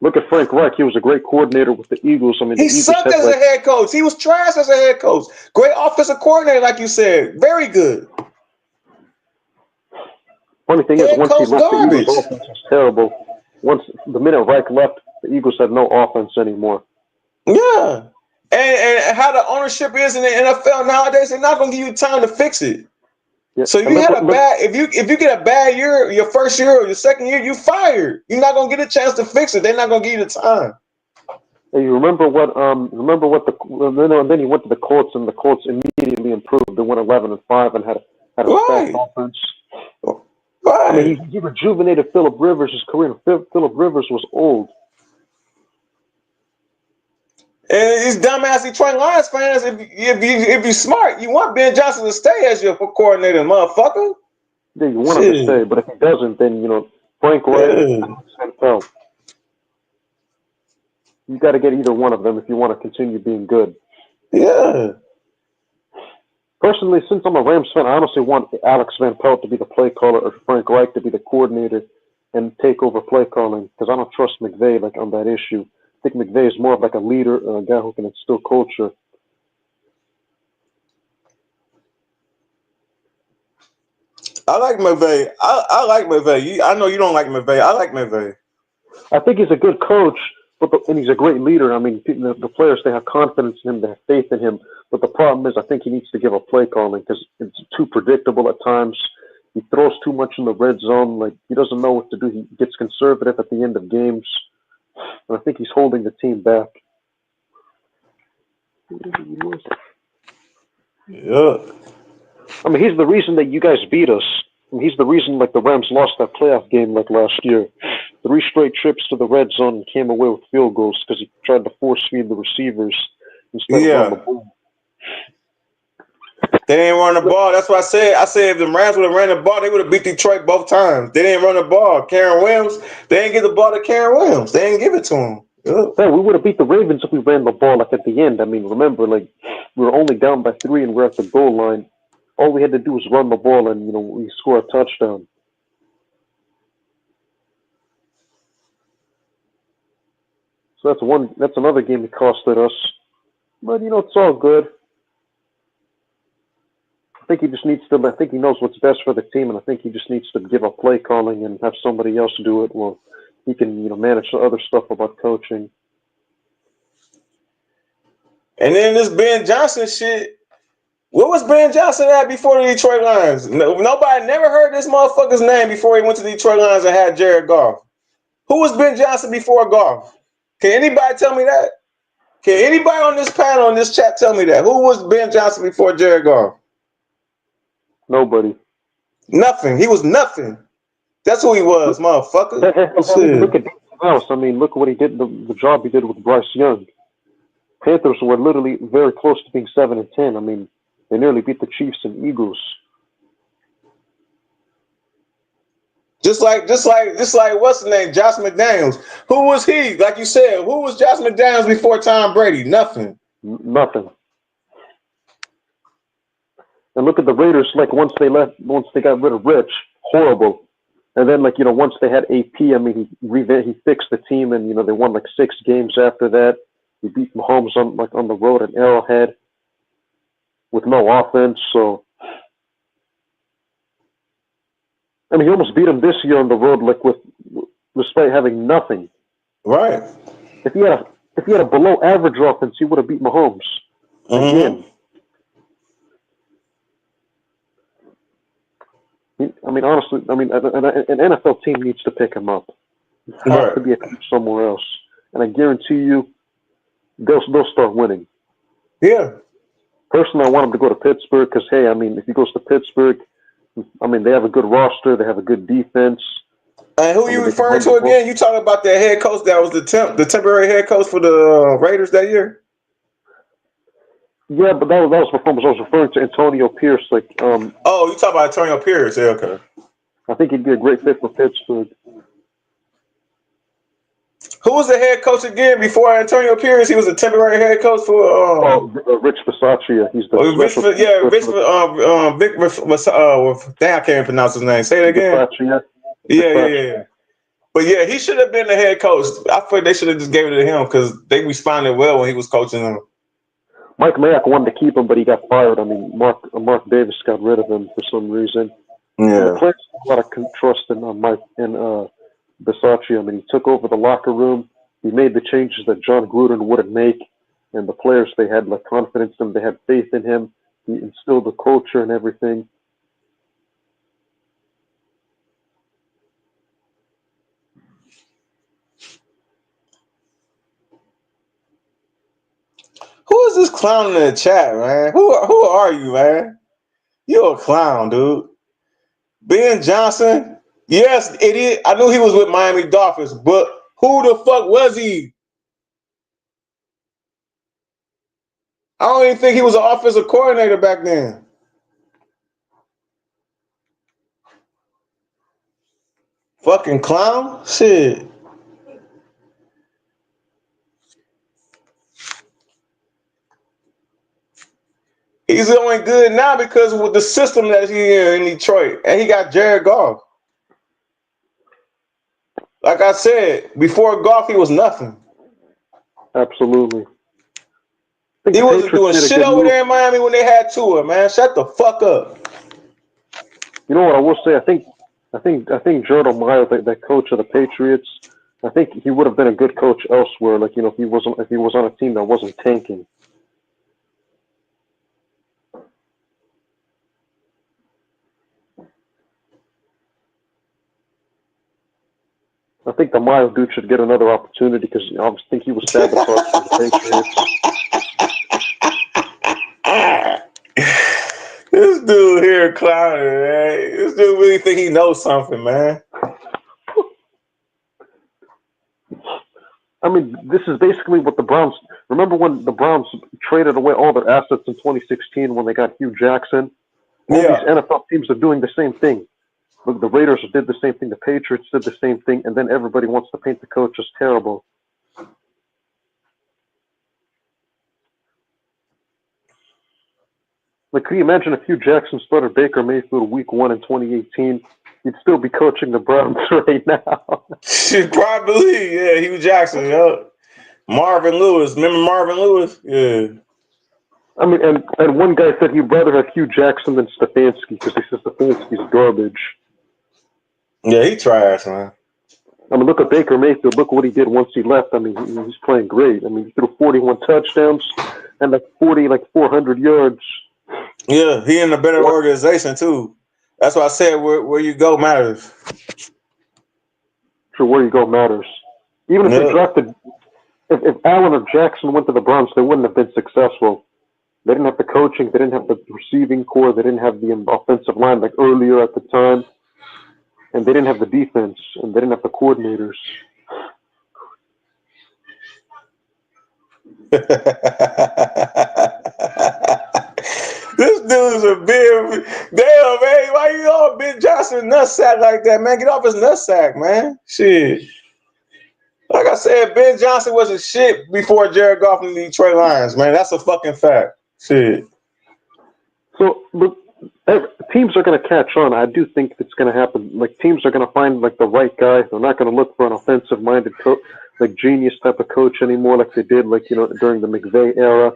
Look at Frank Reich. He was a great coordinator with the Eagles. I mean, He sucked as a head coach. He was trash as a head coach. Great offensive coordinator, like you said. Very good. Funny thing is, once he left, the Eagles' offense was terrible. Once the minute Reich left, the Eagles had no offense anymore. Yeah. And how the ownership is in the NFL nowadays, they're not going to give you time to fix it. Yeah. So if you had if you get a bad year, your first year or your second year, you fired. You're not going to get a chance to fix it. They're not going to give you the time. And you remember what then he went to the Colts, and the Colts immediately improved. They went 11-5 and had a fast offense. Right. I mean, he rejuvenated Phillip Rivers' career. Phillip Rivers was old. And these dumbass Detroit Lions fans, if you're smart, you want Ben Johnson to stay as your coordinator, motherfucker. Yeah, you want him to stay, but if he doesn't, then Frank Reich, you got to get either one of them if you want to continue being good. Yeah. Personally, since I'm a Rams fan, I honestly want Alex Van Pelt to be the play caller or Frank Reich to be the coordinator and take over play calling, because I don't trust McVay on that issue. I think McVay is more of a leader, a guy who can instill culture. I like McVay. I like McVay. I know you don't like McVay. I like McVay. I think he's a good coach, and he's a great leader. I mean, the players, they have confidence in him, they have faith in him. But the problem is, I think he needs to give up play calling because it's too predictable at times. He throws too much in the red zone. He doesn't know what to do. He gets conservative at the end of games. And I think he's holding the team back. Yeah. I mean, he's the reason that you guys beat us. And he's the reason, the Rams lost that playoff game last year. 3 straight trips to the red zone and came away with field goals because he tried to force feed the receivers instead of run the ball. They didn't run the ball. That's what I said. I said if the Rams would have ran the ball, they would have beat Detroit both times. They didn't run the ball. Karen Williams, they didn't give the ball to Karen Williams. They didn't give it to him. Yeah, we would have beat the Ravens if we ran the ball at the end. I mean, remember, we were only down by 3 and we're at the goal line. All we had to do was run the ball and, we score a touchdown. So that's another game that costed us. But, it's all good. I think he knows what's best for the team, and I think he just needs to give up play calling and have somebody else do it. Well, he can, manage the other stuff about coaching. And then this Ben Johnson shit. Where was Ben Johnson at before the Detroit Lions? Nobody never heard this motherfucker's name before he went to the Detroit Lions and had Jared Goff. Who was Ben Johnson before Goff? Can anybody tell me that? Can anybody on this panel, on this chat, tell me that? Who was Ben Johnson before Jared Goff? Nobody. Nothing. He was nothing. That's who he was, motherfucker. Look at else. I mean, look what he did. The job he did with Bryce Young. Panthers were literally very close to being 7-10. I mean, they nearly beat the Chiefs and Eagles. Just like what's his name? Josh McDaniels. Who was he? Like you said, who was Josh McDaniels before Tom Brady? Nothing. Nothing. And look at the Raiders, once they got rid of Rich, horrible. And then, once they had AP, I mean, he fixed the team, and, they won 6 games after that. He beat Mahomes on the road at Arrowhead with no offense. So, I mean, he almost beat him this year on the road, despite having nothing. Right. If he had a below average offense, he would have beat Mahomes again. I mean, honestly, I mean, an NFL team needs to pick him up. He has to be a coach somewhere else, and I guarantee you, they'll start winning. Yeah. Personally, I want him to go to Pittsburgh because, hey, I mean, if he goes to Pittsburgh, I mean, they have a good roster, they have a good defense. And who you referring to again? You talking about that head coach that was the temporary head coach for the Raiders that year? Yeah, but that was performance. I was referring to Antonio Pierce. Like, oh, you talking about Antonio Pierce? Yeah, okay. I think he'd be a great fit for Pittsburgh. Who was the head coach again before Antonio Pierce? He was a temporary head coach for Rich Bisaccia. He's the damn, I can't even pronounce his name. Say it again. Yeah. But yeah, he should have been the head coach. I thought they should have just gave it to him because they responded well when he was coaching them. Mike Mayock wanted to keep him, but he got fired. I mean, Mark Davis got rid of him for some reason. Yeah, the players have a lot of trust in Mike and Bisaccia. I mean, he took over the locker room. He made the changes that John Gruden wouldn't make, and the players, they had like confidence in him. They had faith in him. He instilled the culture and everything. Who is this clown in the chat, man? Who are you, man? You're a clown, dude. Ben Johnson? Yes, idiot. I knew he was with Miami Dolphins, but who the fuck was he? I don't even think he was an offensive coordinator back then. Fucking clown? Shit. He's only good now because with the system that he's in Detroit. And he got Jared Goff. Like I said, before Goff, he was nothing. Absolutely. He wasn't doing shit over there in Miami when they had Tua, man. Shut the fuck up. You know what I will say? I think Gerald Meyer, that coach of the Patriots, I think he would have been a good coach elsewhere. Like, you know, if he was on a team that wasn't tanking. I think the Meyer dude should get another opportunity because I think he was sabotaged by the Patriots. This dude here clowning, man. This dude really think he knows something, man. I mean, this is basically what the Browns. Remember when the Browns traded away all their assets in 2016 when they got Hugh Jackson? All these NFL teams are doing the same thing. Look, the Raiders did the same thing. The Patriots did the same thing, and then everybody wants to paint the coach as terrible. Like, can you imagine if Hugh Jackson started Baker Mayfield week 1 in 2018? He'd still be coaching the Browns right now. Probably, yeah. Hugh Jackson, yeah. Marvin Lewis. Remember Marvin Lewis? Yeah. I mean, and one guy said he'd rather have Hugh Jackson than Stefanski because he says Stefanski's garbage. Yeah, he trash, man. I mean, look at Baker Mayfield. Look what he did once he left. I mean, he's playing great. I mean, he threw 41 touchdowns and 400 yards. Yeah, he in a better organization, too. That's why I said where you go matters. Sure, where you go matters. Even if they drafted, if Allen or Jackson went to the Browns, they wouldn't have been successful. They didn't have the coaching. They didn't have the receiving core. They didn't have the offensive line like earlier at the time. And they didn't have the defense. And they didn't have the coordinators. This dude's a big damn, man. Why you all Ben Johnson nutsack like that, man? Get off his nutsack, man. Shit. Like I said, Ben Johnson wasn't shit before Jared Goff and the Detroit Lions, man. That's a fucking fact. Shit. So, look, teams are going to catch on. I do think it's going to happen. Like, teams are going to find, like, the right guy. They're not going to look for an offensive-minded like, genius type of coach anymore like they did, like, you know, during the McVay era.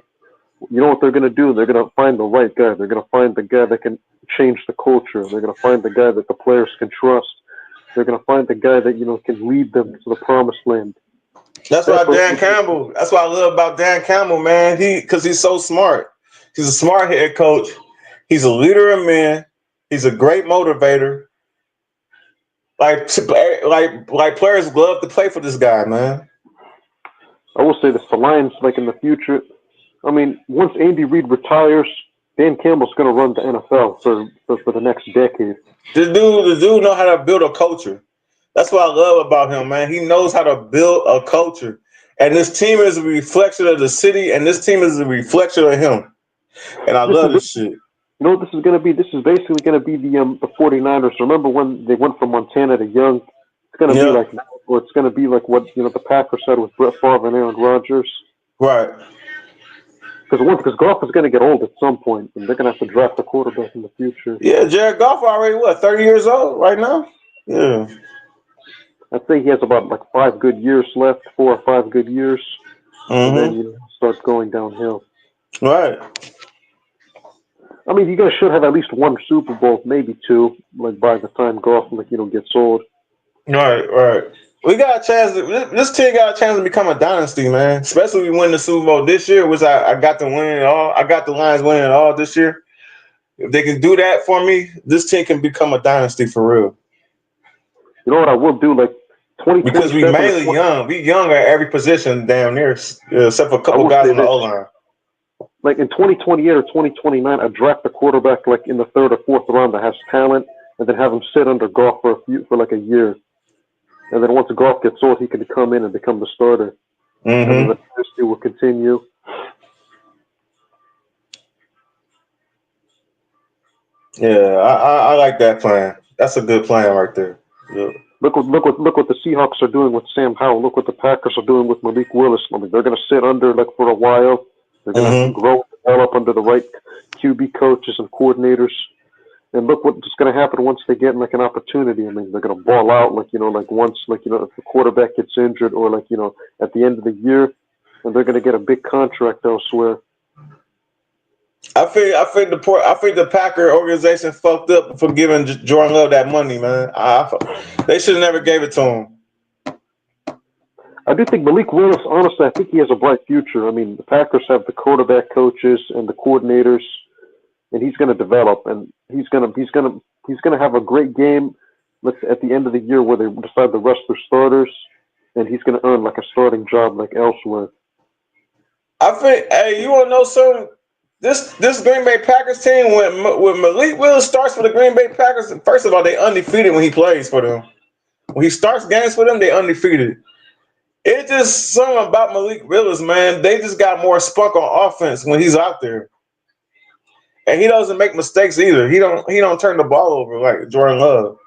You know what they're going to do? They're going to find the right guy. They're going to find the guy that can change the culture. They're going to find the guy that the players can trust. They're going to find the guy that, you know, can lead them to the promised land. That's why Dan Campbell. That's what I love about Dan Campbell, man. Because he's so smart. He's a smart head coach. He's a leader of men. He's a great motivator. Like players love to play for this guy, man. I will say this: the Lions, like in the future, I mean, once Andy Reid retires, Dan Campbell's going to run the NFL for the next decade. The dude know how to build a culture. That's what I love about him, man. He knows how to build a culture. And this team is a reflection of the city, and this team is a reflection of him. And I love this shit. You know what this is going to be? This is basically going to be the 49ers. Remember when they went from Montana to Young? It's going to be like that, or it's going to be like what the Packers had with Brett Favre and Aaron Rodgers. Right. Because Goff is going to get old at some point, and they're going to have to draft a quarterback in the future. Yeah, Jared Goff already 30 years old right now? Yeah. I'd say he has about like 5 good years left, 4 or 5 good years, and then starts going downhill. Right. I mean, you guys should have at least 1 Super Bowl, maybe 2, like by the time Goff gets old. Right. We got a chance. This team got a chance to become a dynasty, man. Especially if we win the Super Bowl this year, which I got to win it all. I got the Lions winning it all this year. If they can do that for me, this team can become a dynasty for real. You know what I will do? Like 2027. Because we mainly young. We young at every position damn near, except for a couple guys on the O-line. Like in 2028 or 2029, I draft a quarterback like in the 3rd or 4th round that has talent, and then have him sit under Goff for like a year. And then once Goff gets old, he can come in and become the starter. And then the dynasty will continue. Yeah, I like that plan. That's a good plan right there. Yeah. Look what the Seahawks are doing with Sam Howell. Look what the Packers are doing with Malik Willis. I mean, they're going to sit under like for a while. They're going to grow and develop under the right QB coaches and coordinators. And look what's going to happen once they get like an opportunity. I mean, they're going to ball out like once if the quarterback gets injured or at the end of the year, and they're going to get a big contract elsewhere. I think the Packer organization fucked up for giving Jordan Love that money, man. They should have never gave it to him. I do think Malik Willis, honestly, I think he has a bright future. I mean, the Packers have the quarterback coaches and the coordinators, and he's going to develop, and he's going to have a great game at the end of the year where they decide to rest their starters, and he's going to earn like a starting job like elsewhere. I think, hey, you want to know something? This Green Bay Packers team, when Malik Willis starts for the Green Bay Packers, first of all, they undefeated when he plays for them. When he starts games for them, they undefeated. It's just something about Malik Willis, man. They just got more spunk on offense when he's out there. And he doesn't make mistakes either. He don't turn the ball over like Jordan Love.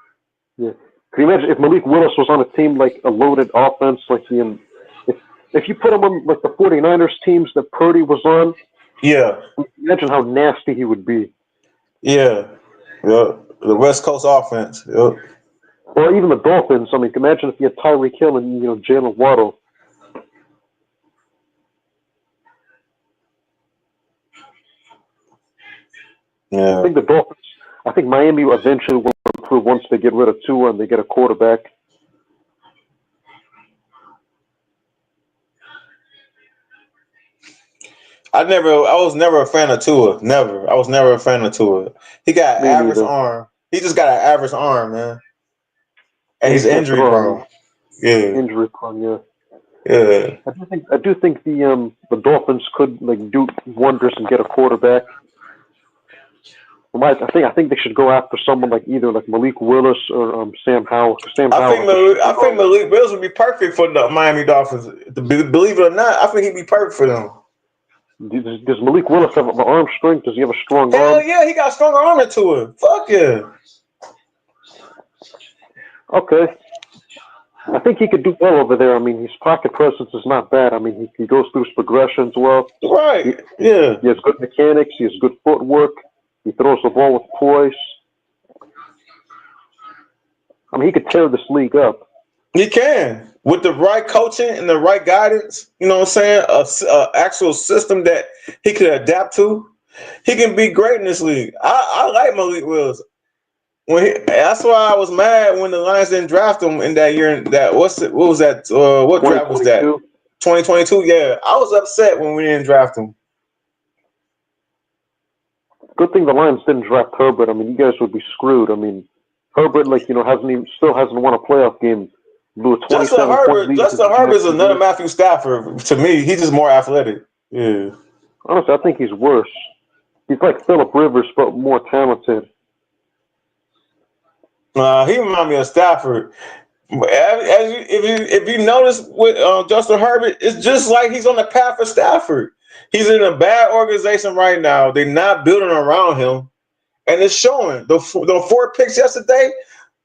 Yeah. Can you imagine if Malik Willis was on a team like a loaded offense, like if you put him on like the 49ers teams that Purdy was on? Yeah. Imagine how nasty he would be. Yeah. The West Coast offense. Yeah. Or even the Dolphins. I mean, imagine if you had Tyreek Hill and Jalen Waddle. Yeah. I think Miami eventually will improve once they get rid of Tua and they get a quarterback. I was never a fan of Tua. Never. I was never a fan of Tua. He got an average arm. He just got an average arm, man. And he's injury prone. Yeah. Injury prone, yeah. Yeah. I do think the Dolphins could do wonders and get a quarterback. I think they should go after someone either Malik Willis or Sam Howell. I think Malik Willis would be perfect for the Miami Dolphins. Believe it or not, I think he'd be perfect for them. Does Malik Willis have arm strength? Does he have a strong arm? Hell yeah, he got a stronger arm than Tua. Fuck yeah. Okay. I think he could do well over there. I mean, his pocket presence is not bad. I mean, he goes through his progressions well. Right. He has good mechanics. He has good footwork. He throws the ball with poise. I mean, he could tear this league up. He can. With the right coaching and the right guidance, you know what I'm saying? A actual system that he could adapt to. He can be great in this league. I like Malik Willis. That's why I was mad when the Lions didn't draft him in that year. What draft was that? 2022. Yeah, I was upset when we didn't draft him. Good thing the Lions didn't draft Herbert. I mean, you guys would be screwed. I mean, Herbert, still hasn't won a playoff game. Blew a 27-point lead. Justin Herbert is another Matthew Stafford. To me, he's just more athletic. Yeah. Honestly, I think he's worse. He's like Phillip Rivers, but more talented. He reminds me of Stafford. If you notice with Justin Herbert, it's just like he's on the path of Stafford. He's in a bad organization right now. They're not building around him, and it's showing. The 4 picks yesterday,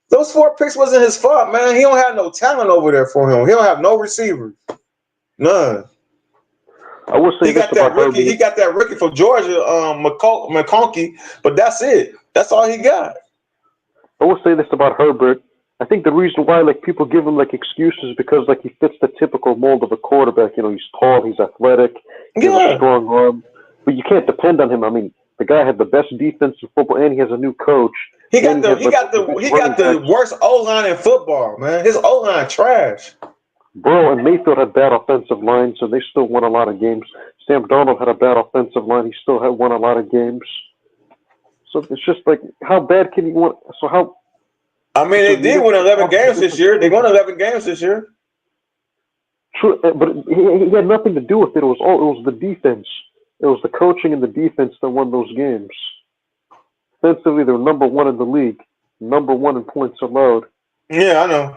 those 4 picks wasn't his fault, man. He don't have no talent over there for him. He don't have no receivers, none. I will say he got that rookie from Georgia, McConkey, but that's it. That's all he got. I will say this about Herbert. I think the reason why people give him excuses because he fits the typical mold of a quarterback. You know, he's tall, he's athletic, he has a strong arm, but you can't depend on him. I mean, the guy had the best defense in football, and he has a new coach. He got the worst O-line in football, man. His O-line trash. Burrow and Mayfield had bad offensive lines, so they still won a lot of games. Sam Darnold had a bad offensive line. He still had won a lot of games. So it's just how bad can you want? So how? I mean, they did win 11 games this year. They won 11 games this year. True, but he had nothing to do with it. It was the defense. It was the coaching and the defense that won those games. Offensively, they were number 1 in the league, number 1 in points allowed. Yeah, I know.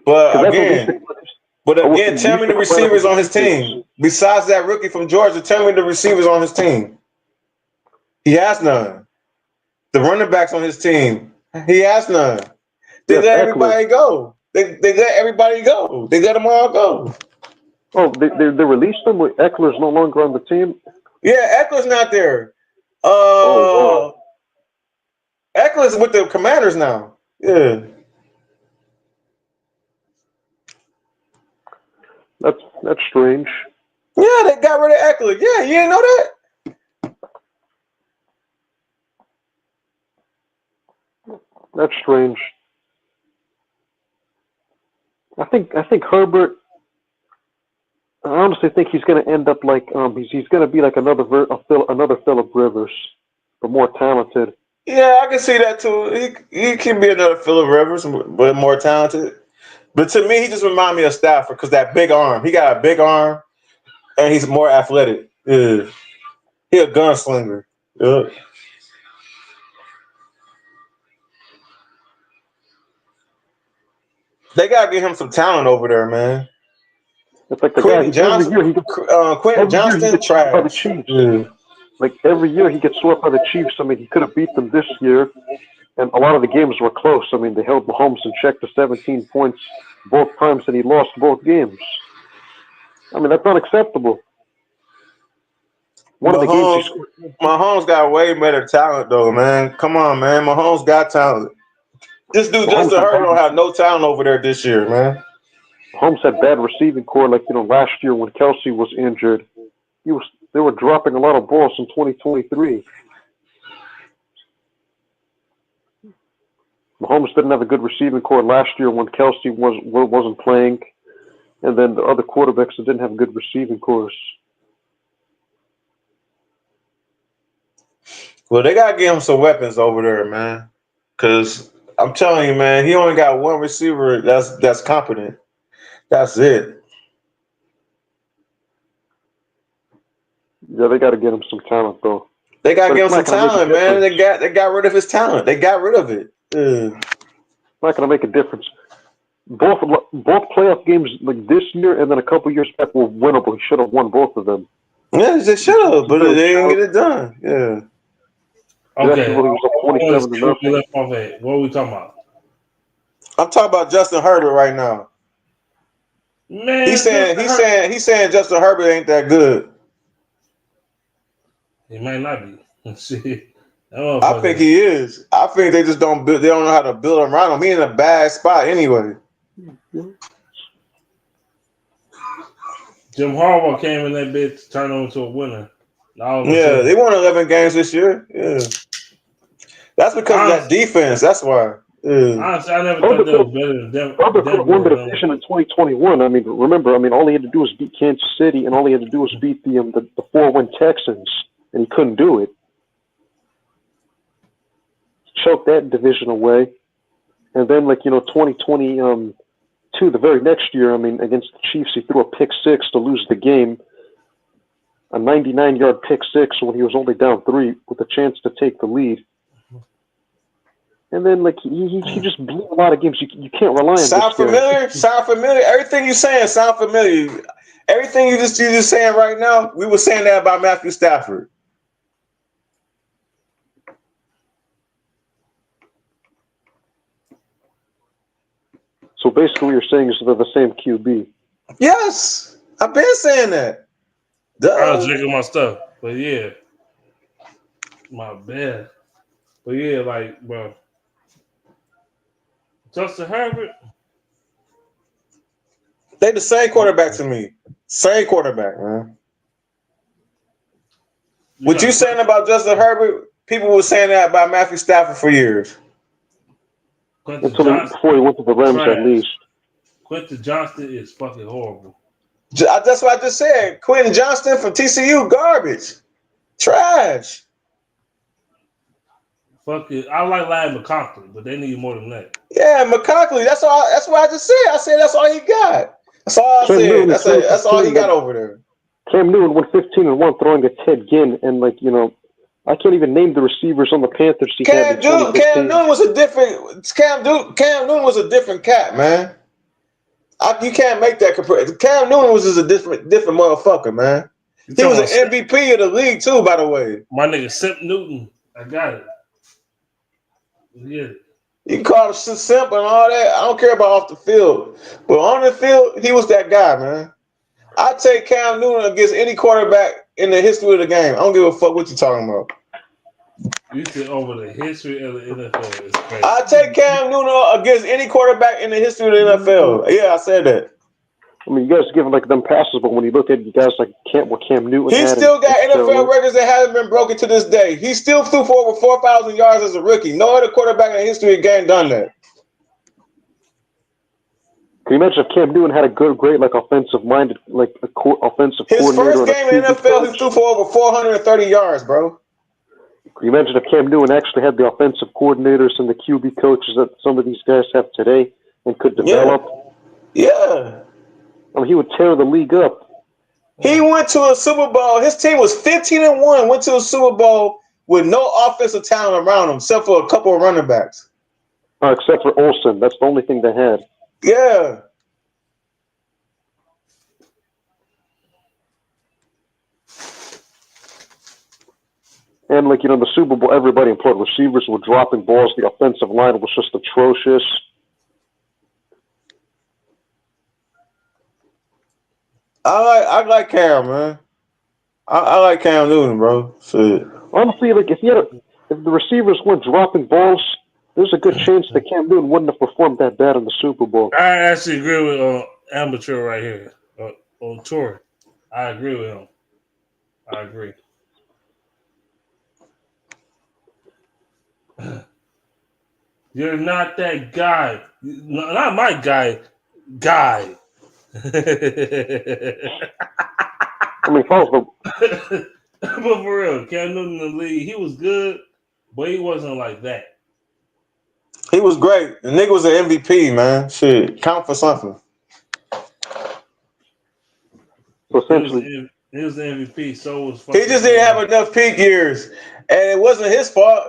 But again, tell me the receivers on his team. Besides that rookie from Georgia, tell me the receivers on his team. He has none. The running backs on his team, he has none. They let everybody go. They let everybody go. They let them all go. Oh, they released them? Eckler's no longer on the team? Yeah, Eckler's not there. Eckler's with the Commanders now. Yeah. That's strange. Yeah, they got rid of Eckler. Yeah, you didn't know that? That's strange. I think Herbert. I honestly think he's going to end up he's going to be another Phillip Rivers, but more talented. Yeah, I can see that too. He can be another Phillip Rivers, but more talented. But to me, he just reminds me of Stafford because that big arm. He got a big arm, and he's more athletic. Yeah. He a gunslinger. Yeah. They gotta get him some talent over there, man. It's like the Quentin Johnston trash. Yeah. Every year he gets swept by the Chiefs. I mean, he could have beat them this year, and a lot of the games were close. I mean, they held Mahomes in check to 17 points both times, and he lost both games. I mean, that's unacceptable. Mahomes got way better talent, though, man. Come on, man. Mahomes got talent. This dude, Justin Herbert, don't have no talent over there this year, man. Mahomes had bad receiving core, last year when Kelsey was injured. They were dropping a lot of balls in 2023. Mahomes didn't have a good receiving core last year when Kelsey wasn't playing, and then the other quarterbacks that didn't have good receiving cores. Well, they gotta give him some weapons over there, man. Because I'm telling you, man, he only got one receiver that's competent. That's it. Yeah, they got to get him some talent, though. They got to get him some talent, man. They got rid of his talent. They got rid of it. Not going to make a difference. Both playoff games this year and then a couple years back were winnable. He should have won both of them. Yeah, they should have, but they didn't get it done. Yeah. Okay. What are we talking about? I'm talking about Justin Herbert right now. Man, he's saying Justin Herbert ain't that good. He might not be. See, I think he is. I think they just don't know how to build around him. He's in a bad spot anyway. Jim Harbaugh came in that bit to turn him into a winner. Yeah, they won 11 games this year. Yeah, that's because of that defense. That's why. Honestly, I never thought they were better than Denver. Herbert won the division in 2021. I mean, remember, all he had to do was beat Kansas City, and all he had to do was beat the 4-win Texans, and he couldn't do it. Choked that division away. And then, 2022, the very next year, against the Chiefs, he threw a pick six to lose the game. A 99-yard pick six when he was only down 3 with a chance to take the lead. And then, he just blew a lot of games. You can't rely on Sound this guy. familiar? Sound familiar? Everything you're saying sound familiar. Everything you're just saying right now, we were saying that about Matthew Stafford. So basically, what you're saying is they're the same QB. Yes, I've been saying that. I was drinking my stuff, but yeah, my bad. But yeah, bro, Justin Herbert. They the same quarterback to me. Same quarterback, man. What you saying about Justin Herbert? People were saying that about Matthew Stafford for years. Before he went to the Rams, at least. Quentin Johnston is fucking horrible. That's what I just said. Quentin Johnston from TCU, garbage, trash. Fuck it. I like Larry McConkey, but they need more than that. Yeah, McConkey. That's what I just said. I said that's all he got. That's all I said. That's all he got over there. Cam Newton went 15-1 throwing a Ted Ginn, and I can't even name the receivers on the Panthers. Cam Newton was a different cat, man. You can't make that comparison. Cam Newton was just a different motherfucker, man. He was an MVP of the league too, by the way. My nigga Simp Newton, I got it. Yeah. You can call him simp and all that. I don't care about off the field, but on the field, he was that guy, man. I take Cam Newton against any quarterback in the history of the game. I don't give a fuck what you're talking about. You said over the history of the NFL is crazy. I take Cam Newton against any quarterback in the history of the NFL. Yeah, I said that. You guys give them passes, but when you look at you guys Cam Newton, he still got NFL records that haven't been broken to this day. He still threw for over 4,000 yards as a rookie. No other quarterback in the history of the game done that. Can you imagine if Cam Newton had a great offensive-minded, offensive His coordinator? His first game in the NFL, he threw for over 430 yards, bro. Can you imagine if Cam Newton actually had the offensive coordinators and the QB coaches that some of these guys have today and could develop? Yeah. He would tear the league up. He went to a Super Bowl. His team was 15-1, went to a Super Bowl with no offensive talent around him, except for a couple of running backs. Except for Olsen. That's the only thing they had. Yeah. And, the Super Bowl, everybody employed receivers were dropping balls. The offensive line was just atrocious. I like Cam, man. I like Cam Newton, bro. Shit. Honestly, if the receivers weren't dropping balls, there's a good chance that Cam Newton wouldn't have performed that bad in the Super Bowl. I actually agree with Amateur right here on tour. I agree with him. I agree. You're not that guy. Not my guy. Guy. But for real, Cam Newton in the league, he was good, but he wasn't like that. He was great. The nigga was an MVP, man. Shit, count for something. So essentially, he was the MVP. So was he just didn't have enough peak years, and it wasn't his fault.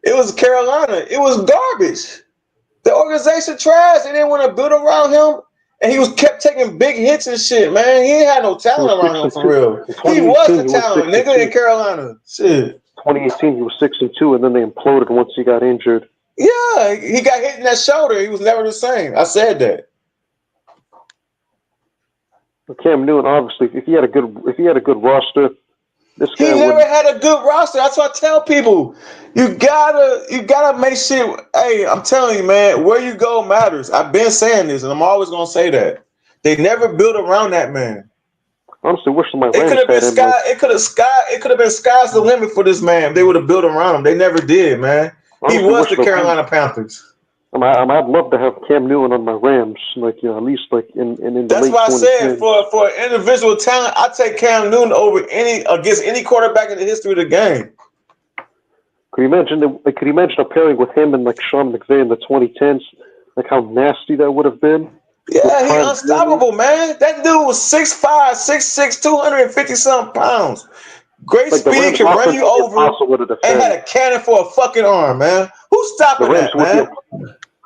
It was Carolina. It was garbage. The organization trash. They didn't want to build around him. And he kept taking big hits and shit, man. He ain't had no talent around him for real. He was the talent, nigga, in Carolina. Shit. 2018, he was 6-2, and then they imploded once he got injured. Yeah, he got hit in that shoulder. He was never the same. I said that. Cam Newton, obviously, if he had a good roster, this guy he never had a good roster. That's what I tell people. You gotta make shit. Hey, I'm telling you, man, where you go matters. I've been saying this, and I'm always gonna say that. They never built around that man. Honestly, wish my It could have been It could have been sky's the limit for this man. They would have built around him. They never did, man. He was the Carolina Panthers. I'd love to have Cam Newton on my Rams, like at least like in the That's late why I said 2010s. for individual talent, I take Cam Newton over against any quarterback in the history of the game. Could you imagine a pairing with him and like Sean McVay in the 2010s? Like how nasty that would have been. Yeah, he's unstoppable, man. That dude was 6'5", 6'6", 250-something pounds. Great Like speed, can run you over, and had a cannon for a fucking arm, man. Who's stopping that, man?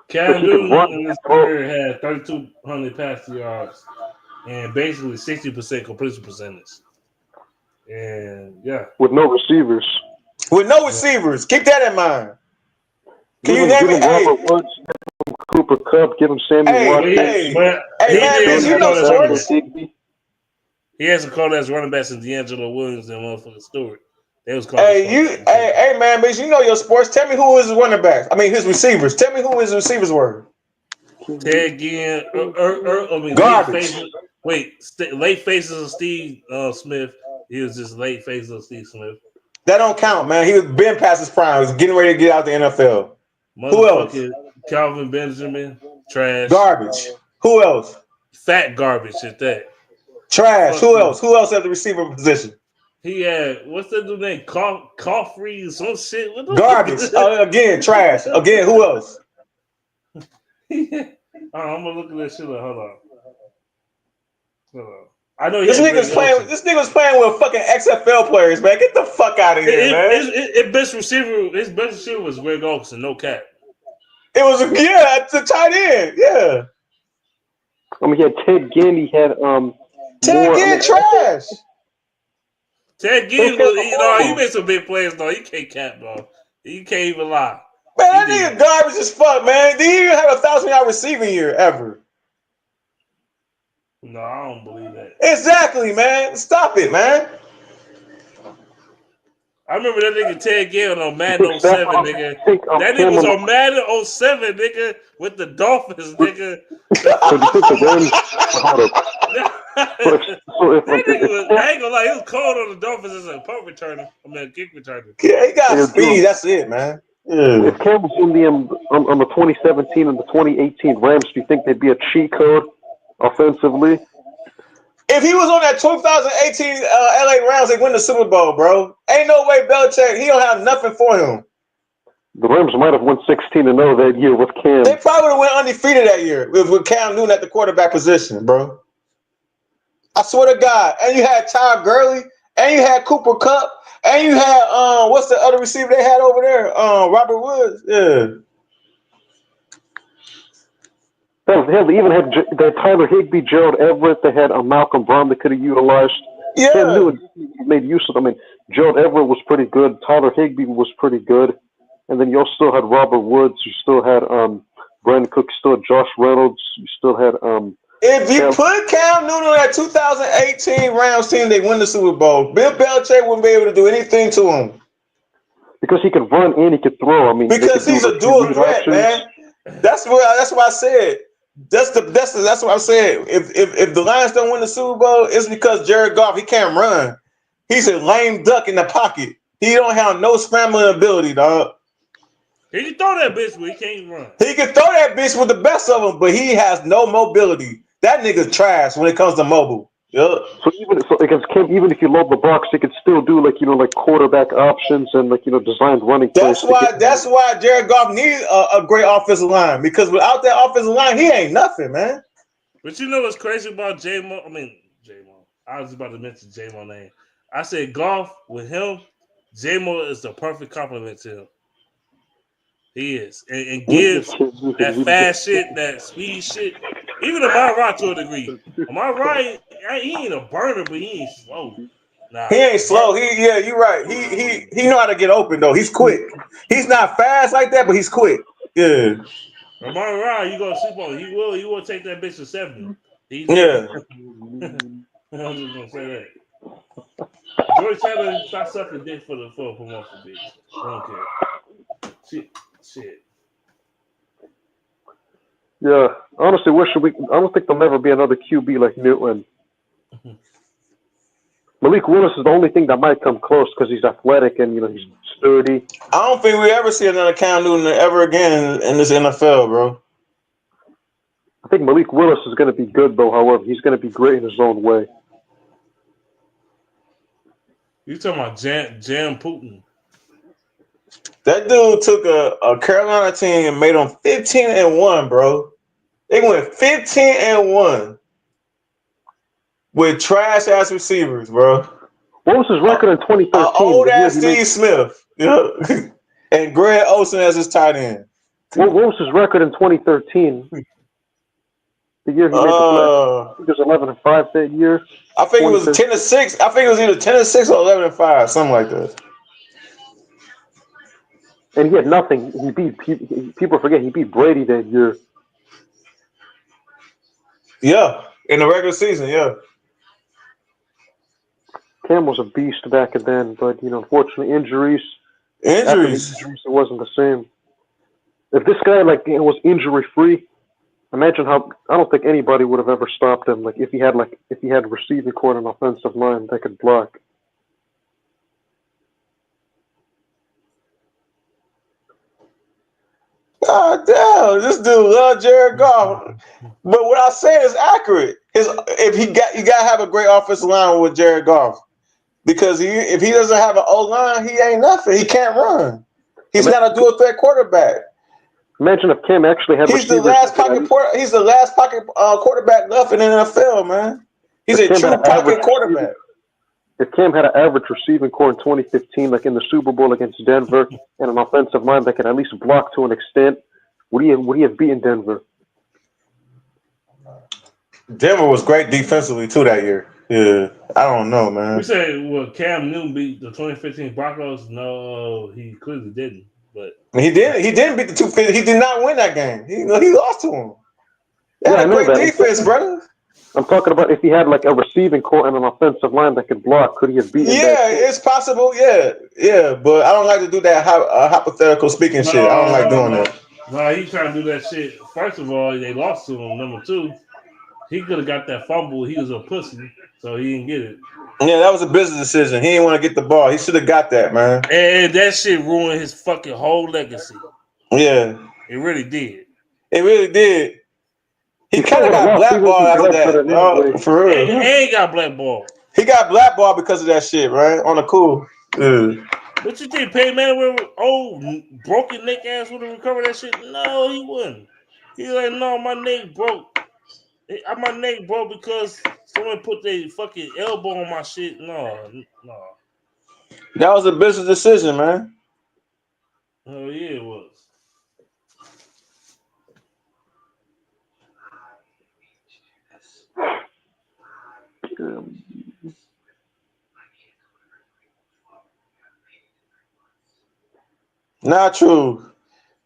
Cam Newton in his career had 3,200 passing yards and basically 60% completion percentage. And yeah, with no receivers. With no receivers, keep that in mind. Can you name it? Hey, Woods, give him Cooper Kupp, give him Sammy Watkins. Hey, man, you know sports. He has some called as running backs in D'Angelo Williams and motherfucking Stewart. They was called. Hey, man, bitch, you know your sports. Tell me who is his running backs. I mean, his receivers. Tell me who his receivers were. Ted Ginn, garbage. Late faces of Steve Smith. He was just late faces of Steve Smith. That don't count, man. He was been past his prime. He was getting ready to get out the NFL. Who else? Calvin Benjamin, trash. Garbage. Who else? Fat garbage at that. Trash. Who else? Who else at the receiver position? He had, what's that dude's name? Coffrey, some shit. Garbage. Again, trash. Again, who else? I'm gonna look at this shit up. Hold on. I know this nigga's playing with fucking XFL players, man. Get the fuck out of here, man. His best receiver was Greg Olsen, no cap. It was the tight end, yeah. I mean, he had Ted Ginn. He had Ted Ginn, trash. Ted Ginn, he made some big plays though. He can't cap, though. He can't even lie. Man, that nigga garbage as fuck, man. Did he even have a 1,000-yard receiving year ever? No, I don't believe that. Exactly, man. Stop it, man. I remember that nigga Ted Ginn on Madden 07, nigga. That nigga was on Madden 07, nigga, with the Dolphins, nigga. So do you think the Rams? Hold up. That nigga was, I ain't gonna lie, he was cold on the Dolphins as a punt returner. I mean, a kick returner. Yeah, he got speed. That's it, man. Yeah. If Cam was on the 2017 and the 2018 Rams, do you think they'd be a cheat code offensively? If he was on that 2018 LA Rams, they win the Super Bowl, bro. Ain't no way Belichick, he don't have nothing for him. The Rams might have won 16-0 that year with Cam. They probably would have went undefeated that year with Cam Newton at the quarterback position, bro. I swear to God. And you had Todd Gurley, and you had Cooper Kupp, and you had what's the other receiver they had over there? Robert Woods. Yeah. Hell, they even had Tyler Higbee, Gerald Everett. They had Malcolm Brown they could have utilized. Yeah. Cam Newton made use of them. I mean, Gerald Everett was pretty good. Tyler Higbee was pretty good. And then you also still had Robert Woods. You still had Brandon Cook. You still had Josh Reynolds. You still had if you put Cam Newton on that 2018 Rams team, they win the Super Bowl. Bill Belichick wouldn't be able to do anything to him. Because he could run and he could throw. I mean, because he's a dual threat, man. That's what I said. That's what I'm saying. If the Lions don't win the Super Bowl, it's because Jared Goff, he can't run. He's a lame duck in the pocket. He don't have no scrambling ability, dog. He can throw that bitch, but he can't run. He can throw that bitch with the best of them, but he has no mobility. That nigga's trash when it comes to mobile. Yep. So against Kim, even if you load the box, he could still do like quarterback options and designed running plays. That's why Jared Goff needs a great offensive line, because without that offensive line, he ain't nothing, man. But you know what's crazy about J-Mo? I was about to mention J-Mo name. I said Goff with him. J-Mo is the perfect compliment to him. He is. And Gibbs, that fast shit, that speed shit. Even Amon-Ra to a degree. Amon-Ra, he ain't a burner, but he ain't slow. Nah. He ain't slow. You're right. He know how to get open, though. He's quick. He's not fast like that, but he's quick. Yeah. Amon-Ra, you gonna sleep on him. He will take that bitch to 70. Yeah. I'm just gonna say that. George Taylor, stop sucking dick for promotion, bitch. I don't care. Shit. Yeah, honestly, I don't think there'll never be another QB like Newton. Malik Willis is the only thing that might come close because he's athletic and he's sturdy. I don't think we ever see another Cam Newton ever again in this NFL, bro. I think Malik Willis is going to be good, though. However, he's going to be great in his own way. You talking about Jam Putin? That dude took a Carolina team and made them 15-1, bro. They went 15-1 with trash ass receivers, bro. What was his record in 2013? Old ass Steve Smith, and Greg Olsen as his tight end. What was his record in 2013? The year he made the play. I think it was 11-5 that year. I think it was 10-6. I think it was either 10-6 or 11-5, something like that. And he had nothing. People forget he beat Brady that year. Yeah, in the regular season, yeah. Cam was a beast back then, but unfortunately, injuries. Injuries. It wasn't the same. If this guy was injury free, imagine how. I don't think anybody would have ever stopped him. If he had a receiving core and an offensive line that could block. God damn, this dude loves Jared Goff. But what I say is accurate. You gotta have a great offensive line with Jared Goff. Because if he doesn't have an O-line, he ain't nothing. He can't run. He's not a dual threat quarterback. Imagine if Cam actually had. He's the last pocket quarterback left in the NFL, man. He's a true pocket quarterback. If Cam had an average receiving core in 2015, like in the Super Bowl against Denver, and an offensive line that could at least block to an extent, would he have beaten Denver? Denver was great defensively too that year. Yeah, I don't know, man. We say Cam Newton beat the 2015 Broncos? No, he clearly didn't. But he didn't beat the 250. He did not win that game. He lost to him. They had a great defense, brother. I'm talking about if he had a receiving core and an offensive line that could block, could he have beaten? Yeah, it's possible. Yeah, but I don't like to do that hypothetical speaking shit. I don't like doing that. No, he trying to do that shit. First of all, they lost to him. Number two, he could have got that fumble. He was a pussy, so he didn't get it. Yeah, that was a business decision. He didn't want to get the ball. He should have got that, man. And that shit ruined his fucking whole legacy. Yeah. It really did. It really did. He kind of got blackballed after that. Oh, for real. He ain't got blackballed. He got blackballed because of that shit, right? On the cool. Yeah. What you think, Peyton Manning with old broken neck ass would have recovered that shit? No, he wouldn't. He's like, no, my neck broke. My neck broke because someone put their fucking elbow on my shit. No. That was a business decision, man. Oh, yeah, it was. Not true.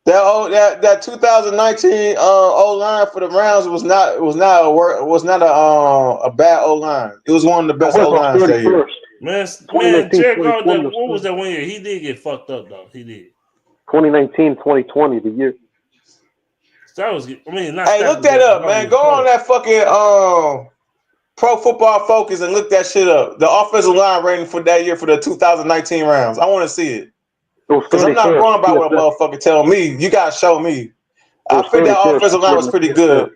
That 2019 O line for the Rams was not a bad O line. It was one of the best O lines that year. Man, Jared Goff, what was that 1 year? He did get fucked up though. He did. 2019, 2020, the year. That was. I mean, not. Hey, look that up, man. Go on that fucking Pro Football Focus and look that shit up. The offensive line rating for that year for the 2019 Rams. I want to see it. Because I'm not wrong about what a motherfucker tell me. You gotta show me. I think that offensive line was pretty good.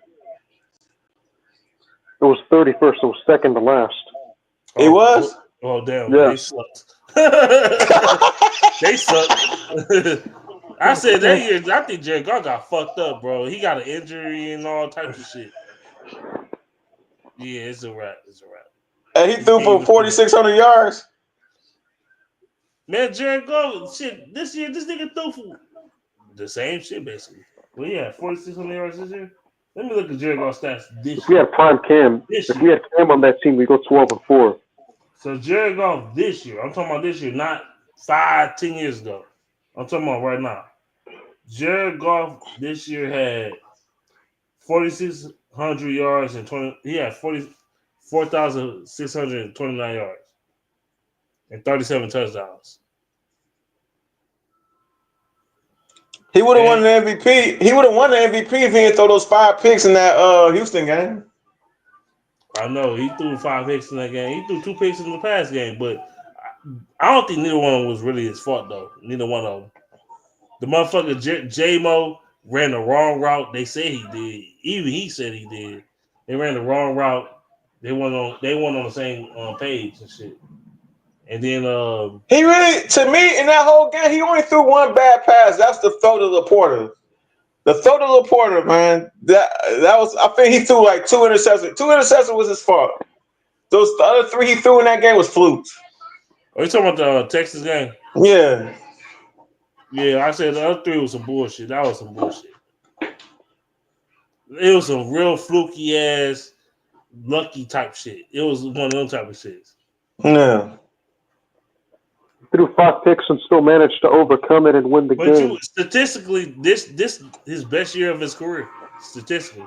It was 31st. It was second to last. It was? Oh damn! Yeah. They sucked. They sucked. I said that year. I think Jared Goff got fucked up, bro. He got an injury and all types of shit. Yeah, it's a wrap. And he threw for 4,600 yards. Man, Jared Goff, shit, this year, this nigga threw for the same shit, basically. Well, yeah, 4,600 yards this year. Let me look at Jared Goff's stats this year. If we had prime Cam, we had Cam on that team, we go 12-4. So Jared Goff this year, I'm talking about this year, not 10 years ago. I'm talking about right now. Jared Goff this year had 4,600 yards and 4,629 yards and 37 touchdowns. He would have won the MVP. He would have won the MVP if he didn't throw those 5 picks in that Houston game. I know he threw 5 picks in that game. He threw 2 picks in the past game, but I don't think neither one of them was really his fault though. Neither one of them. The motherfucker J-Mo ran the wrong route. They say he did. Even he said he did. They ran the wrong route. They weren't on the same page and shit. And then he really, to me, in that whole game, he only threw one bad pass. That's the throw to Laporta. The throw to Laporta, man. That was. I think he threw like 2 interceptions. 2 interceptions was his fault. The other 3 he threw in that game was flukes. Are you talking about the Texas game? Yeah. Yeah, I said the other 3 was some bullshit. That was some bullshit. It was some real fluky ass, lucky type shit. It was one of them type of shits. Yeah. Threw 5 picks and still managed to overcome it and win the game. Statistically, this his best year of his career. Statistically.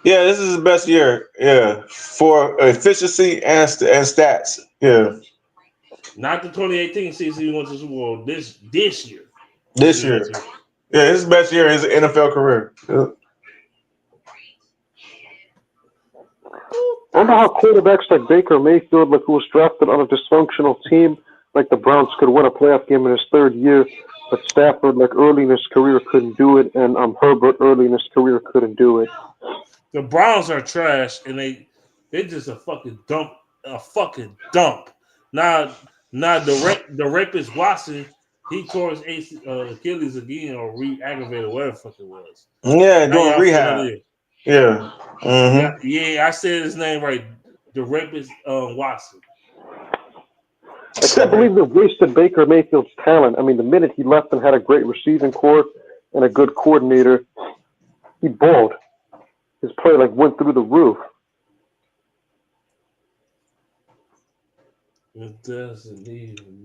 Yeah, this is his best year. Yeah, for efficiency and stats. Yeah. Not the 2018 season he went to the Super Bowl. This year. This year. Yeah, his best year in his NFL career. Yeah. I wonder how quarterbacks like Baker Mayfield, like who was drafted on a dysfunctional team, like the Browns, could win a playoff game in his 3rd year, but Stafford, like early in his career, couldn't do it, and Herbert early in his career couldn't do it. The Browns are trash, and they just a fucking dump. Now the rapist Watson, he tore his Achilles again or re-aggravated, whatever the fuck it was. Yeah, doing rehab. Yeah. Mm-hmm. Yeah, I said his name right. The rapist Watson. I can't believe they wasted Baker Mayfield's talent. I mean, the minute he left and had a great receiving core and a good coordinator, he balled. His play went through the roof.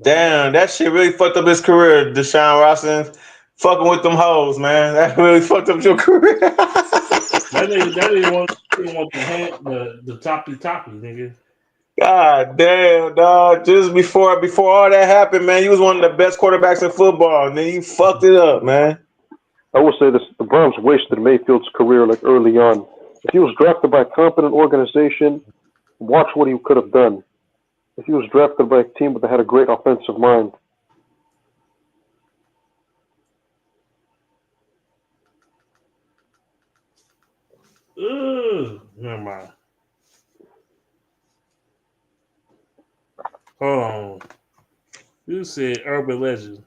Damn, that shit really fucked up his career, Deshaun Watson. Fucking with them hoes, man. That really fucked up your career. that didn't want the toppy, nigga. God damn, dog. Just before all that happened, man, he was one of the best quarterbacks in football, and then you fucked it up, man. I will say this, the Browns wasted Mayfield's career early on. If he was drafted by a competent organization, watch what he could have done. If he was drafted by a team that had a great offensive mind. Never mind. Hold on. You said urban legend.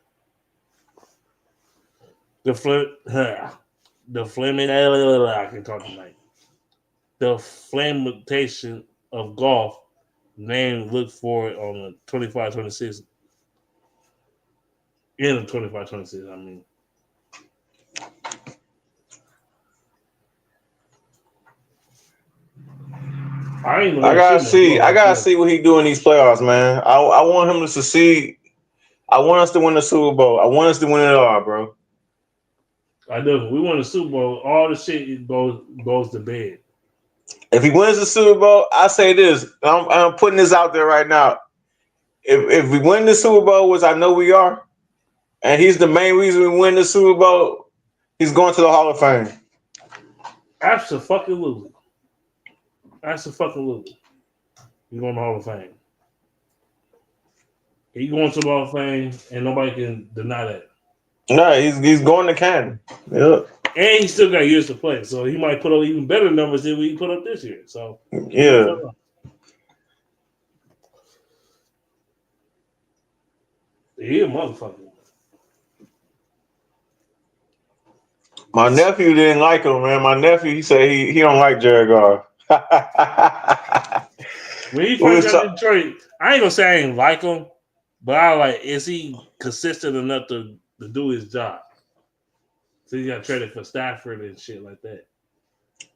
I can talk tonight. The flamentation of Goff. Name look for it on the 25-26. In the 25-26, I mean. I gotta see what he do in these playoffs, man. I want him to succeed. I want us to win the Super Bowl. I want us to win it all, bro. I do. We win the Super Bowl. All the shit goes to bed. If he wins the Super Bowl, I say this. I'm putting this out there right now. If we win the Super Bowl, which I know we are, and he's the main reason we win the Super Bowl, he's going to the Hall of Fame. Absolutely. Absolutely. He's going to the Hall of Fame. He's going to the Hall of Fame, and nobody can deny that. No, he's going to Canada. Yep. And he still got years to play, so he might put up even better numbers than we put up this year. So yeah. He a motherfucker. My nephew didn't like him, man. My nephew, he said he don't like Jared Goff. When he first got to Detroit, I ain't gonna say I ain't like him, but I like, is he consistent enough to do his job? So he got traded for Stafford and shit like that.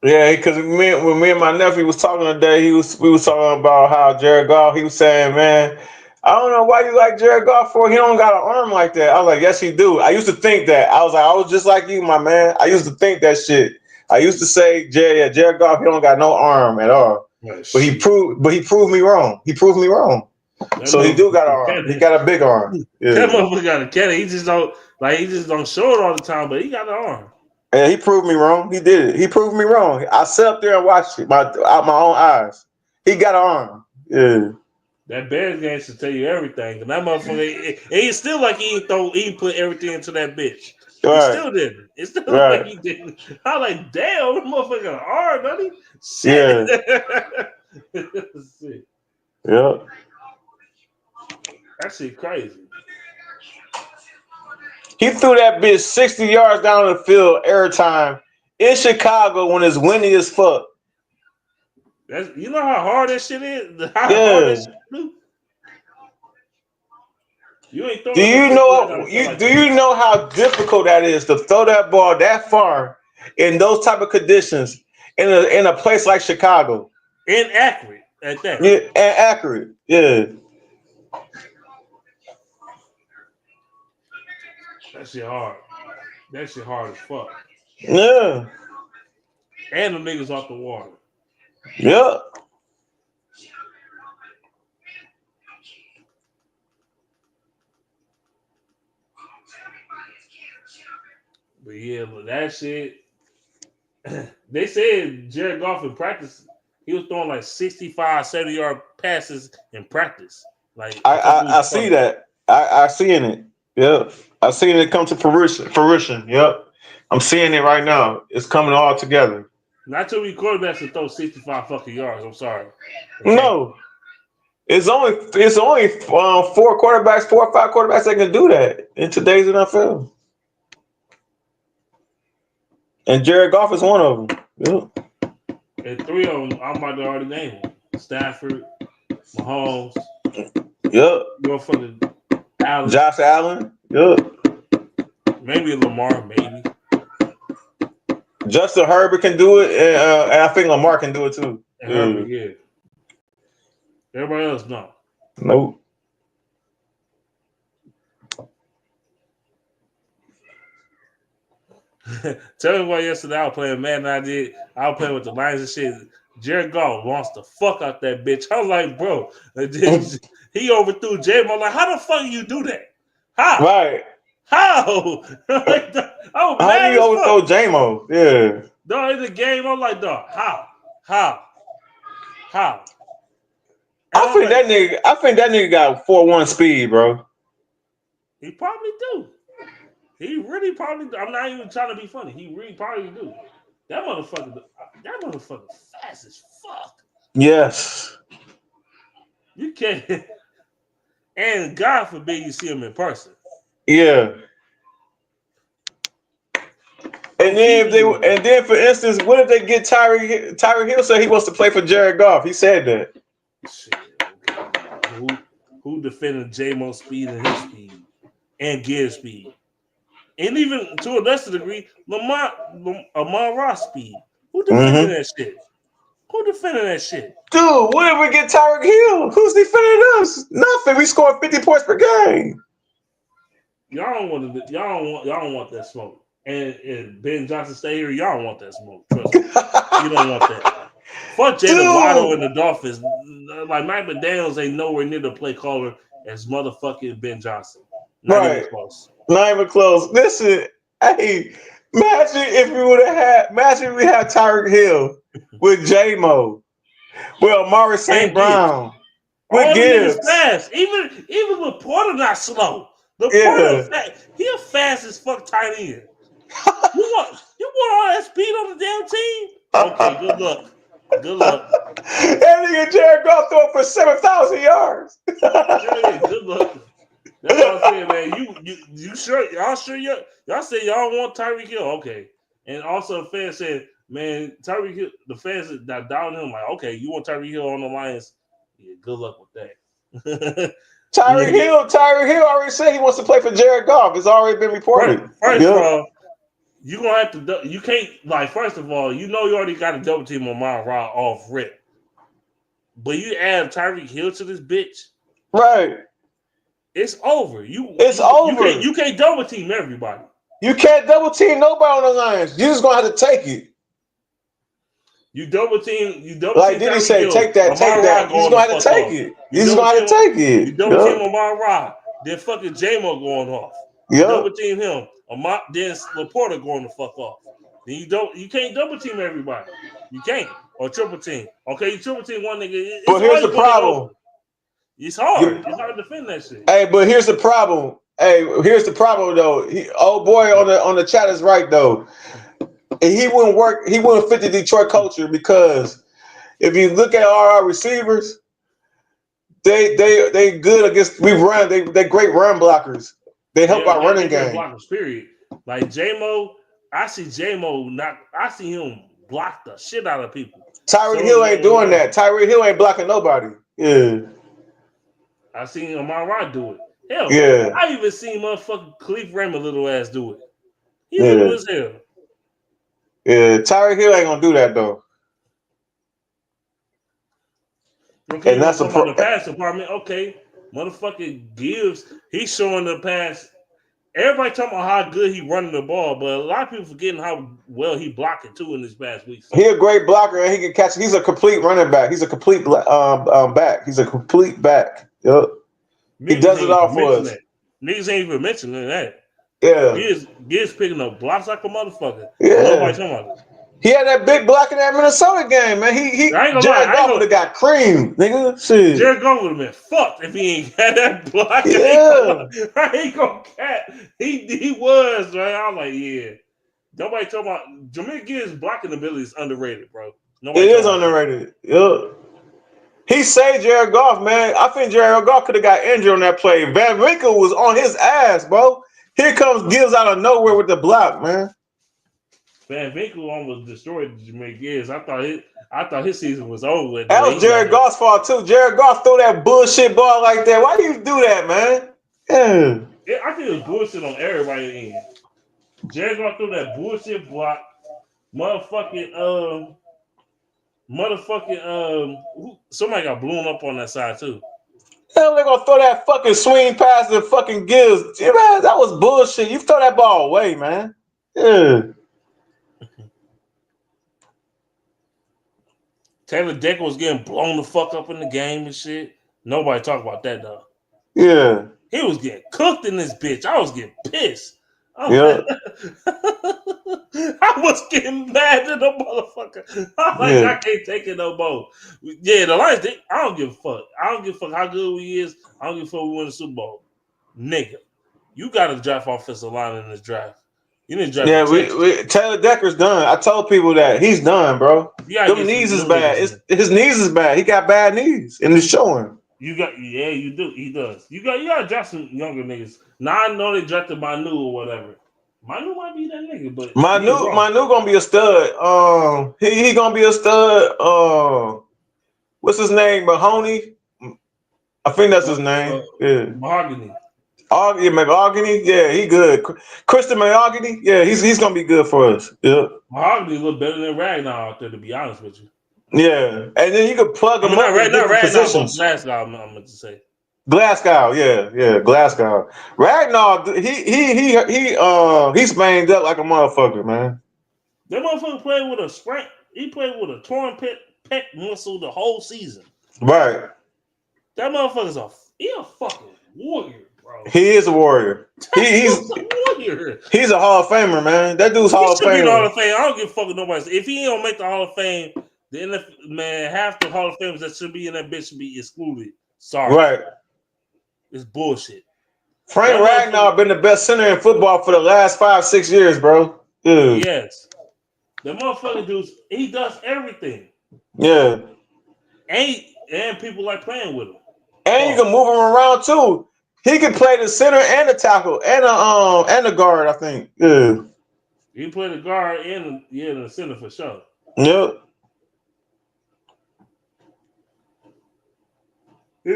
Yeah, because when me and my nephew was talking today, we was talking about how Jared Goff, he was saying, man, I don't know why you like Jared Goff for. He don't got an arm like that. I was like, yes, he do. I used to think that. I was just like you, my man. I used to think that shit. I used to say, Jared Goff, he don't got no arm at all. Right, but he proved me wrong. He proved me wrong. So he do got an arm. He got a big arm. Yeah. That motherfucker got a cannon. He just don't show it all the time, but he got an arm. Yeah, he proved me wrong. He did it. He proved me wrong. I sat up there and watched it out my own eyes. He got an arm. Yeah. That Bears game should tell you everything. And that motherfucker, it's still like he ain't put everything into that bitch. He Right. still didn't. It's still Right. like he didn't. I was like, damn, that motherfucker got an arm, buddy. Shit. Yeah. Shit. Yeah. That shit crazy. He threw that bitch 60 yards down the field every time in Chicago when it's windy as fuck. You know how hard that shit is? How Yeah. hard that shit do? You ain't throwing Do you know how difficult that is to throw that ball that far in those type of conditions in a place like Chicago? Inaccurate at that. Yeah, and accurate. Yeah. That shit hard. That shit hard as fuck. Yeah. And the niggas off the water. Yeah. But yeah, but that shit. They said Jared Goff in practice, he was throwing like 65, 70-yard passes in practice. Like I see that. I seen it. Yep. I seen it come to fruition. Yep. I'm seeing it right now. It's coming all together. Not too many quarterbacks to throw 65 fucking yards. I'm sorry. Okay. No. It's only 4 or 5 quarterbacks that can do that in today's NFL. And Jared Goff is one of them. Yep. And 3 of them, I might have already named them. Stafford, Mahomes. Yep. Fucking Allen. Josh Allen. Yep. Maybe Lamar, maybe. Justin Herbert can do it, and I think Lamar can do it too. And Herbert, yeah. Everybody else, no. Nope. Tell me why yesterday I was playing Madden. I was playing with the Lions and shit. Jared Goff launched the fuck out that bitch. I was like, bro, he overthrew J-Mo. I'm like, how the fuck you do that? How? Right. How? How do you overthrow J-Mo? Yeah. No, in the game, I'm like, dog, how? I think that nigga got 4.1 speed, bro. He probably do. He really probably do. I'm not even trying to be funny. He really probably do. That motherfucker fast as fuck. Yes. You can't. And God forbid you see him in person. Yeah. And then for instance, what if they get Tyreek Hill said he wants to play for Jared Goff? He said that. Shit, okay. Who defended J-Mo speed and his speed and Gibbs speed? And even to a lesser degree, Amon-Ra speed. Who defended that shit? Who defended that shit? Dude, what if we get Tyreek Hill? Who's defending us? Nothing. We scored 50 points per game. Y'all don't want that smoke. And Ben Johnson stay here, y'all don't want that smoke. Trust me. You don't want that. Fuck Jalen Waddle and the Dolphins. Like Mike McDaniels ain't nowhere near the play caller as motherfucking Ben Johnson. Not even close. Not even close. Listen, hey, imagine if we had Tyreek Hill with J-Mo, with Amari St. Brown, with Gibbs. Fast. Even Laporta not slow. Laporta fast. He a fast as fuck tight end. You want all that speed on the damn team? Okay, good luck. That nigga Jared Goff throw for 7,000 yards. Yeah, good luck. That's what I'm saying, man. You sure? Y'all sure? Y'all say y'all want Tyreek Hill? Okay. And also, the fans said, man, Tyreek Hill. The fans that down him like, okay, you want Tyreek Hill on the Lions? Yeah, good luck with that. Tyreek Hill already said he wants to play for Jared Goff. It's already been reported. First of all, you gonna have to. You can't first of all, you already got a double team on Amon-Ra off rip, but you add Tyreek Hill to this bitch, right? It's over. Over. You can't double team everybody. You can't double team nobody on the Lions. You just gonna have to take it. You double team. Like did he say, take that. He's gonna have to take it. He's gonna have to take it. You double team Amon-Ra, then fucking J-Mo going off. You double team him. Then Laporta going the fuck off. Then you can't double team everybody. You can't. Or triple team. Okay, you triple team one nigga. But here's the problem. It's hard. It's hard to defend that shit. Hey, but here's the problem. Here's the problem though. Old boy on the chat is right though. And he wouldn't work. He wouldn't fit the Detroit culture because if you look at our receivers, they good against we run. They great run blockers. They help our running game. Blockers, period. Like J-Mo, I see J-Mo I see him block the shit out of people. Tyreek Hill ain't doing that. Tyreek Hill ain't blocking nobody. Yeah. I seen Amon-Ra do it. Hell, yeah. I even seen motherfucking Khalif Raymond little ass do it. He little as hell. Yeah, Tyreek Hill ain't gonna do that though. Okay, and that's the pass department. Okay, motherfucking Gibbs, he's showing the pass. Everybody talking about how good he running the ball, but a lot of people forgetting how well he blocking too in this past week. He a great blocker and he can catch. He's a complete running back. He's a complete back. He's a complete back. Yep. He does it all for us. Niggas ain't even mentioning that. Yeah. Gibbs picking up blocks like a motherfucker. Yeah. Nobody talking about it. He had that big block in that Minnesota game, man. Jared Goff would have got creamed, nigga. Shit. Jared Goff would have been fucked if he ain't had that block. Yeah. I ain't gonna cat. He was, right? I'm like, yeah. Nobody talking about Jahmyr Gibbs' blocking ability is underrated, bro. Nobody it is underrated. Yeah. He saved Jared Goff, man. I think Jared Goff could have got injured on that play. Van Winkle was on his ass, bro. Here comes Gibbs out of nowhere with the block, man. Van Winkle almost destroyed Jahmyr Gibbs. I thought his season was over with. That was Jared Goff's fault too. Jared Goff threw that bullshit ball like that. Why do you do that, man? Yeah, I think it was bullshit on everybody in. Jared Goff threw that bullshit block. Somebody got blown up on that side too. Hell, they're gonna throw that fucking swing past the fucking Gibbs. Yeah, man, that was bullshit. You throw that ball away, man. Yeah. Taylor Decker was getting blown the fuck up in the game and shit. Nobody talk about that though. Yeah. He was getting cooked in this bitch. I was getting pissed. Yeah. I was getting mad at the motherfucker. I'm like, I can't take it no more. Yeah, the Lions, I don't give a fuck. I don't give a fuck how good we is. I don't give a fuck we win the Super Bowl. Nigga, you got to draft offensive line in this draft. You didn't draft. Yeah, Taylor Decker's done. I told people that. He's done, bro. Them knees is bad. His knees is bad. He got bad knees, and it's showing. You do. He does. You got to draft some younger niggas. Now I know they drafted Manu or whatever. Manu might be that nigga, but Manu gonna be a stud. He gonna be a stud. What's his name? Mahoney. I think that's his name. Yeah. Mahogany. Mahogany. Yeah, he good. Christian Mahogany. Yeah, he's gonna be good for us. Yeah. Mahogany look better than Ragnar out there, to be honest with you. Yeah, and then you could plug him up in different positions. Glasgow, I'm meant to say. Glasgow, yeah, Glasgow. Ragnar, he's banged up like a motherfucker, man. That motherfucker played with a sprain. He played with a torn pec muscle the whole season. Right. That motherfucker's a fucking warrior, bro. He is a warrior. He's a warrior. He's a Hall of Famer, man. That dude's Hall of Famer. Hall of Fame. I don't give a fuck with nobody. If he don't make the Hall of Fame, then half the Hall of Famers that should be in that bitch should be excluded. Sorry. Right. It's bullshit. Frank Ragnar been the best center in football for the last 5-6 years, bro. Dude. Yes. The motherfucker dudes, he does everything. Yeah. And people like playing with him. And you can move him around too. He can play the center and the tackle and the guard, I think. Yeah. He can play the guard and the center for sure. Yep. He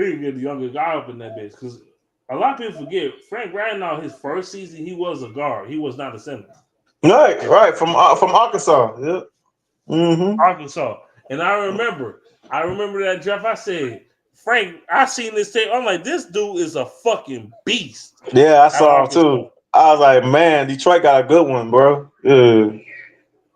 didn't get the younger guy up in that bitch because a lot of people forget Frank Ragnar. His first season, he was a guard. He was not a center. Right. From Arkansas. Yep. Mm-hmm. Arkansas, and I remember that draft. I said, Frank, I seen this tape. I'm like, this dude is a fucking beast. Yeah, I saw him too. I was like, man, Detroit got a good one, bro. Yeah.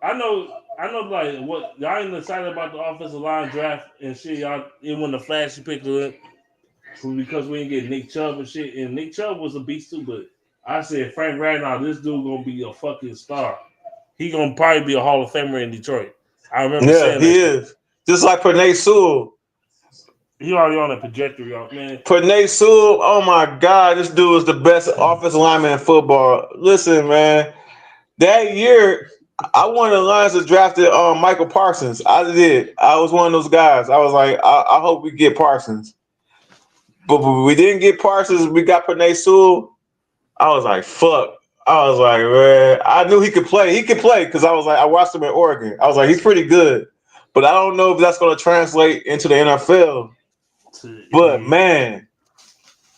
I know. Like what y'all ain't excited about the offensive line draft and shit. Y'all, it wasn't a flashy pick because we didn't get Nick Chubb and shit. And Nick Chubb was a beast too, but I said Frank Ragnow, this dude gonna be a fucking star. He gonna probably be a Hall of Famer in Detroit. I remember Yeah, saying he that. is. Just like Penei Sewell. He already on a trajectory, man. Penei Sewell, oh my God, this dude is the best offensive lineman in football. Listen, man, that year I wanted the Lions to drafted Michael Parsons. I did. I was one of those guys. I was like, I hope we get Parsons. But we didn't get Parsons. We got Penei Sewell. I was like, fuck. I was like, man, I knew he could play. He could play because I was like, I watched him in Oregon. I was like, he's pretty good. But I don't know if that's going to translate into the NFL. But, man,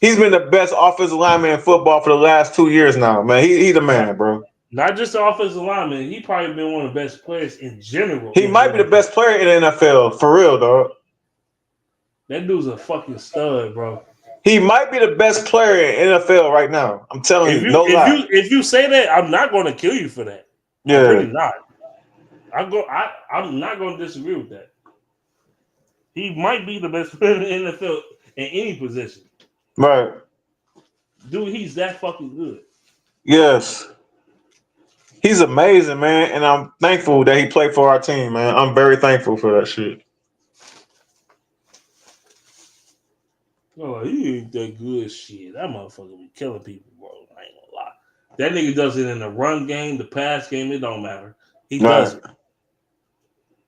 he's been the best offensive lineman in football for the last 2 years now, man. He the man, bro. Not just the offensive lineman. He probably been one of the best players in general. He might be the best player in the NFL, for real, dog. That dude's a fucking stud, bro. He might be the best player in NFL right now. I'm telling you, no lie. If you say that, I'm not going to kill you for that. Yeah. I'm really not. I'm not going to disagree with that. He might be the best player in the NFL in any position. Right. Dude, he's that fucking good. Yes. He's amazing, man, and I'm thankful that he played for our team, man. I'm very thankful for that shit. Oh, he ain't that good shit. That motherfucker be killing people, bro. I ain't gonna lie. That nigga does it in the run game, the pass game, it don't matter. He does it.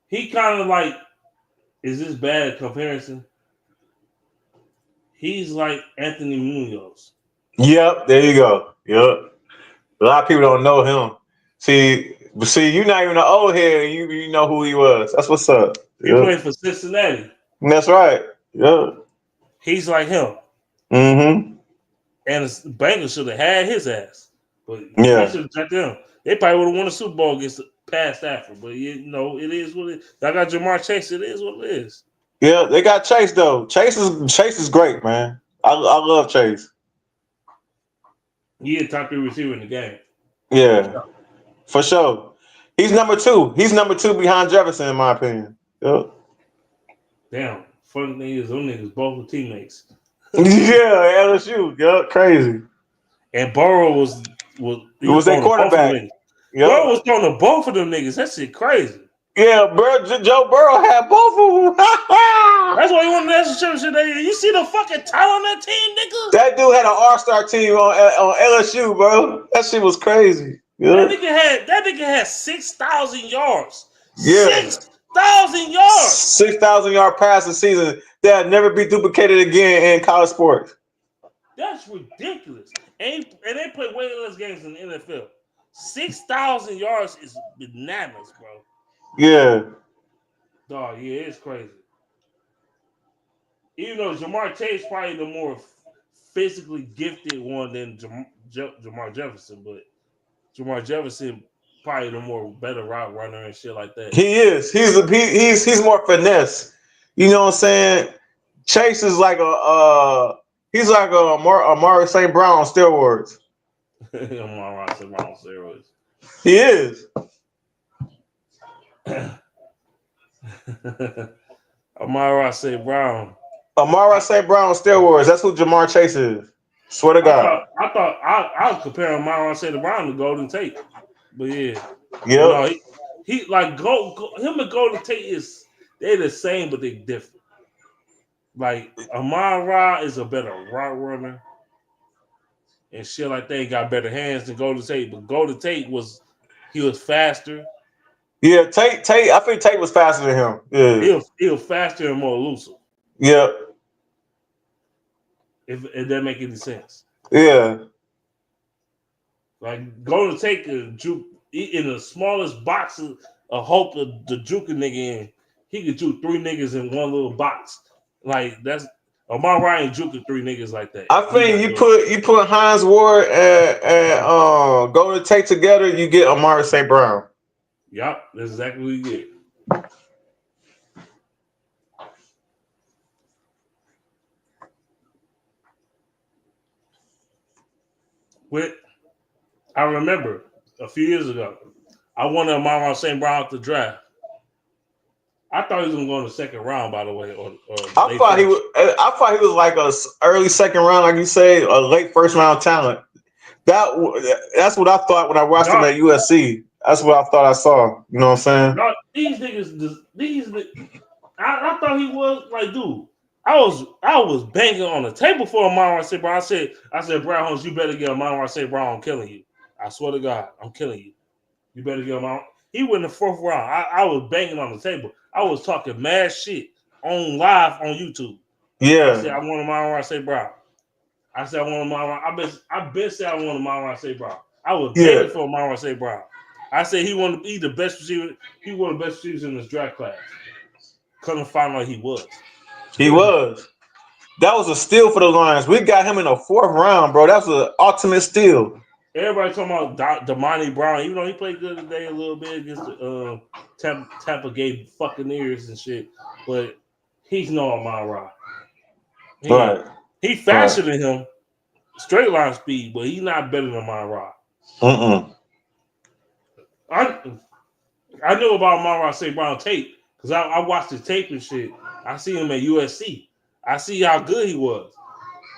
He kind of like, is this bad comparison? He's like Anthony Munoz. Yep, there you go. Yep. A lot of people don't know him. See, you're not even an old head, and you know who he was. That's what's up. He played for Cincinnati. That's right. Yep. He's like him. Mm-hmm. And the Bengals should have had his ass. But yeah, they should have checked them. They probably would have won a Super Bowl against past Stafford. But you know, it is what it is. I got Ja'Marr Chase. It is what it is. Yeah, they got Chase though. Chase is great, man. I love Chase. He a top 3 receiver in the game. Yeah, for sure. He's number 2. He's number 2 behind Jefferson, in my opinion. Yep. Damn. Funny thing is, those niggas both were teammates. Yeah, LSU. Yep, crazy. And Burrow was their quarterback. Yep. Burrow was throwing to both of them niggas. That shit crazy. Yeah, Joe Burrow had both of them. That's why he won the national championship that year. You see the fucking talent on that team, nigga? That dude had an all-star team on LSU, bro. That shit was crazy. Yeah. That nigga had 6,000 yards. Yeah. 6,000 yards. 6,000 yard passing season that'll never be duplicated again in college sports. That's ridiculous. And they play way less games in the NFL. 6,000 yards is bananas, bro. Yeah. Dog, yeah, it's crazy. Even though Ja'Marr Chase probably the more physically gifted one than Ja'Marr Jefferson, but Ja'Marr Jefferson probably the more better route runner and shit like that. He is. He's more finesse. You know what I'm saying? Chase is like he's like a Amari St. Brown on steroids. Amon-Ra St. Brown on steroids. He is. Amon-Ra St. Brown. Amon-Ra St. Brown on steroids. That's who Ja'Marr Chase is. Swear to God. I thought I was comparing Amon-Ra St. Brown to Golden Tate. But yeah. Yeah. You know, he like him and Golden Tate they're the same, but they're different. Like Amon-Ra is a better route runner and shit like that. He got better hands than Golden Tate, but Golden Tate was faster. Yeah, Tate. I think Tate was faster than him. Yeah, he was faster and more elusive. Yeah. If that make any sense. Yeah. Like Golden Tate could juke in the smallest box of hope the juke a nigga in. He could juke 3 niggas in one little box. Like that's Amon-Ra ain't juking 3 niggas like that. I think you put Hines Ward and Golden Tate together, you get Amari St. Brown. Yep, that's exactly what you get. I remember a few years ago, I wanted Amon-Ra St. Brown at the draft. I thought he was going to go in the second round, by the way. I thought he was like a early second round, like you say, a late first round talent. That's what I thought when I watched him at USC. That's what I thought I saw. You know what I'm saying? These niggas, I thought he was like, dude. I was banging on the table for Amon-Ra St. Brown. I said, Brown Holmes, you better get Amon-Ra St. Brown. I'm killing you. I swear to God, I'm killing you. You better get Amon. He went in the 4th round. I was banging on the table. I was talking mad shit on live on YouTube. Yeah. I said I want Amon-Ra St. Brown. I said I want Amon-Ra. I bet said I want Amon-Ra St. Brown. I was begging for Amon-Ra St. Brown. I said he wanted to be the best receiver. He was the best receiver in this draft class. Couldn't find out he was. He was. That was a steal for the Lions. We got him in the 4th round, bro. That was an ultimate steal. Everybody talking about Damani Brown, even though he played good today a little bit against the Tampa Gay Buccaneers and shit, but he's no Amon-Ra. Right. He faster than him, straight line speed, but he's not better than Amon-Ra. I knew about Amon-Ra St. Brown tape because I watched his tape and shit. I see him at USC. I see how good he was.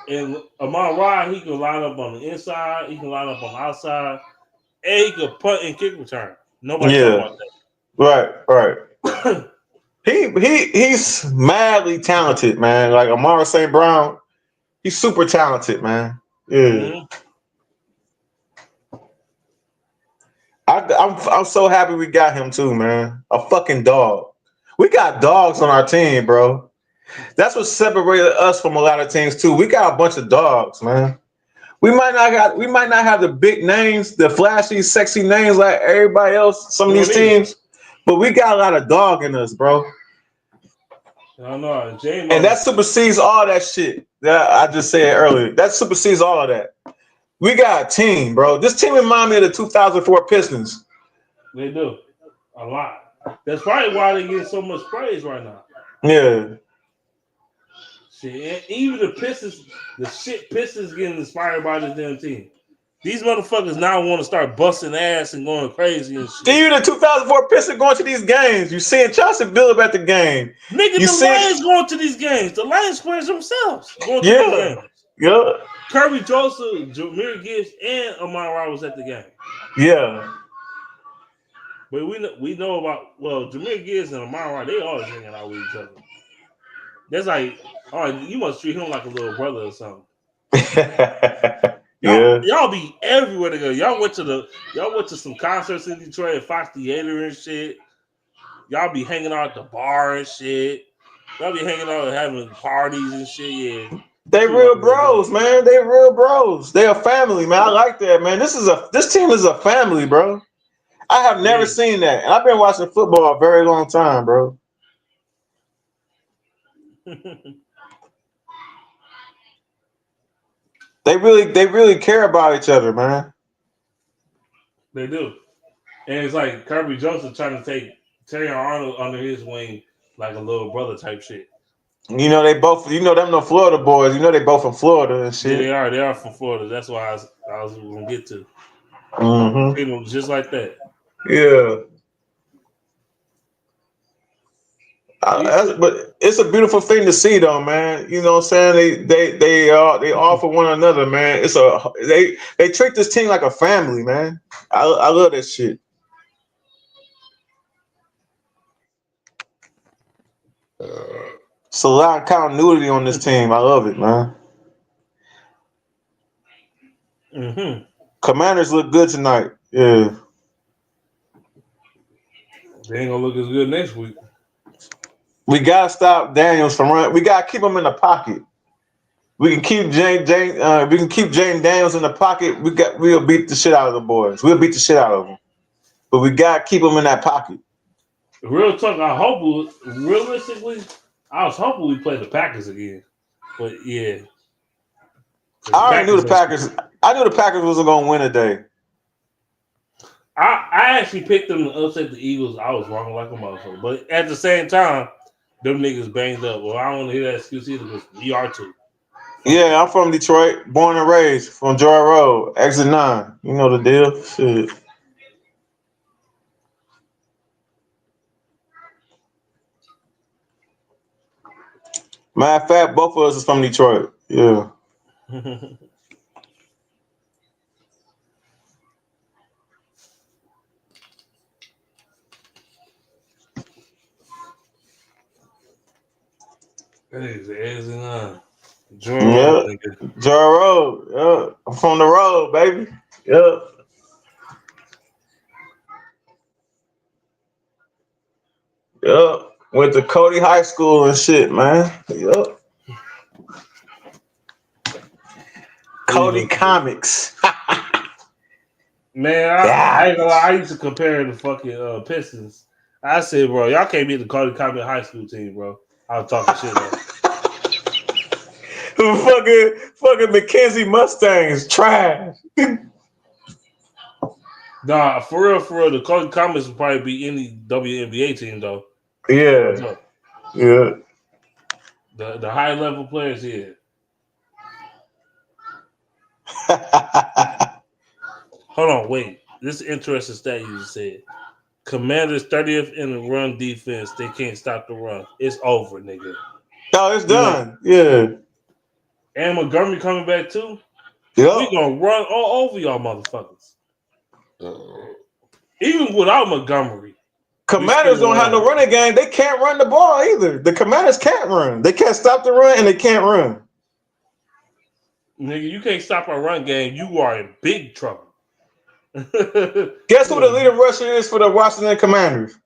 And Amon-Ra, he can line up on the inside, he can line up on the outside, and he can punt and kick return. Nobody talking about that. Right. He's madly talented, man. Like Amon-Ra St. Brown, he's super talented, man. Yeah. I'm so happy we got him too, man. A fucking dog. We got dogs on our team, bro. That's what separated us from a lot of teams too. We got a bunch of dogs, man. We might not have the big names, the flashy, sexy names like everybody else, some of these teams, but we got a lot of dog in us, bro. I know. And that supersedes all that shit that I just said earlier. That supersedes all of that. We got a team, bro. This team reminds me of the 2004 Pistons. They do. A lot. That's probably why they get so much praise right now. Yeah. Shit. And even the Pistons getting inspired by this damn team. These motherfuckers now want to start busting ass and going crazy and shit. Even the 2004 Pistons going to these games. You seeing Chauncey Billups at the game. Nigga, Lions going to these games. The Lions players themselves going to these games. Yeah. Kirby Joseph, Jahmyr Gibbs, and Amon-Ra was at the game. Yeah. But we know about, Jahmyr Gibbs and Amon-Ra, they always hanging out with each other. That's like, all right, you must treat him like a little brother or something. Y'all be everywhere together. Y'all went to some concerts in Detroit at Fox Theater and shit. Y'all be hanging out at the bar and shit. Y'all be hanging out and having parties and shit. Yeah. They real bros, man. They real bros. They a family, man. I like that, man. This team is a family, bro. I have never seen that. And I've been watching football a very long time, bro. They really care about each other, man. They do. And it's like Kirby Joseph trying to take Terry Arnold under his wing like a little brother type shit. You know, they both, them the Florida boys. You know, they both from Florida and shit. Yeah, they are from Florida. That's why I was going to get to. Mm-hmm. Just like that. Yeah. But it's a beautiful thing to see, though, man. You know what I'm saying? They all for one another, man. They treat this team like a family, man. I love that shit. It's a lot of continuity on this team. I love it, man. Mm-hmm. Commanders look good tonight. Yeah. They ain't gonna look as good next week. We gotta stop Daniels from running. We gotta keep him in the pocket. We can keep Jane Daniels in the pocket. We'll beat the shit out of the boys. We'll beat the shit out of them. But we gotta keep them in that pocket. Real talk. I was hoping we play the Packers again. But yeah. I already knew the Packers. I knew the Packers wasn't gonna win today. I actually picked them to upset the Eagles. I was wrong like a motherfucker. But at the same time, them niggas banged up. Well, I don't want to hear that excuse either because we are too. Yeah, I'm from Detroit, born and raised from Joy Road, exit 9. You know the deal. Shit. Matter of fact, both of us is from Detroit. Yeah. That is easy enough. Yeah. Joe Road. Yeah. I'm from the road, baby. Yeah. Yeah. Went to Cody High School and shit, man. Yep. Cody Comics. Man, I ain't gonna lie. I used to compare the fucking Pistons. I said, bro, y'all can't beat the Cody Comic high school team, bro. I was talking shit. fucking Mackenzie Mustangs, trash. Nah, for real, the Cody Comics would probably be any WNBA team though. Yeah. Yeah. The high level players here. Hold on, wait. This is interesting stat you just said. Commanders 30th in the run defense. They can't stop the run. It's over, nigga. Oh, it's done. Yeah. And Montgomery coming back too. Yep. We gonna run all over y'all motherfuckers. Even without Montgomery. Commanders don't have no running game. They can't run the ball either. The Commanders can't run. They can't stop the run and they can't run. Nigga, you can't stop our run game. You are in big trouble. Guess who the leading rusher is for the Washington Commanders?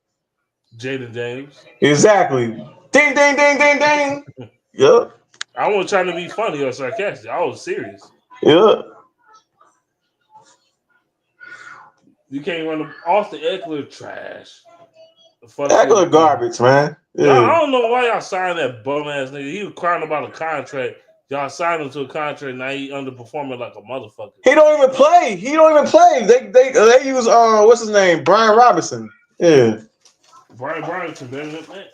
Jaden James. Exactly. Ding, ding, ding, ding, ding. Yep. I wasn't trying to be funny or sarcastic. I was serious. Yep. You can't run the Austin Eckler trash. Eckler garbage, man. Yeah. I don't know why y'all signed that bum ass nigga. He was crying about a contract. Y'all signed him to a contract. Now he underperforming like a motherfucker. He don't even play. They use what's his name? Brian Robinson. Yeah. Brian Robinson better than that.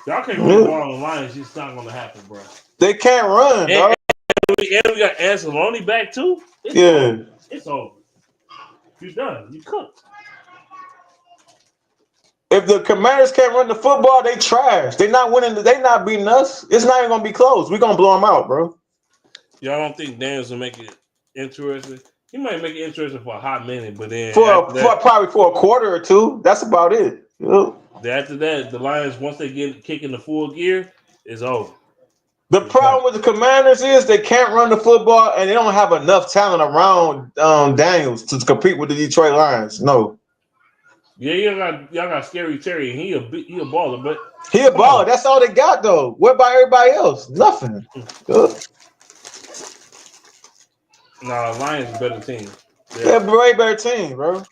Y'all can't run the ball on the Lions. It's not gonna happen, bro. They can't run. And we got Anceloni back too. It's over. You're done. You cooked. If the Commanders can't run the football, they trash. They not winning. They not beating us. It's not even gonna be close. We're gonna blow them out, bro. Y'all don't think Daniels will make it interesting? He might make it interesting for a hot minute, but then probably for a quarter or two. That's about it. Yep. After that, the Lions, once they get kicking the full gear, it's over. The problem with the Commanders is they can't run the football and they don't have enough talent around Daniels to compete with the Detroit Lions. No. Yeah, y'all got Scary Terry, and he a baller, but he a baller. That's all they got though. What about everybody else? Nothing. Nah, Lions a better team. They're a way better team, bro.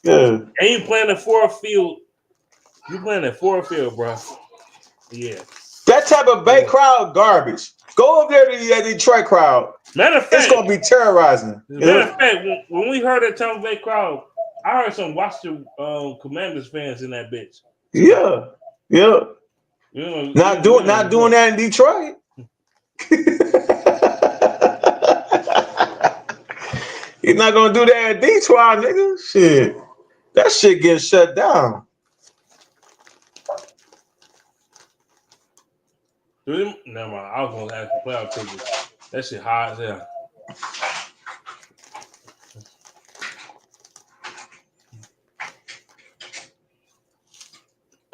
Yeah. And you playing at Ford Field. You playing at Ford Field, bro. Yeah. That type of Bay crowd, garbage. Go over there to the Detroit crowd. Matter of fact, it's gonna be terrorizing. Matter of fact, when we heard that Tampa Bay crowd, I heard some Washington Commanders fans in that bitch. Yeah. You know, not doing that in Detroit. You're not gonna do that in Detroit, nigga. Shit. That shit getting shut down. Never mind. I was gonna ask for playoff tickets. That shit hot as hell.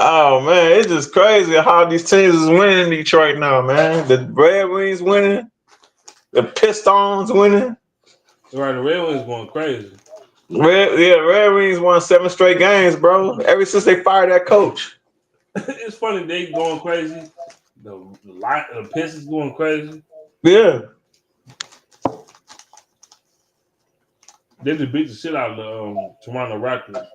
Oh man, it's just crazy how these teams is winning in Detroit now, man. The Red Wings winning, the Pistons winning. Right, the Red Wings going crazy. Red Wings won 7 straight games, bro. Ever since they fired that coach. It's funny they going crazy. The Pistons going crazy. Yeah. They just beat the shit out of the Toronto Raptors.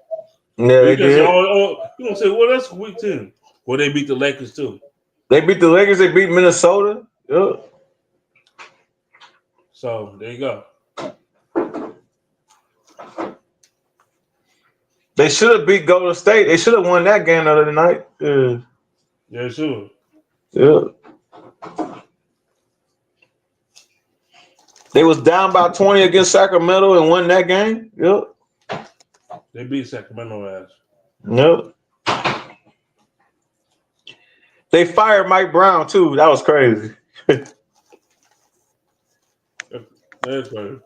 Yeah, they did. You gonna say, well, that's a weak team. Well, they beat the Lakers too. They beat the Lakers. They beat Minnesota. Yep. So there you go. They should have beat Golden State. They should have won that game the other night. Yeah, sure. Yeah. They was down by 20 against Sacramento and won that game. Yep. They beat Sacramento ass. Yep. They fired Mike Brown too. That was crazy. That's crazy.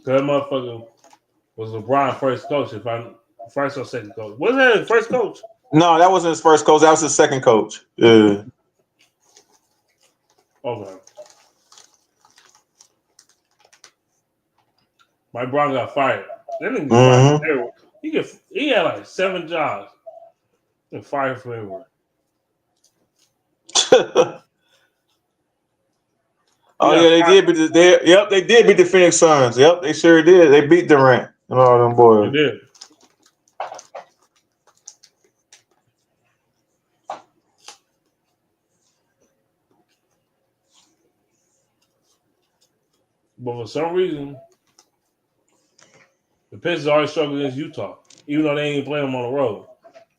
That motherfucker was LeBron's first coach. First or second coach. Wasn't that his first coach? No, that wasn't his first coach. That was his second coach. Yeah. Okay. My Brown got fired. That nigga got fired. He had like 7 jobs. And fired from everywhere. Oh yeah, they did beat they did beat the Phoenix Suns. Yep, they sure did. They beat Durant and all them boys. They did. But for some reason, the Pistons always struggle against Utah. Even though they ain't playing them on the road.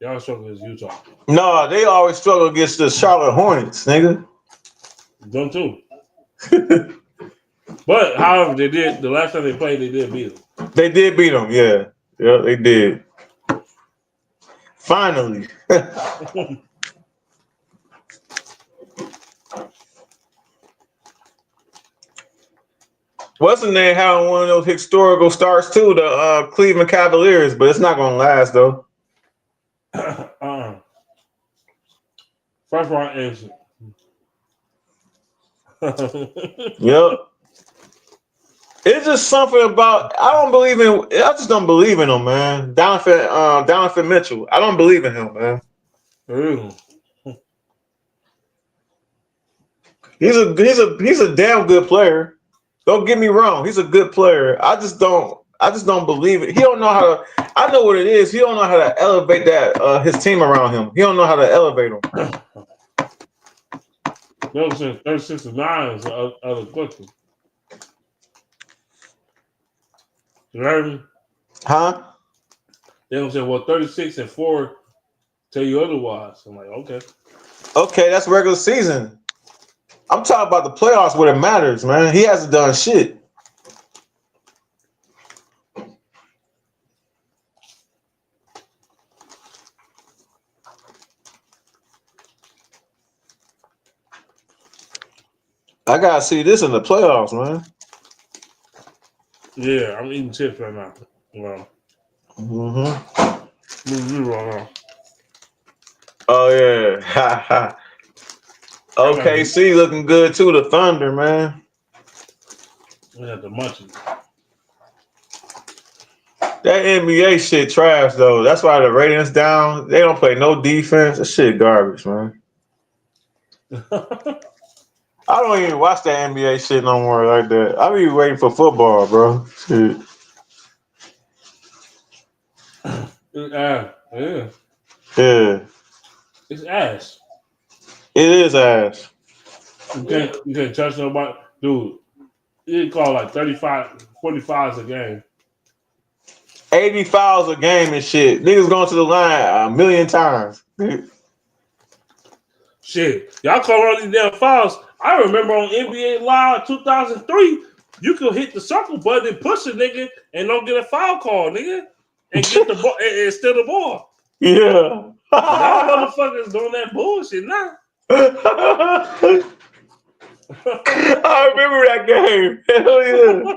They always struggle against Utah. No, they always struggle against the Charlotte Hornets, nigga. Them too. But however, they did the last time they played, they did beat them. They did beat them, yeah. Yeah, they did. Finally. What's the name? How one of those historical starts too, the Cleveland Cavaliers, but it's not gonna last though. First round exit. Yep. It's just something about I just don't believe in him, man. Donovan Mitchell. I don't believe in him, man. He's a damn good player. Don't get me wrong, he's a good player. I just don't believe it. He don't know how to. I know what it is. He don't know how to elevate that his team around him. He don't know how to elevate them. No, since 36 and 9 is other question. You heard me? Huh? They don't say, well, 36 and 4 tell you otherwise. I'm like, okay. Okay, that's regular season. I'm talking about the playoffs where it matters, man. He hasn't done shit. I gotta see this in the playoffs, man. Yeah, I'm eating chips right now. Well, right now. Oh yeah. OKC looking good too. The Thunder, man. We had the munchies. That NBA shit trash though. That's why the ratings down. They don't play no defense. That shit garbage, man. I don't even watch that NBA shit no more like that. I be waiting for football, bro. Shit. It's ass. Yeah. Yeah. It's ass. It is ass. You can't touch nobody. Dude, you call like 35, 45s a game. 80 fouls a game and shit. Niggas going to the line a million times. Shit. Y'all call all these damn fouls. I remember on NBA Live 2003, you could hit the circle button and push a nigga and don't get a foul call, nigga. And get the ball and steal the ball. Yeah. Y'all motherfuckers doing that bullshit now. I remember that game. Hell yeah.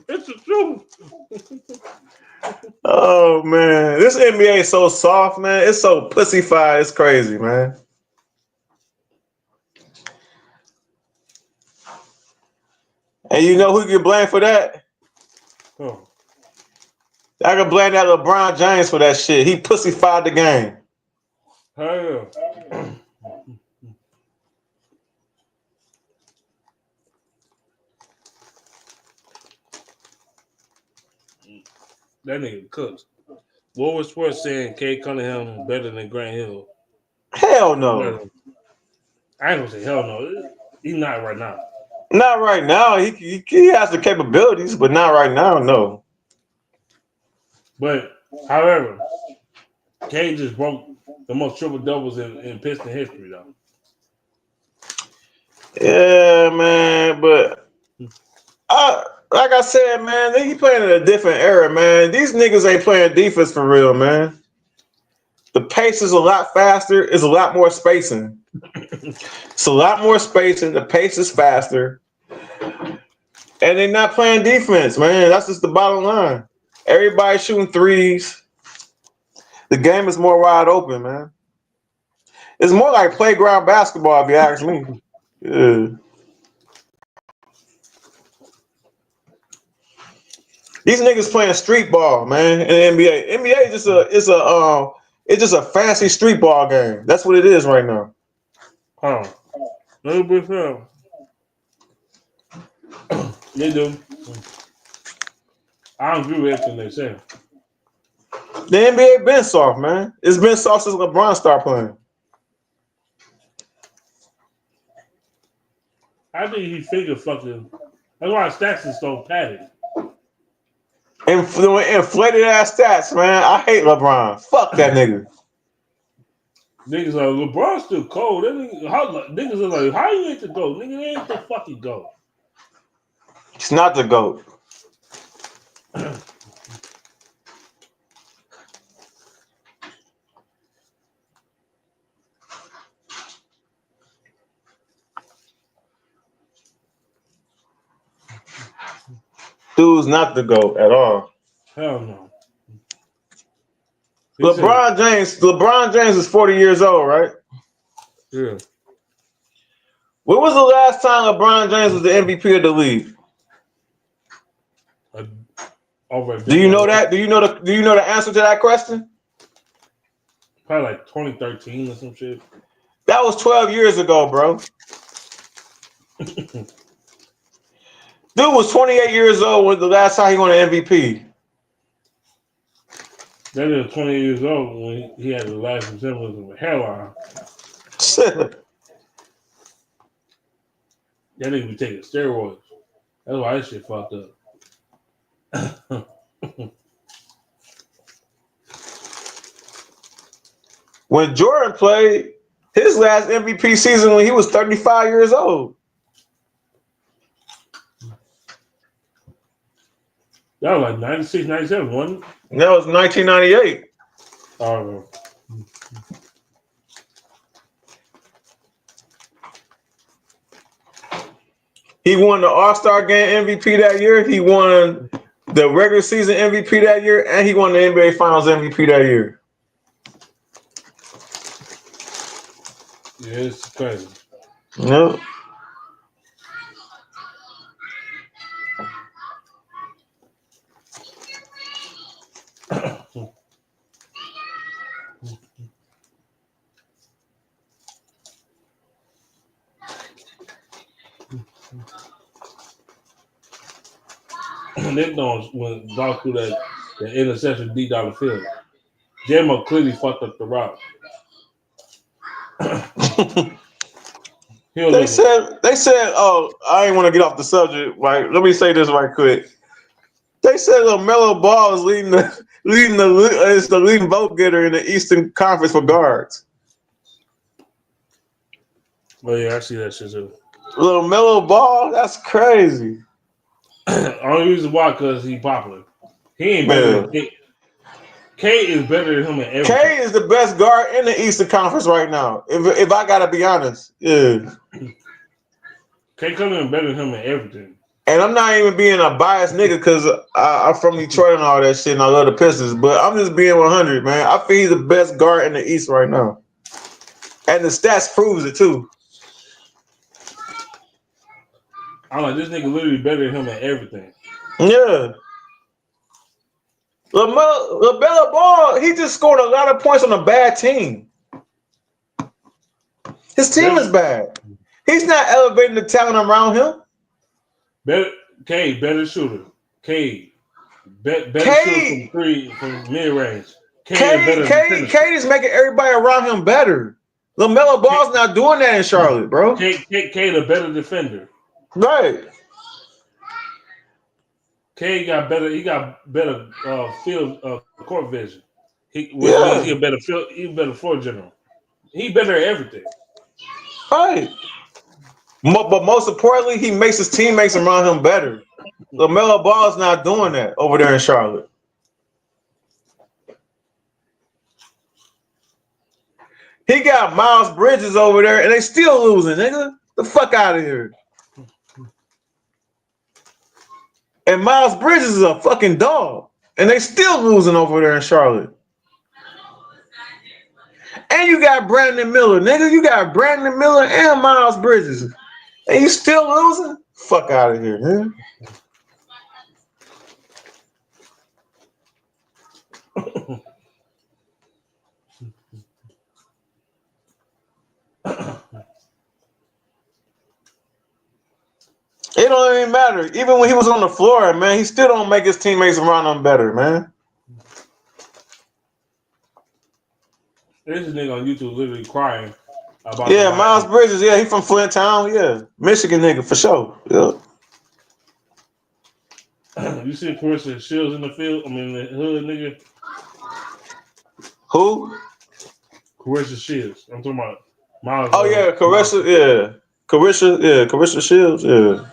It's the truth. Oh man, this NBA is so soft, man. It's so pussyfied. It's crazy, man. And you know who you can blame for that? Oh. I can blame that LeBron James for that shit. He pussyfied the game. Hell. That nigga cooks. What was Sports saying? Kay Cunningham better than Grant Hill? Hell no. I ain't gonna say hell no. He's not right now. Not right now. He has the capabilities, but not right now. No. But however, Kay just broke the most triple doubles in Piston history, though. Yeah, man. But like I said, man, he playing in a different era, man. These niggas ain't playing defense for real, man. The pace is a lot faster. It's a lot more spacing. It's a lot more spacing. The pace is faster. And they're not playing defense, man. That's just the bottom line. Everybody shooting threes. The game is more wide open, man. It's more like playground basketball, if you ask me. Yeah. These niggas playing street ball, man, in the NBA. NBA is it's just a fancy street ball game. That's what it is right now. Huh. No big fan. They do. I don't agree with everything they say. The NBA been soft, man. It's been soft since LeBron started playing. I think he figured fucking. That's why his stats is so padded. Inflated ass stats, man. I hate LeBron. Fuck that nigga. Niggas like LeBron's still cold. Niggas are like, how you ain't the GOAT? Nigga, they ain't the fucking GOAT. He's not the GOAT. Dude's not the GOAT at all. Hell no. LeBron James is 40 years old, right? Yeah. When was the last time LeBron James was the MVP of the league? Do you know that? Do you know the answer to that question? Probably like 2013 or some shit. That was 12 years ago, bro. Dude was 28 years old when the last time he won an MVP. That is 20 years old when he had the last resemblance of a hairline. That nigga be taking steroids. That's why that shit fucked up. When Jordan played his last MVP season when he was 35 years old. That was like 96, 97, wasn't it? That was 1998. Oh, He won the All-Star Game MVP that year. He won the regular season MVP that year, and he won the NBA Finals MVP that year. yeah, it's crazy. Yep. They know when Goff threw the interception deep down the field. J-Mo clearly fucked up the route. They said, oh, I ain't want to get off the subject. Right, let me say this right quick. They said LaMelo Ball is the leading vote getter in the Eastern Conference for guards. Oh yeah, I see that shit too. LaMelo Ball, that's crazy. Only reason why, because he's popular. He ain't better than K. K is better than him in everything. K is the best guard in the Eastern Conference right now. If I gotta be honest, yeah. K coming in better than him in everything. And I'm not even being a biased nigga because I'm from Detroit and all that shit, and I love the Pistons. But I'm just being 100, man. I feel he's the best guard in the East right now, and the stats proves it too. I'm like, this nigga literally better than him at everything. Yeah. LaMelo Ball, he just scored a lot of points on a bad team. His team is bad. He's not elevating the talent around him. Better shooter. Better shooter from mid range. K is making everybody around him better. LaMelo Ball's not doing that in Charlotte, bro. K the better defender. Right. He got better field court vision. He a better floor general. He better at everything. Right. But most importantly, he makes his teammates around him better. LaMelo Ball's not doing that over there in Charlotte. He got Miles Bridges over there, and they still losing, nigga. The fuck out of here. And Miles Bridges is a fucking dog, and they still losing over there in Charlotte. And you got Brandon Miller, nigga. You got Brandon Miller and Miles Bridges. And you still losing? Fuck out of here, man. It don't even matter. Even when he was on the floor, man, he still don't make his teammates around him better, man. There's a nigga on YouTube literally crying about. Yeah, Miles Bridges. Yeah, he from Flint Town. Yeah, Michigan nigga for sure. Yeah. You see Carissa Shields in the field? I mean, the hood nigga. Who? Carissa Shields. I'm talking about Miles. Oh yeah, Carissa. Yeah, Carissa. Yeah, Carissa Shields. Yeah.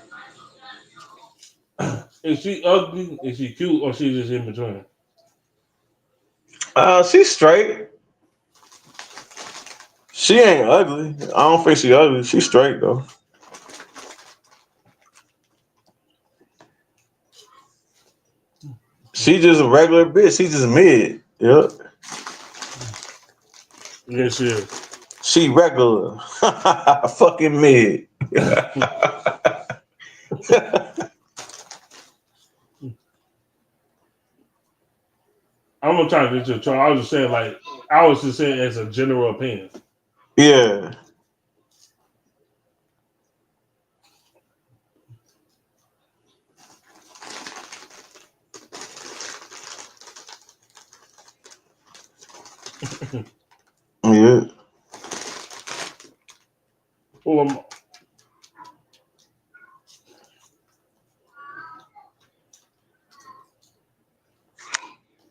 Is she ugly? Is she cute? Or she just in between? She's straight. She ain't ugly. I don't think she ugly. She's straight though. She just a regular bitch. She just mid. Yep. Yes, she is. She regular. Fucking mid. I'm gonna try to get you a try. I was just saying, like, I was just saying as a general opinion. Yeah. Yeah. Well,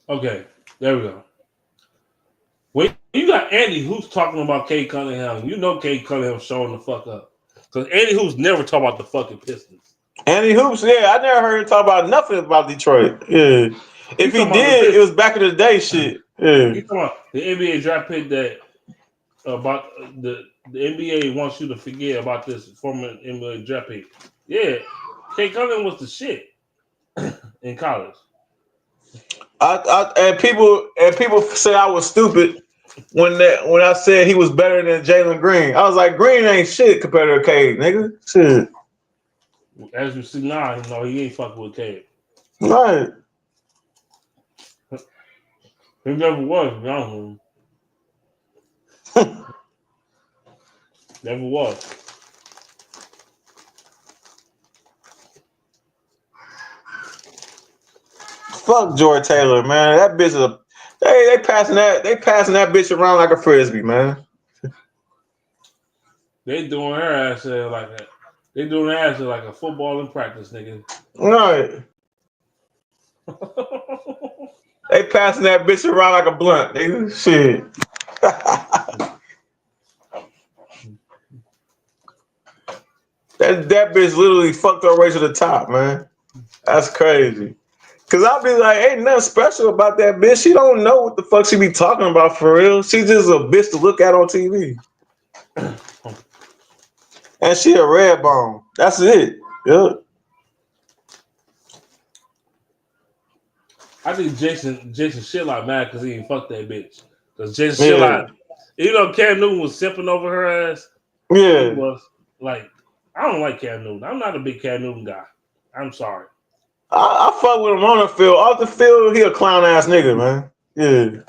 okay, there we go. When you got Andy who's talking about Cade Cunningham, you know Cade Cunningham showing the fuck up. Because Andy who's never talk about the fucking Pistons. Andy Hoops, yeah, I never heard him talk about nothing about Detroit. Yeah. If he did, it was back in the day shit. Yeah. You talking about the NBA draft pick that about the NBA wants you to forget about this former NBA draft pick. Yeah, Cade Cunningham was the shit in college. And people say I was stupid when I said he was better than Jalen Green. I was like, Green ain't shit compared to Cade, nigga. Shit. As you see now, you know he ain't fucking with Cade. Right. He never was, young. Never was. Fuck George Taylor, man. That bitch is they passing that bitch around like a frisbee, man. They doing her ass like that. They doing her ass like a football in practice, nigga. Right. They passing that bitch around like a blunt, nigga. Shit. That bitch literally fucked her way to the top, man. That's crazy. Cause I'll be like, ain't nothing special about that bitch. She don't know what the fuck she be talking about for real. She just a bitch to look at on TV. And she a red bone. That's it. Yeah. I think Jason Shillot mad because he ain't fucked that bitch. Because Jason Shillot, you know, Cam Newton was sipping over her ass. Yeah. He was like, I don't like Cam Newton. I'm not a big Cam Newton guy. I'm sorry. I fuck with him on the field. Off the field, he a clown ass nigga, man. Yeah.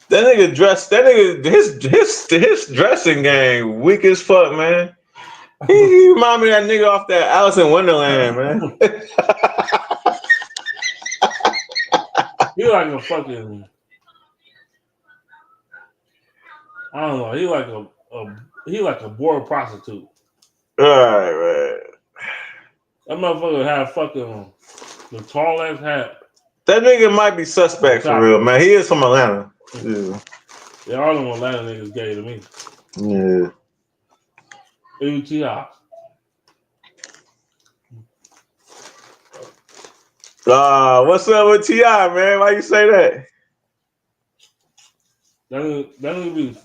His dressing game weak as fuck, man. He remind me of that nigga off that Alice in Wonderland, man. He like a fucking, I don't know. He like a bored prostitute. All right, man. That motherfucker had fucking the tall ass hat. That nigga might be suspect for real, man. He is from Atlanta. Yeah. Yeah, all them Atlanta niggas gay to me. Yeah. UTI. What's up with T.I., man? Why you say that? That nigga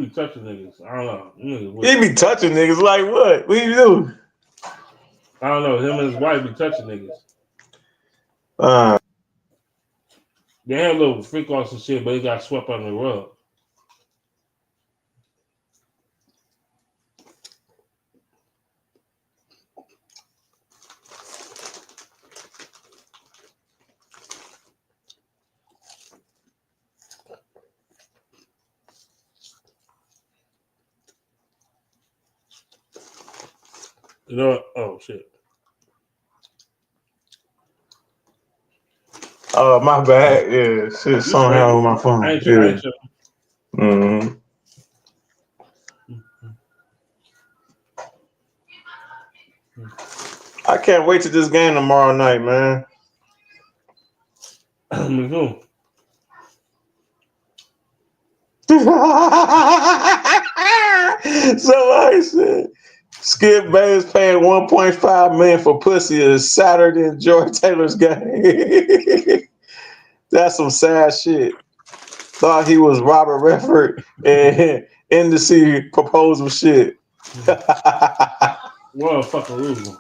be touching niggas. I don't know. He be touching niggas like what? What you do? I don't know. Him and his wife be touching niggas. They had a little freak offs and shit, but he got swept under the rug. You know what? Oh, shit. Oh, my bad. Yeah, shit, somehow with my phone. I ain't sure. Mm-hmm. I can't wait to this game tomorrow night, man. Me too. Somebody said Skip Bayless paying $1.5 million for pussy is sadder than George Taylor's game. That's some sad shit. Thought he was Robert Redford and industry proposal shit. What a fucking loser.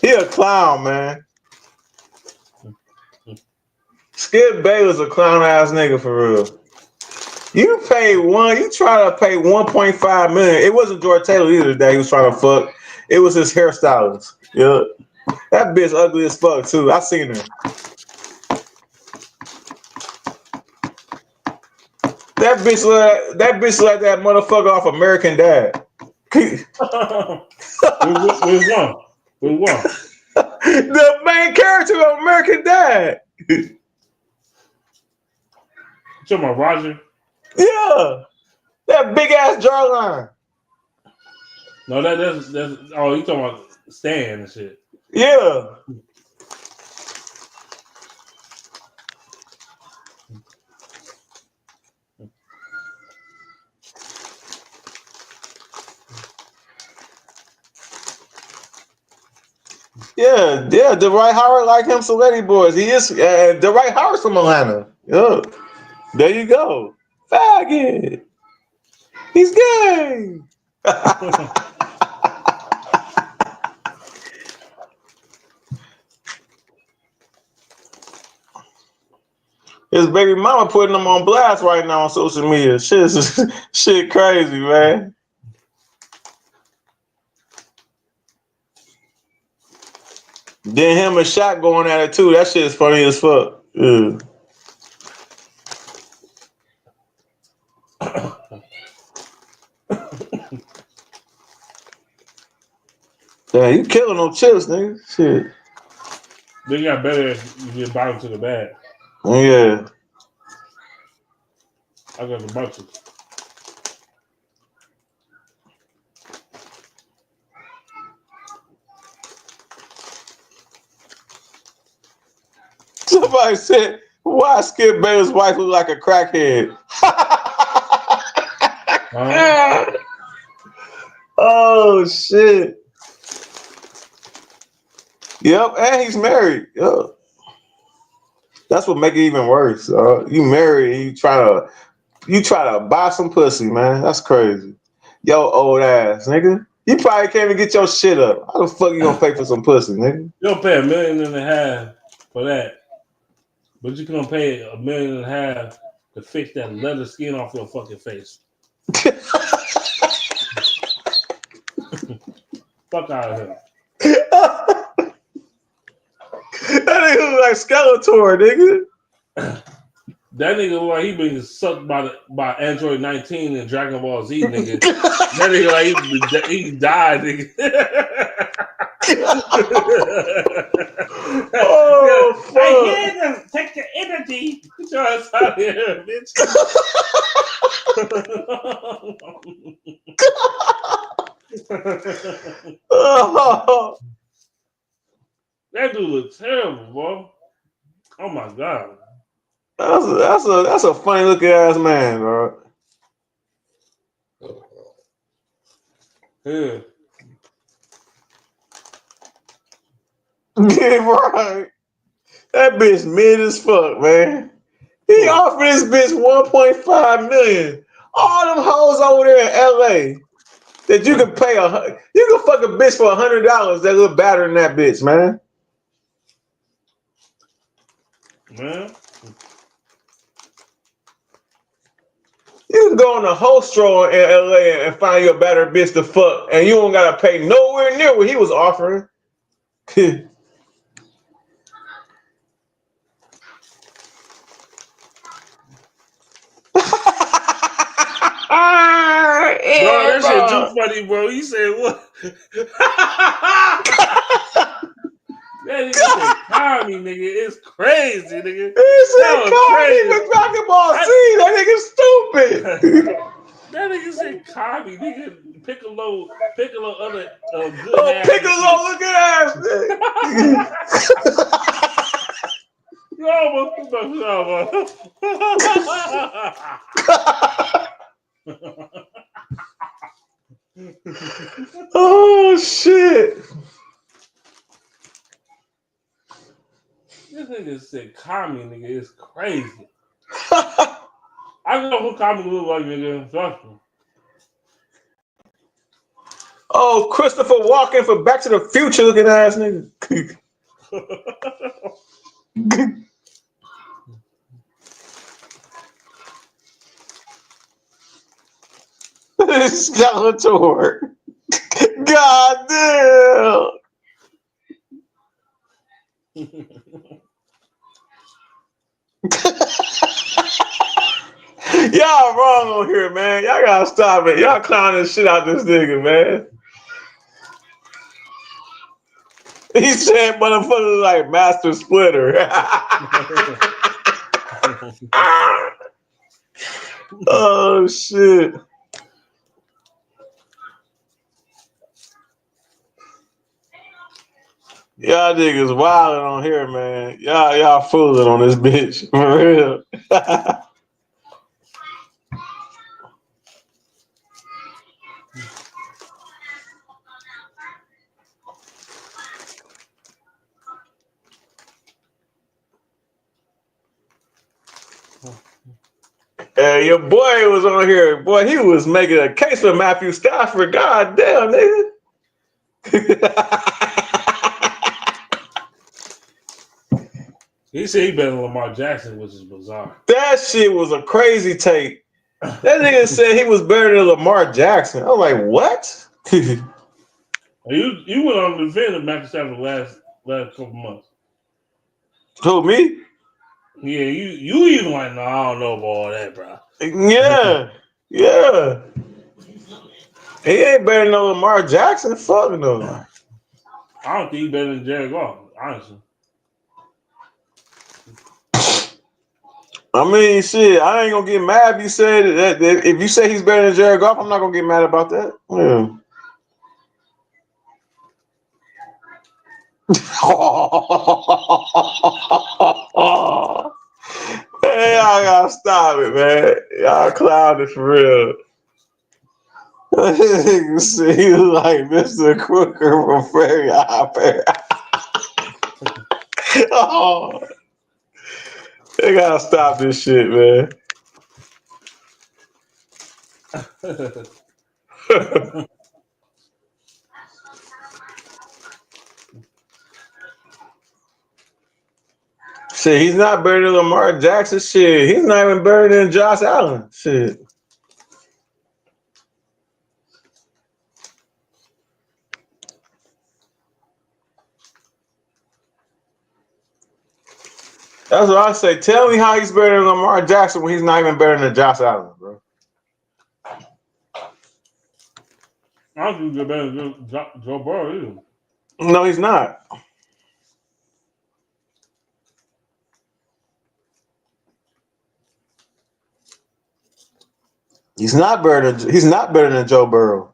He a clown, man. Skip Bayless a clown ass nigga for real. You try to pay $1.5 million. It wasn't George Taylor either that he was trying to fuck. It was his hairstylist. Yeah. That bitch ugly as fuck too. I seen her. That bitch like that motherfucker off American Dad. We won. The main character of American Dad. You talking about Roger? Yeah. That big ass jawline. No, that's oh, you talking about Stan and shit. Yeah. Yeah, Dwight Howard like him, some lady boys. He is Dwight Howard's from Atlanta. Yeah. There you go. Faggot. He's gay. His baby mama putting him on blast right now on social media. Shit crazy, man. Then him and Shaq going at it too. That shit is funny as fuck. Yeah. Yeah, you killing them chips, nigga. Shit. They got better if you get bottom to the bag. Yeah. I got the bunches. Somebody said, why Skip Bayless' wife look like a crackhead? Oh, shit. Yep, and he's married. Yep. That's what make it even worse. You married and you try to buy some pussy, man. That's crazy. Yo, old ass, nigga. You probably can't even get your shit up. How the fuck you gonna pay for some pussy, nigga? You'll pay $1.5 million for that. But you gonna pay $1.5 million to fix that leather skin off your fucking face. Fuck out of here. That nigga look like Skeletor, nigga. That nigga look like he been sucked by Android 19 and Dragon Ball Z, nigga. That nigga like he died, nigga. Oh, fuck. I hear them. Take the energy. Get your ass out of here, bitch. Oh. That dude looks terrible, bro. Oh my god. That's a funny looking ass man, bro. Yeah. Yeah, right. That bitch mid as fuck, man. He offered this bitch $1.5 million. All them hoes over there in LA. that you can pay you can fuck a bitch for $100 that look better than that bitch, man. Man. You can go on a whole stroll in LA and find you a better bitch to fuck, and you don't gotta pay nowhere near what he was offering. Bro, that shit too funny, bro. You said what? That nigga said, "Call me, nigga." It's crazy, nigga. He said, That was "Call me crazy." the basketball scene." That nigga stupid. That nigga said, "Call me, nigga." Piccolo, other good Oh, ass. Piccolo, look at that. Oh shit. This nigga said, "Kami, nigga." It's crazy. I know who Kami look like, nigga. Trust me. Oh, Christopher Walken for Back to the Future looking ass nigga. Skeletor. God damn. Y'all wrong on here, man. Y'all gotta stop it. Y'all clowning the shit out this nigga, man. He said motherfucker like Master Splitter. Oh shit. Y'all niggas wilding on here, man. Y'all fooling on this bitch. For real. Hey, your boy was on here. Boy, he was making a case for Matthew Stafford. God damn, nigga. He said he better than Lamar Jackson, which is bizarre. That shit was a crazy take. That nigga said he was better than Lamar Jackson. I was like, what? You went on the defend of Matthew Stafford last couple months. Who, me? Yeah, you even like, no, I don't know about all that, bro. Yeah. Yeah. He ain't better than Lamar Jackson. Fuck no. I don't think he's better than Jared Goff, honestly. I mean, shit, I ain't gonna get mad if you say that if you say he's better than Jared Goff, I'm not gonna get mad about that. Yeah. Hey, y'all gotta stop it, man. Y'all clouded for real. You see, he was like Mr. Crooker from Fairy Hopper. Oh, they gotta stop this shit, man. Shit, he's not better than Lamar Jackson. Shit, he's not even better than Josh Allen. Shit. That's what I say. Tell me how he's better than Lamar Jackson when he's not even better than Josh Allen, bro. I don't think he's better than Joe Burrow either. No, he's not. He's not better than Joe Burrow.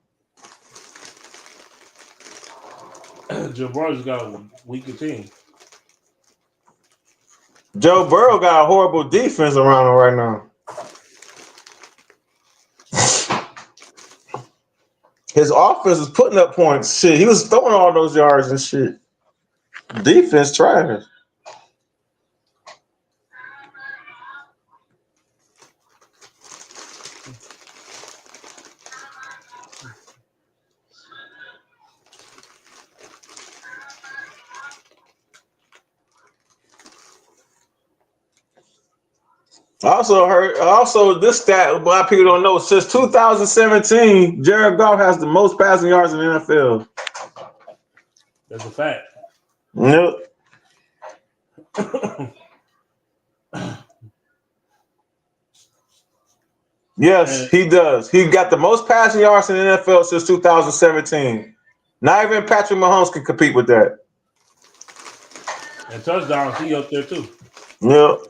Joe Burrow's got a weaker team. Joe Burrow got a horrible defense around him right now. His offense is putting up points. Shit, he was throwing all those yards and shit. Defense trash. I also heard. Also, this stat a lot of people don't know. Since 2017, Jared Goff has the most passing yards in the NFL. That's a fact. Yep. Yes, And he does. He got the most passing yards in the NFL since 2017. Not even Patrick Mahomes can compete with that. touchdowns, he up there too. Yep.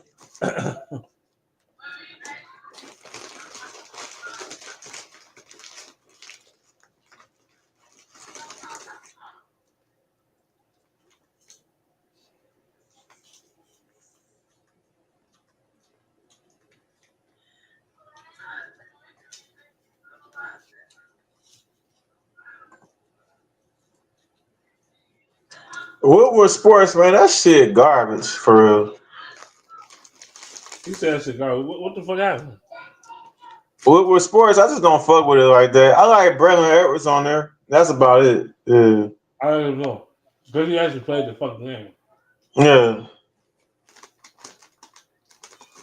Woodward Sports, man, that shit garbage for real. He said cigar. What the fuck happened? Woodward Sports, I just don't fuck with it like that. I like Braylon Edwards on there. That's about it. Yeah. I don't know. Because he actually played the fucking game. Yeah.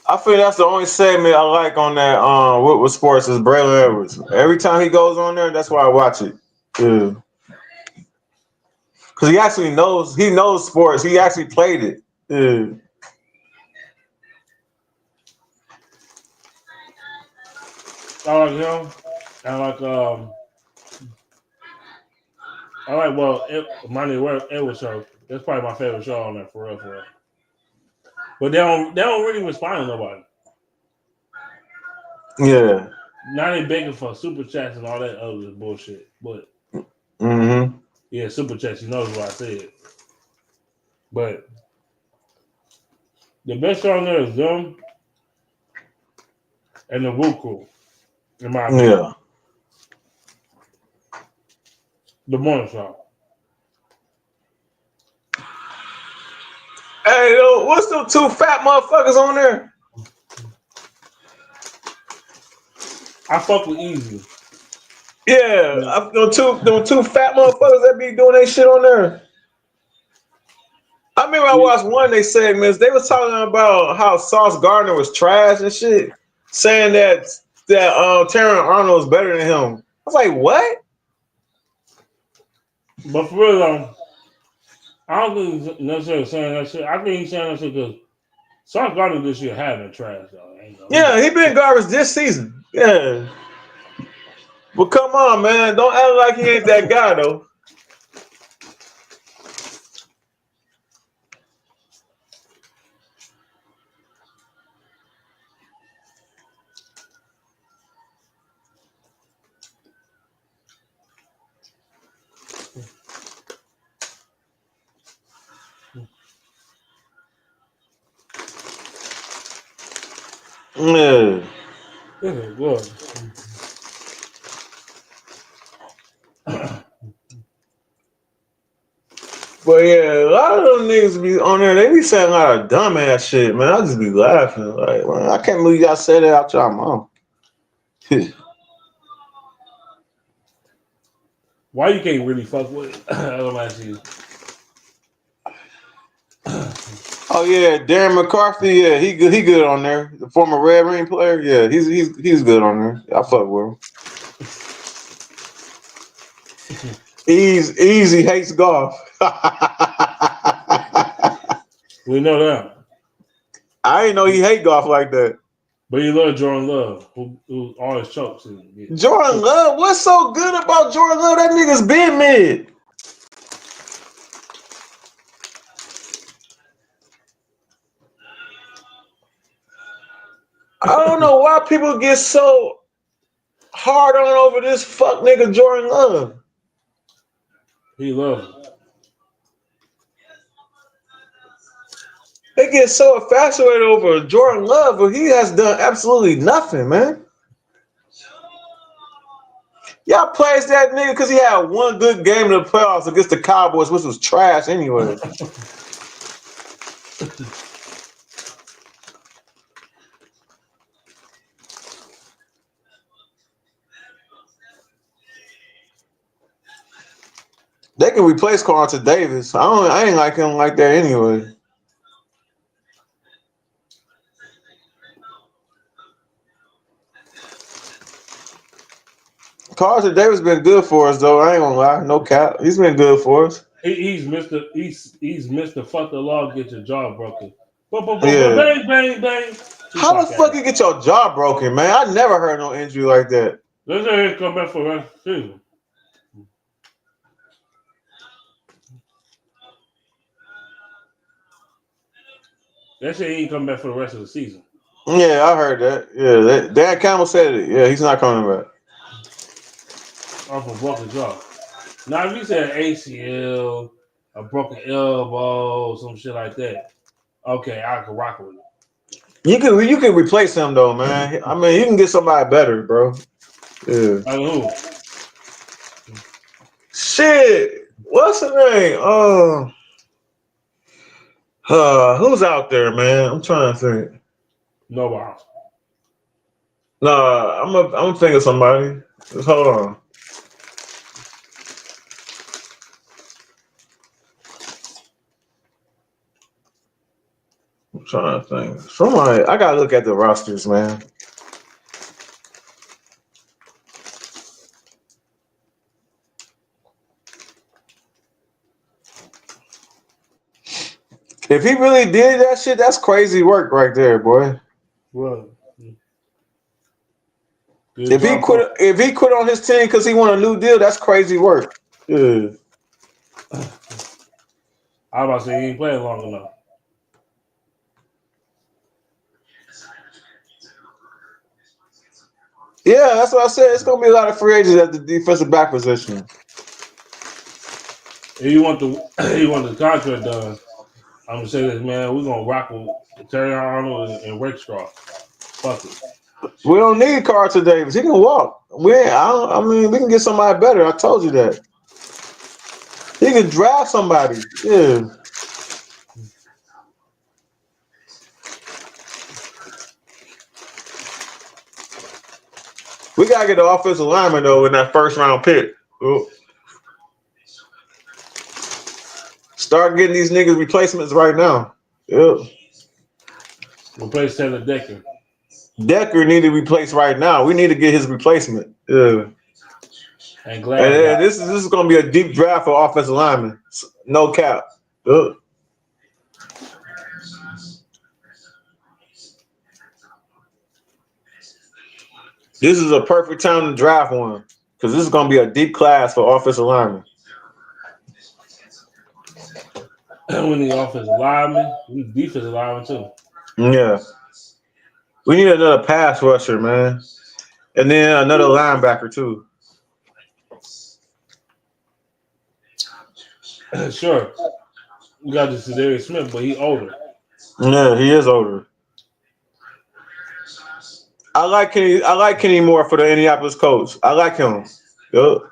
I feel that's the only segment I like on that Woodward Sports is Braylon Edwards. Every time he goes on there, that's why I watch it. Yeah. Because he actually knows sports. He actually played it. Yeah. I like him. I like Monty Edwards show. That's probably my favorite show on there for real. But they don't really respond to nobody. Yeah. Now they begging for super chats and all that other bullshit. But yeah, super chats. He knows what I said. But the best show on there is them and the Woo Crew. In my opinion. Yeah. The morning show. Hey, yo, what's them two fat motherfuckers on there? I fuck with Easy. Yeah, them two fat motherfuckers that be doing that shit on there. I remember I watched one of their segments. They was talking about how Sauce Gardner was trash and shit, saying that Terrence Arnold is better than him. I was like, what? But for real though, I don't think he's necessarily saying that shit. I think he's saying that shit because Sauce Gardner this year had been trash though. Yeah, he been garbage this season. Yeah. Well, come on, man. Don't act like he ain't that guy, though. Yeah. Good. But yeah, a lot of them niggas be on there. They be saying a lot of dumbass shit, man. I just be laughing. Like, man, I can't believe y'all say that out y'all mouth. Why you can't really fuck with it? I'm asking you. Oh yeah, Darren McCarthy. Yeah, he good on there. The former Red Ring player. Yeah, he's good on there. I fuck with him. Easy hates golf. We know that. I didn't know he hate golf like that. But you love Jordan Love, who always chokes. Jordan Love? What's so good about Jordan Love? That nigga's been mid. I don't know why people get so hard on over this fuck nigga Jordan Love. He loves him. They get so infatuated over Jordan Love, but he has done absolutely nothing, man. Y'all praised that nigga because he had one good game in the playoffs against the Cowboys, which was trash anyway. They can replace Carlton Davis. I ain't like him like that anyway. Carter Davis been good for us though. I ain't gonna lie, no cap. He's been good for us. He's Mr. Fuck the law, get your jaw broken. Yeah. Bang, bang, bang. How the fuck you get your jaw broken, man? I never heard no injury like that. Let's go ahead and come back for the rest of the season. That shit ain't come back for the rest of the season. Yeah, I heard that. Yeah, Dan Campbell said it. Yeah, he's not coming back. Off a broken jaw. Now, if you said ACL, a broken elbow, some shit like that, okay, I could rock with it. You can replace him though, man. I mean, you can get somebody better, bro. Yeah. Like who? Shit. What's the name? Who's out there, man? I'm trying to think. Nobody. Nah, I'm thinking of somebody. Just hold on. I'm trying to think. Somebody, I gotta look at the rosters, man. If he really did that shit, that's crazy work right there, boy. Well, If he quit on his team because he won a new deal, that's crazy work. Yeah. I was about to say he ain't playing long enough. Yeah, that's what I said. It's gonna be a lot of free agents at the defensive back position. If you want the contract done, I'm gonna say this, man. We're gonna rock with Terry Arnold and Rickstraw. Fuck it. We don't need Carter Davis. He can walk. We can get somebody better. I told you that. He can draft somebody. Yeah. We gotta get the offensive lineman though in that first round pick. Ooh. Start getting these niggas replacements right now. Yep. Replace Taylor Decker. Decker need to replace right now. We need to get his replacement. Yeah. And glad. This is gonna be a deep draft for offensive linemen. No cap. Ugh. This is a perfect time to draft one because this is gonna be a deep class for offensive linemen. We need offensive linemen. We need defensive linemen too. Yeah. We need another pass rusher, man. And then another linebacker too. Sure. We got this Zadarius Smith, but he older. Yeah, he is older. I like Kenny Moore for the Indianapolis Colts. I like him. Yep.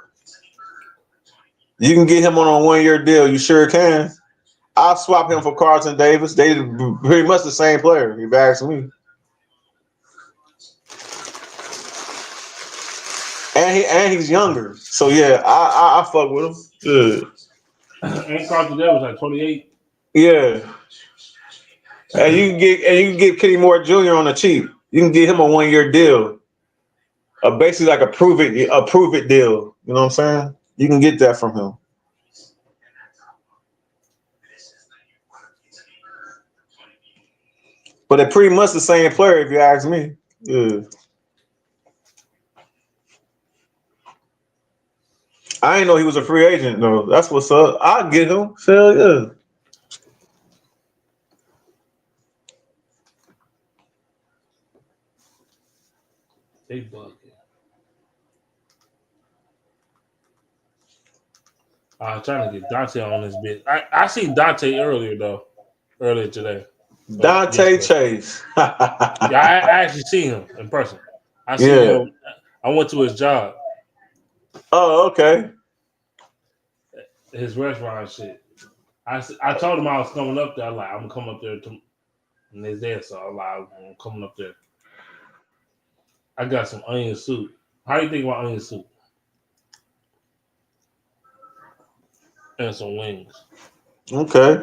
You can get him on a 1-year deal. You sure can. I'll swap him for Carlton Davis. They pretty much the same player, if you ask me. And he's younger. So yeah, I fuck with him. Yeah. And Carlton Davis like 28. Yeah. And you can get Kenny Moore Jr. on the cheap. You can get him a 1-year deal. Basically like a prove it deal. You know what I'm saying? You can get that from him. But they're pretty much the same player, if you ask me. Yeah. I didn't know he was a free agent, though. That's what's up. I'll get him. Hell yeah. They bugging. I'm trying to get Dante on this bit. I seen Dante earlier today. Dante Chase. Yeah, I actually seen him in person. I seen him. I went to his job. Oh, okay. His restaurant and shit. I told him I was coming up there. I'm like, I'm gonna come up there and he's there, so I'm like, I'm coming up there. I got some onion soup. How do you think about onion soup? And some wings. Okay.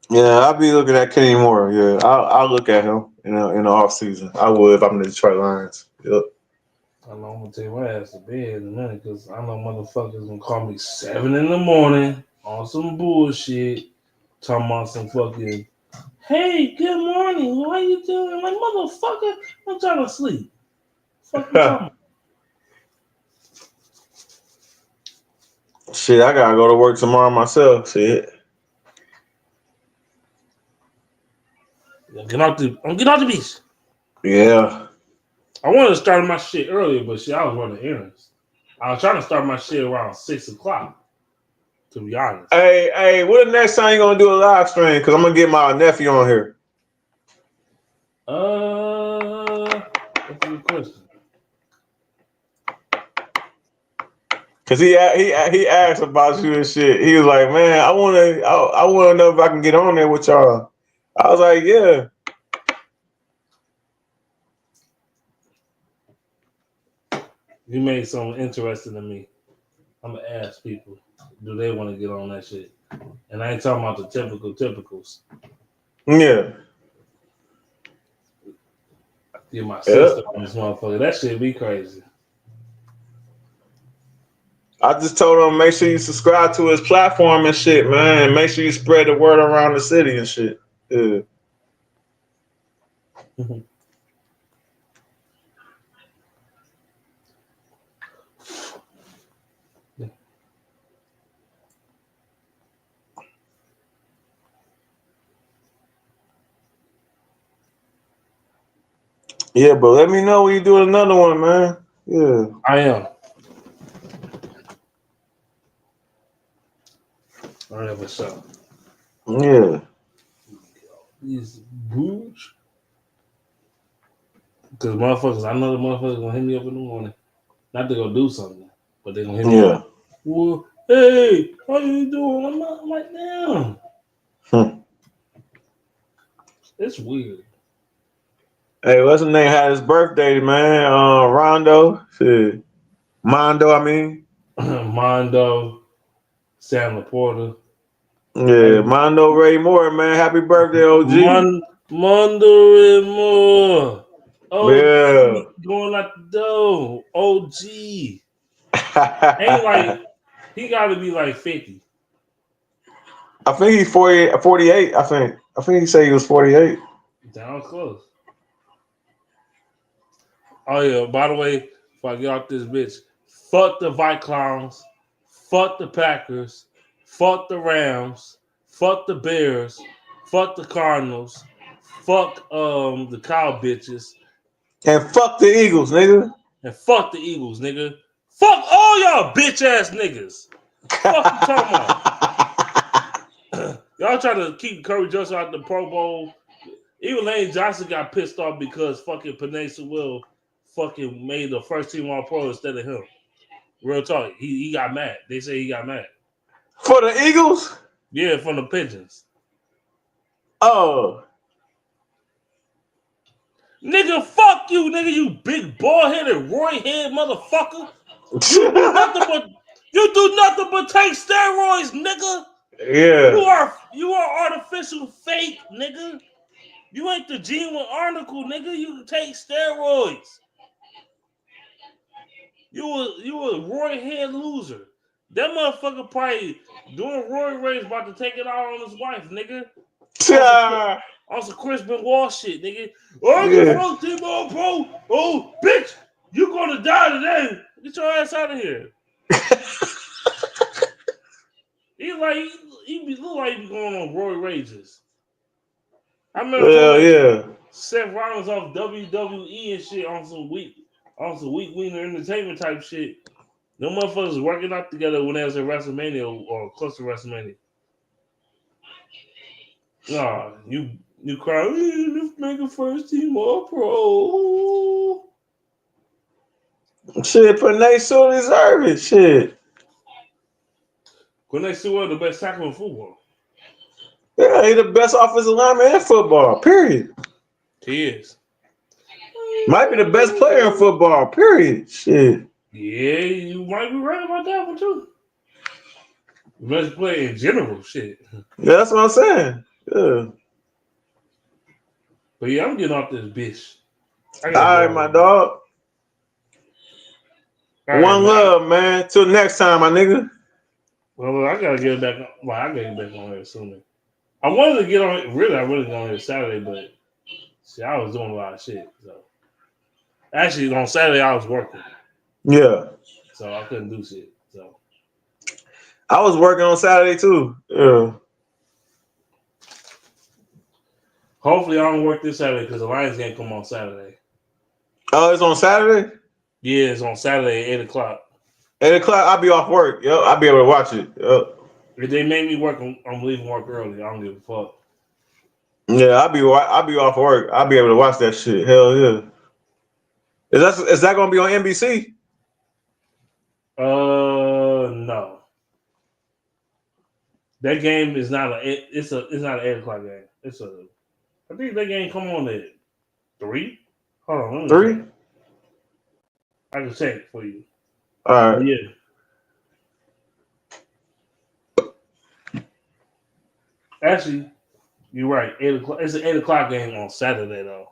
Yeah, I'll be looking at Kenny Moore. Yeah, I'll look at him in the off season. I would if I'm the Detroit Lions. Yep. I know I'm gonna take my ass to bed in a minute because I know motherfuckers gonna call me 7 in the morning on some bullshit, talking about some fucking. Hey, good morning. How you doing? Like motherfucker, I'm trying to sleep. Fuck you talking about? Shit, I gotta go to work tomorrow myself. Shit. I'm getting out the beach. Yeah. I wanted to start my shit earlier, but shit, I was running errands. I was trying to start my shit around 6:00. To be honest. Hey, what the next time you gonna do a live stream? Because I'm gonna get my nephew on here. That's a good question. Cause he asked about you and shit. He was like, "Man, I wanna know if I can get on there with y'all." I was like, "Yeah." You made something interesting to me. I'm gonna ask people, do they want to get on that shit? And I ain't talking about the typicals. Yeah. Get my sister on this motherfucker. That shit be crazy. I just told him make sure you subscribe to his platform and shit, man. And make sure you spread the word around the city and shit. Yeah. Yeah, but let me know when you do another one, man. Yeah. I am. All right, what's up? Yeah. These boots. Because motherfuckers, I know the motherfuckers gonna hit me up in the morning. Not to go do something, but they gonna hit me up. Well, hey, how you doing? I'm like, damn. It's weird. Hey, what's his name? Had his birthday, man. Rondo. Shit. Mondo, I mean. Mondo, Sam Laporta. Yeah, Mondo Ray Moore, man. Happy birthday, OG. Mondo and Moore. OG Yeah. going like the dough. OG. Ain't like, he got to be like 50. I think he's 48, I think. I think he said he was 48. Down close. Oh, yeah. By the way, if I get off this bitch, fuck the Vikings, fuck the Packers, fuck the Rams, fuck the Bears, fuck the Cardinals, fuck the cow bitches. And fuck the Eagles, nigga. And fuck the Eagles, nigga. Fuck all y'all bitch ass niggas. Fuck you talking about? Y'all trying to keep Curry Johnson out the Pro Bowl. Even Lane Johnson got pissed off because fucking Penei Sewell fucking made the first team All Pro instead of him. Real talk. He got mad. They say he got mad. For the Eagles? Yeah, from the Pigeons. Oh. Nigga, fuck you, nigga, you big bald-headed, Roy-head motherfucker. You do nothing but take steroids, nigga. Yeah. You are artificial fake, nigga. You ain't the genuine article, nigga. You take steroids. You a Roy-head loser. That motherfucker probably doing Roy Ray's about to take it out on his wife, nigga. On some Crispin Wall shit, nigga. Oh, the first team All Pro. Oh, bitch, you gonna die today. Get your ass out of here. He look like he be going on Roy Rages. I remember Seth Rollins off WWE and shit on some weak wiener entertainment type shit. Them motherfuckers was working out together when they was at WrestleMania or close to WrestleMania. Nah, you cry, let's make a first team All Pro. Shit, Penei Sewell deserve it. Shit. Penei Sewell the best tackle in football. Yeah, he the best offensive lineman in football, period. He is. Might be the best player in football, period. Shit. Yeah, you might be right about that one too. Best player in general, shit. Yeah, that's what I'm saying. Yeah. But yeah, I'm getting off this bitch. All right, my dog. One love, man. Till next time, my nigga. Well, I gotta get back. Well, I gotta get back on here sooner. I wanted to get on. Really, I really got on here Saturday, but see, I was doing a lot of shit. So actually, on Saturday I was working. Yeah. So I couldn't do shit. So I was working on Saturday too. Yeah. hopefully I don't work this Saturday because the Lions game come on Saturday. Oh, it's on Saturday? Yeah, it's on Saturday at 8:00. 8:00, I'll be off work. Yep, I'll be able to watch it. Yep. If they make me work, I'm leaving work early. I don't give a fuck. Yeah, I'll be off work. I'll be able to watch that shit. Hell yeah. Is that gonna be on NBC? No. That game is not it's not an 8:00 game. I think that game come on at 3. Hold on, let me 3? check. I can check it for you. All right. Yeah. Actually, you're right. 8:00. It's an 8:00 game on Saturday though.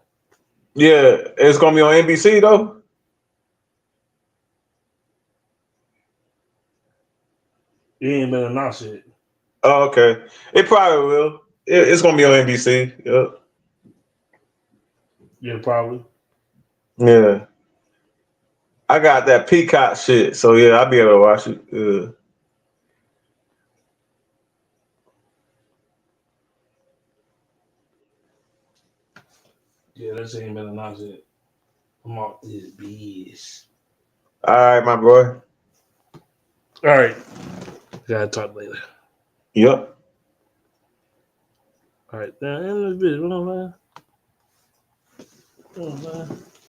Yeah, it's gonna be on NBC though. It ain't been announced yet. Oh, okay. It probably will. It's gonna be on NBC. Yep. Yeah, probably. Yeah. I got that Peacock shit, so yeah, I'll be able to watch it. Yeah. Yeah, that shit ain't been announced yet. I'm off this bitch. All right, my boy. All right. Gotta talk later. Yep. All right. Now, in this bitch, what on, man?